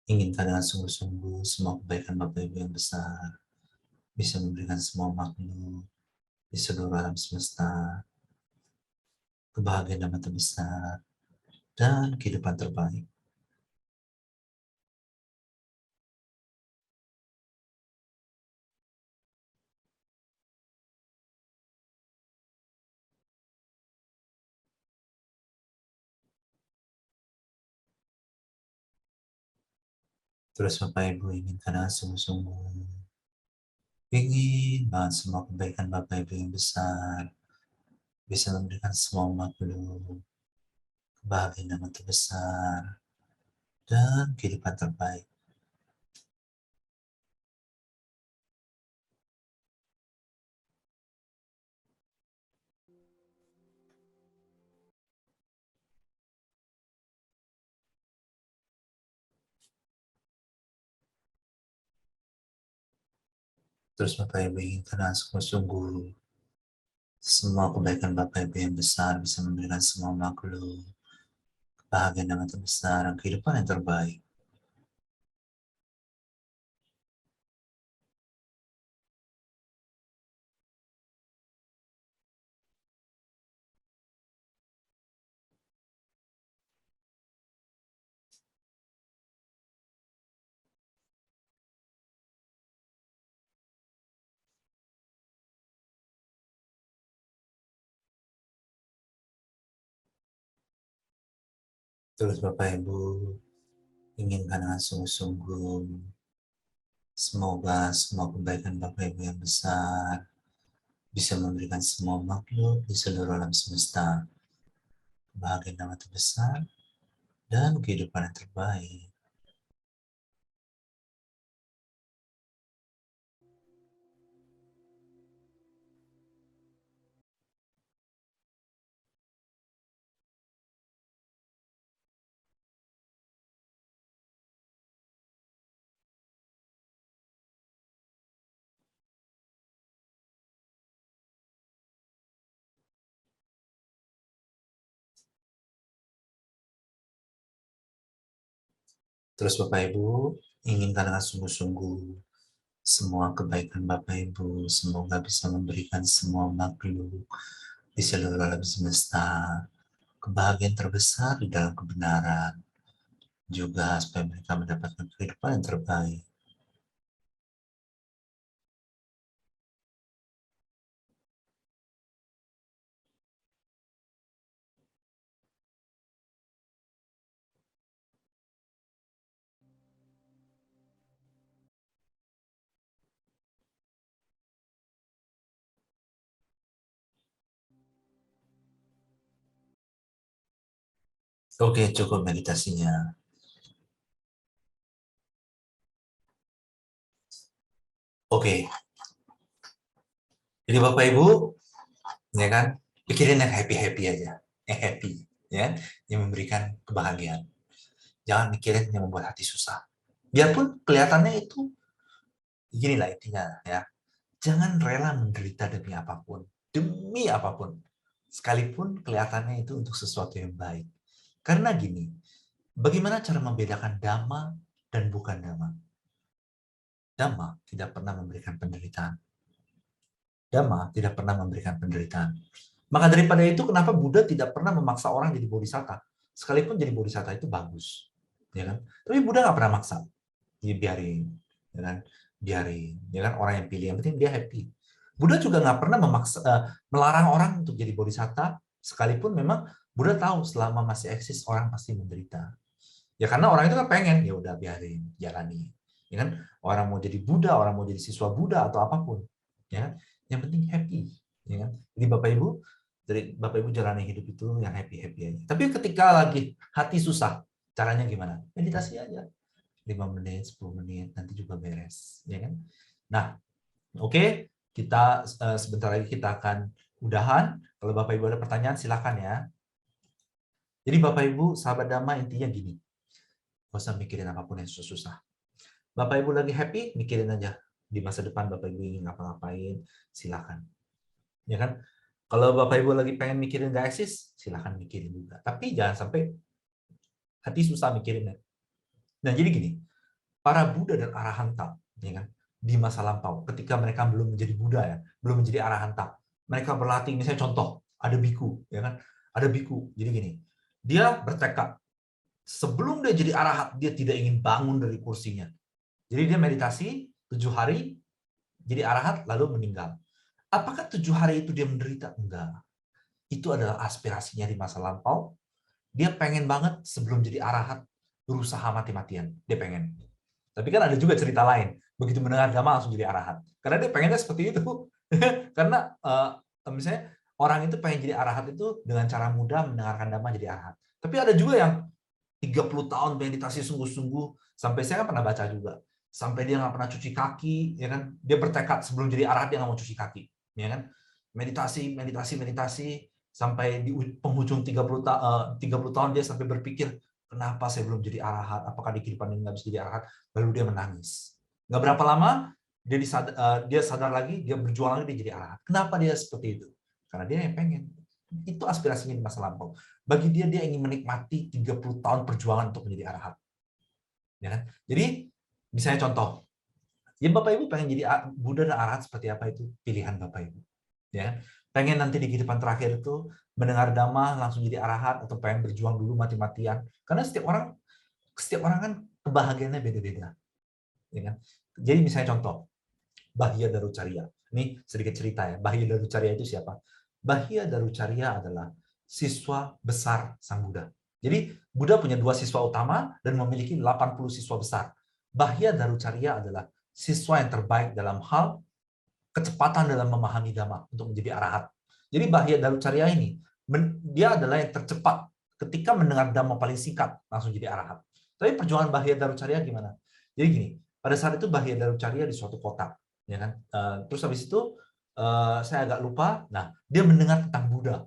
inginkan dengan sungguh-sungguh semua kebaikan Bapak Ibu yang besar bisa memberikan semua makhluk di seluruh alam semesta kebahagiaan yang terbesar dan kehidupan terbaik. Terus Bapak Ibu inginkan dengan sungguh-sungguh, ingin banget semua kebaikan Bapak Ibu yang besar bisa memberikan semua makhluk kebahagiaan yang terbesar dan kehidupan terbaik. Terus Bapak Ibu inginkan dengan sungguh-sungguh semua kebaikan Bapak Ibu yang besar bisa memberikan semua makhluk bahagia dengan terbesar, kehidupan yang terbaik. Terus Bapak Ibu inginkan dengan sungguh-sungguh, semoga semua kebaikan Bapak Ibu yang besar bisa memberikan semua makhluk di seluruh alam semesta kebahagiaan yang terbesar dan kehidupan yang terbaik. Terus Bapak Ibu inginkan dengan sungguh-sungguh semua kebaikan Bapak Ibu semoga bisa memberikan semua makhluk di seluruh alam semesta kebahagiaan terbesar di dalam kebenaran, juga supaya mereka mendapatkan kehidupan yang terbaik. Oke, cukup meditasinya. Oke, jadi Bapak Ibu, ya kan, pikirin yang happy-happy aja. Yang happy, ya, yang memberikan kebahagiaan. Jangan mikirin yang membuat hati susah. Biarpun kelihatannya itu, ginilah intinya, ya. Jangan rela menderita demi apapun. Demi apapun. Sekalipun kelihatannya itu untuk sesuatu yang baik. Karena gini, bagaimana cara membedakan dhamma dan bukan dhamma? Dhamma tidak pernah memberikan penderitaan. Dhamma tidak pernah memberikan penderitaan. Maka daripada itu, kenapa Buddha tidak pernah memaksa orang jadi bodhisatta? Sekalipun jadi bodhisatta itu bagus, ya kan? Tapi Buddha nggak pernah maksa. Dia biarin, ya kan? Biarin, ya kan? Orang yang pilih, yang penting dia happy. Buddha juga nggak pernah melarang orang untuk jadi bodhisatta, sekalipun memang Buddha tahu selama masih eksis orang pasti menderita. Ya karena orang itu kan pengen, ya udah biarin, jalani. Ya kan? Orang mau jadi Buddha, orang mau jadi siswa Buddha atau apapun, ya. Yang penting happy, ya kan? Jadi Bapak Ibu, dari Bapak Ibu jalani hidup itu yang happy-happy aja. Tapi ketika lagi hati susah, caranya gimana? Meditasi aja. 5 menit, 10 menit, nanti juga beres, ya kan? Nah, oke, kita sebentar lagi kita akan udahan. Kalau Bapak Ibu ada pertanyaan silakan ya. Jadi Bapak Ibu, sahabat Dhamma intinya gini. Gak usah mikirin apapun yang susah-susah. Bapak Ibu lagi happy, mikirin aja. Di masa depan Bapak Ibu ingin ngapa-ngapain, silakan. Ya kan? Kalau Bapak Ibu lagi pengen mikirin gak eksis, silakan mikirin juga. Tapi jangan sampai hati susah mikirinnya. Nah, jadi gini, para Buddha dan Arahanta, ya kan, di masa lampau, ketika mereka belum menjadi Buddha ya, belum menjadi Arahanta, mereka berlatih, misalnya contoh, ada biku, ya kan, ada biku. Jadi gini, dia bertekad, sebelum dia jadi arahat, dia tidak ingin bangun dari kursinya. Jadi dia meditasi 7 hari, jadi arahat, lalu meninggal. Apakah 7 hari itu dia menderita? Enggak. Itu adalah aspirasinya di masa lampau. Dia pengen banget sebelum jadi arahat, berusaha mati-matian. Dia pengen. Tapi kan ada juga cerita lain. Begitu mendengar agama langsung jadi arahat. Karena dia pengennya seperti itu. Karena misalnya orang itu pengen jadi arahat itu dengan cara mudah mendengarkan dhamma jadi arahat. Tapi ada juga yang 30 tahun meditasi sungguh-sungguh, sampai saya kan pernah baca juga, sampai dia nggak pernah cuci kaki, ya kan? Dia bertekad sebelum jadi arahat dia nggak mau cuci kaki, ya kan? Meditasi, meditasi, meditasi, sampai di penghujung 30 tahun dia sampai berpikir, kenapa saya belum jadi arahat? Apakah di kehidupan ini nggak bisa jadi arahat? Lalu dia menangis. Nggak berapa lama dia sadar lagi, dia berjuang lagi, dia jadi arahat. Kenapa dia seperti itu? Karena dia yang pengen. Itu aspirasinya di masa lampau. Bagi dia ingin menikmati 30 tahun perjuangan untuk menjadi arahat. Ya kan? Jadi, misalnya contoh, ya Bapak Ibu pengen jadi Buddha dan arahat seperti apa, itu pilihan Bapak Ibu. Ya, pengen nanti di kehidupan terakhir itu mendengar dhamma langsung jadi arahat, atau pengen berjuang dulu mati-matian. Karena setiap orang kan kebahagiaannya beda-beda. Ya kan? Jadi misalnya contoh, Bahya Darucarya. Ini sedikit cerita ya. Bahya Darucarya itu siapa? Bahya Darucarya adalah siswa besar Sang Buddha. Jadi Buddha punya 2 siswa utama dan memiliki 80 siswa besar. Bahya Darucarya adalah siswa yang terbaik dalam hal kecepatan dalam memahami Dhamma untuk menjadi arahat. Jadi Bahya Darucarya ini, dia adalah yang tercepat ketika mendengar Dhamma paling singkat, langsung jadi arahat. Tapi perjuangan Bahya Darucarya gimana? Jadi gini, pada saat itu Bahya Darucarya di suatu kota, ya kan? Terus habis itu saya agak lupa. Nah, dia mendengar tentang Buddha.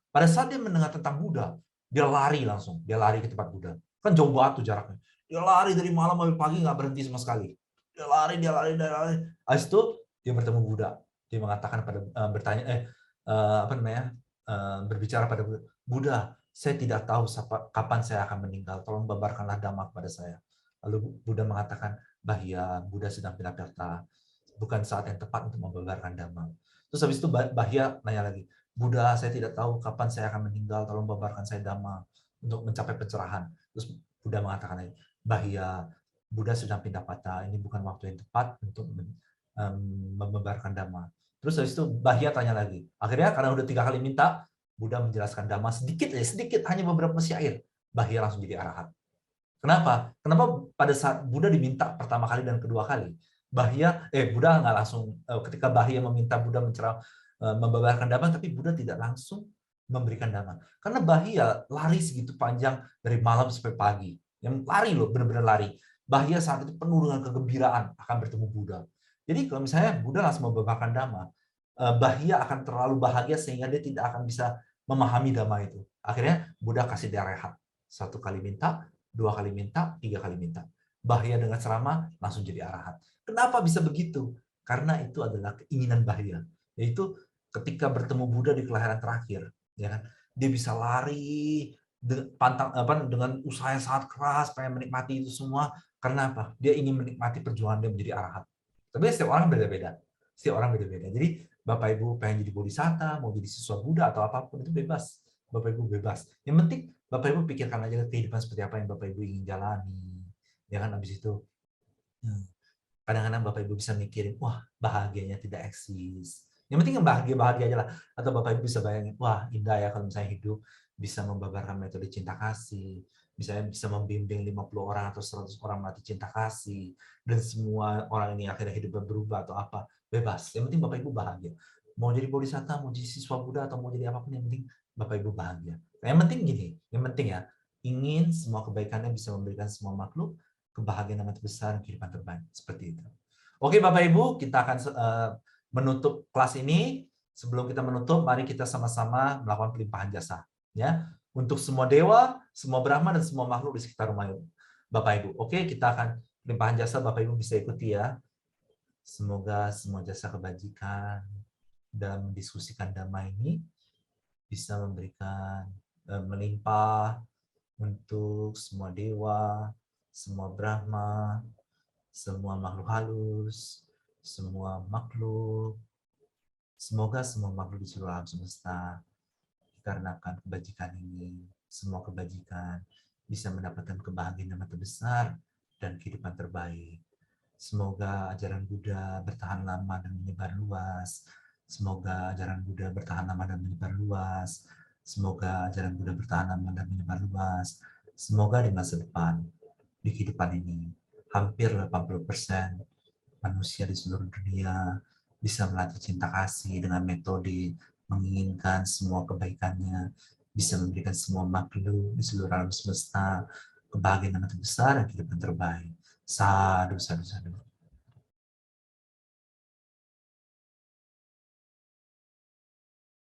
Pada saat dia mendengar tentang Buddha, dia lari langsung, dia lari ke tempat Buddha. Kan jauh banget tuh jaraknya. Dia lari dari malam sampai pagi nggak berhenti sama sekali. Dia lari. Habis itu dia bertemu Buddha. Dia mengatakan berbicara pada Buddha. Buddha, saya tidak tahu kapan saya akan meninggal. Tolong babarkanlah Dhamma kepada saya. Lalu Buddha mengatakan, Bahya, Buddha sedang pindah-pindah. Bukan saat yang tepat untuk membabarkan Dhamma. Terus habis itu Bahya nanya lagi, Buddha, saya tidak tahu kapan saya akan meninggal. Tolong babarkan saya Dhamma untuk mencapai pencerahan. Terus Buddha mengatakan lagi, Bahya, Buddha sedang pindah patah. Ini bukan waktu yang tepat untuk membabarkan Dhamma. Terus habis itu Bahya tanya lagi. Akhirnya karena udah 3 kali minta, Buddha menjelaskan Dhamma sedikit, hanya beberapa syair. Bahya langsung jadi arahat. Kenapa? Kenapa pada saat Buddha diminta pertama kali dan kedua kali, Buddha nggak langsung, ketika Bahya meminta Buddha membabarkan Dhamma, tapi Buddha tidak langsung memberikan Dhamma. Karena Bahya lari segitu panjang dari malam sampai pagi. Yang lari loh, benar-benar lari. Bahya saat itu penuh dengan kegembiraan akan bertemu Buddha. Jadi kalau misalnya Buddha langsung membabarkan Dhamma, Bahya akan terlalu bahagia sehingga dia tidak akan bisa memahami Dhamma itu. Akhirnya Buddha kasih dia rehat. 1 kali minta, 2 kali minta, 3 kali minta. Bahya dengan ceramah langsung jadi arahat. Kenapa bisa begitu? Karena itu adalah keinginan Bahya. Yaitu ketika bertemu Buddha di kelahiran terakhir, ya kan? Dia bisa lari dengan usaha yang sangat keras, pengen menikmati itu semua. Karena apa? Dia ingin menikmati perjuangan dia menjadi arahat. Tapi setiap orang beda-beda. Jadi Bapak Ibu pengen jadi bodhisatta, mau jadi siswa Buddha atau apapun, itu bebas. Bapak Ibu bebas. Yang penting Bapak Ibu pikirkan aja kehidupan seperti apa yang Bapak Ibu ingin jalani. Ya kan, habis itu kadang-kadang Bapak Ibu bisa mikirin, wah bahagianya tidak eksis. Yang penting yang bahagia aja lah. Atau Bapak Ibu bisa bayangin, wah indah ya kalau misalnya hidup bisa membabarkan metode cinta kasih. Misalnya bisa membimbing 50 orang atau 100 orang mati cinta kasih. Dan semua orang ini akhirnya hidupnya berubah atau apa. Bebas. Yang penting Bapak Ibu bahagia. Mau jadi bodhisatta, mau jadi siswa Buddha, atau mau jadi apapun, yang penting Bapak Ibu bahagia. Nah, yang penting gini, yang penting ya, ingin semua kebaikannya bisa memberikan semua makhluk kebahagiaan yang terbesar, kehidupan terbaik. Seperti itu. Oke Bapak Ibu, kita akan menutup kelas ini. Sebelum kita menutup, mari kita sama-sama melakukan pelimpahan jasa. Ya, untuk semua dewa, semua Brahma, dan semua makhluk di sekitar rumah Bapak Ibu. Oke, kita akan pelimpahan jasa, Bapak Ibu bisa ikuti ya. Semoga semua jasa kebajikan dalam mendiskusikan Dhamma ini bisa memberikan melimpah untuk semua dewa, semua Brahma, semua makhluk halus, semua makhluk. Semoga semua makhluk di seluruh alam semesta dikarenakan kebajikan ini, semua kebajikan bisa mendapatkan kebahagiaan yang terbesar dan kehidupan terbaik. Semoga ajaran Buddha bertahan lama dan menyebar luas. Semoga ajaran Buddha bertahan lama dan menyebar luas. Semoga ajaran Buddha bertahan lama dan menyebar luas. Semoga di masa depan, di kehidupan ini, hampir 80% manusia di seluruh dunia bisa melatih cinta kasih dengan metode menginginkan semua kebaikannya, bisa memberikan semua makhluk di seluruh alam semesta kebahagiaan yang terbesar dan kehidupan terbaik. Sadu, sadu, sadu.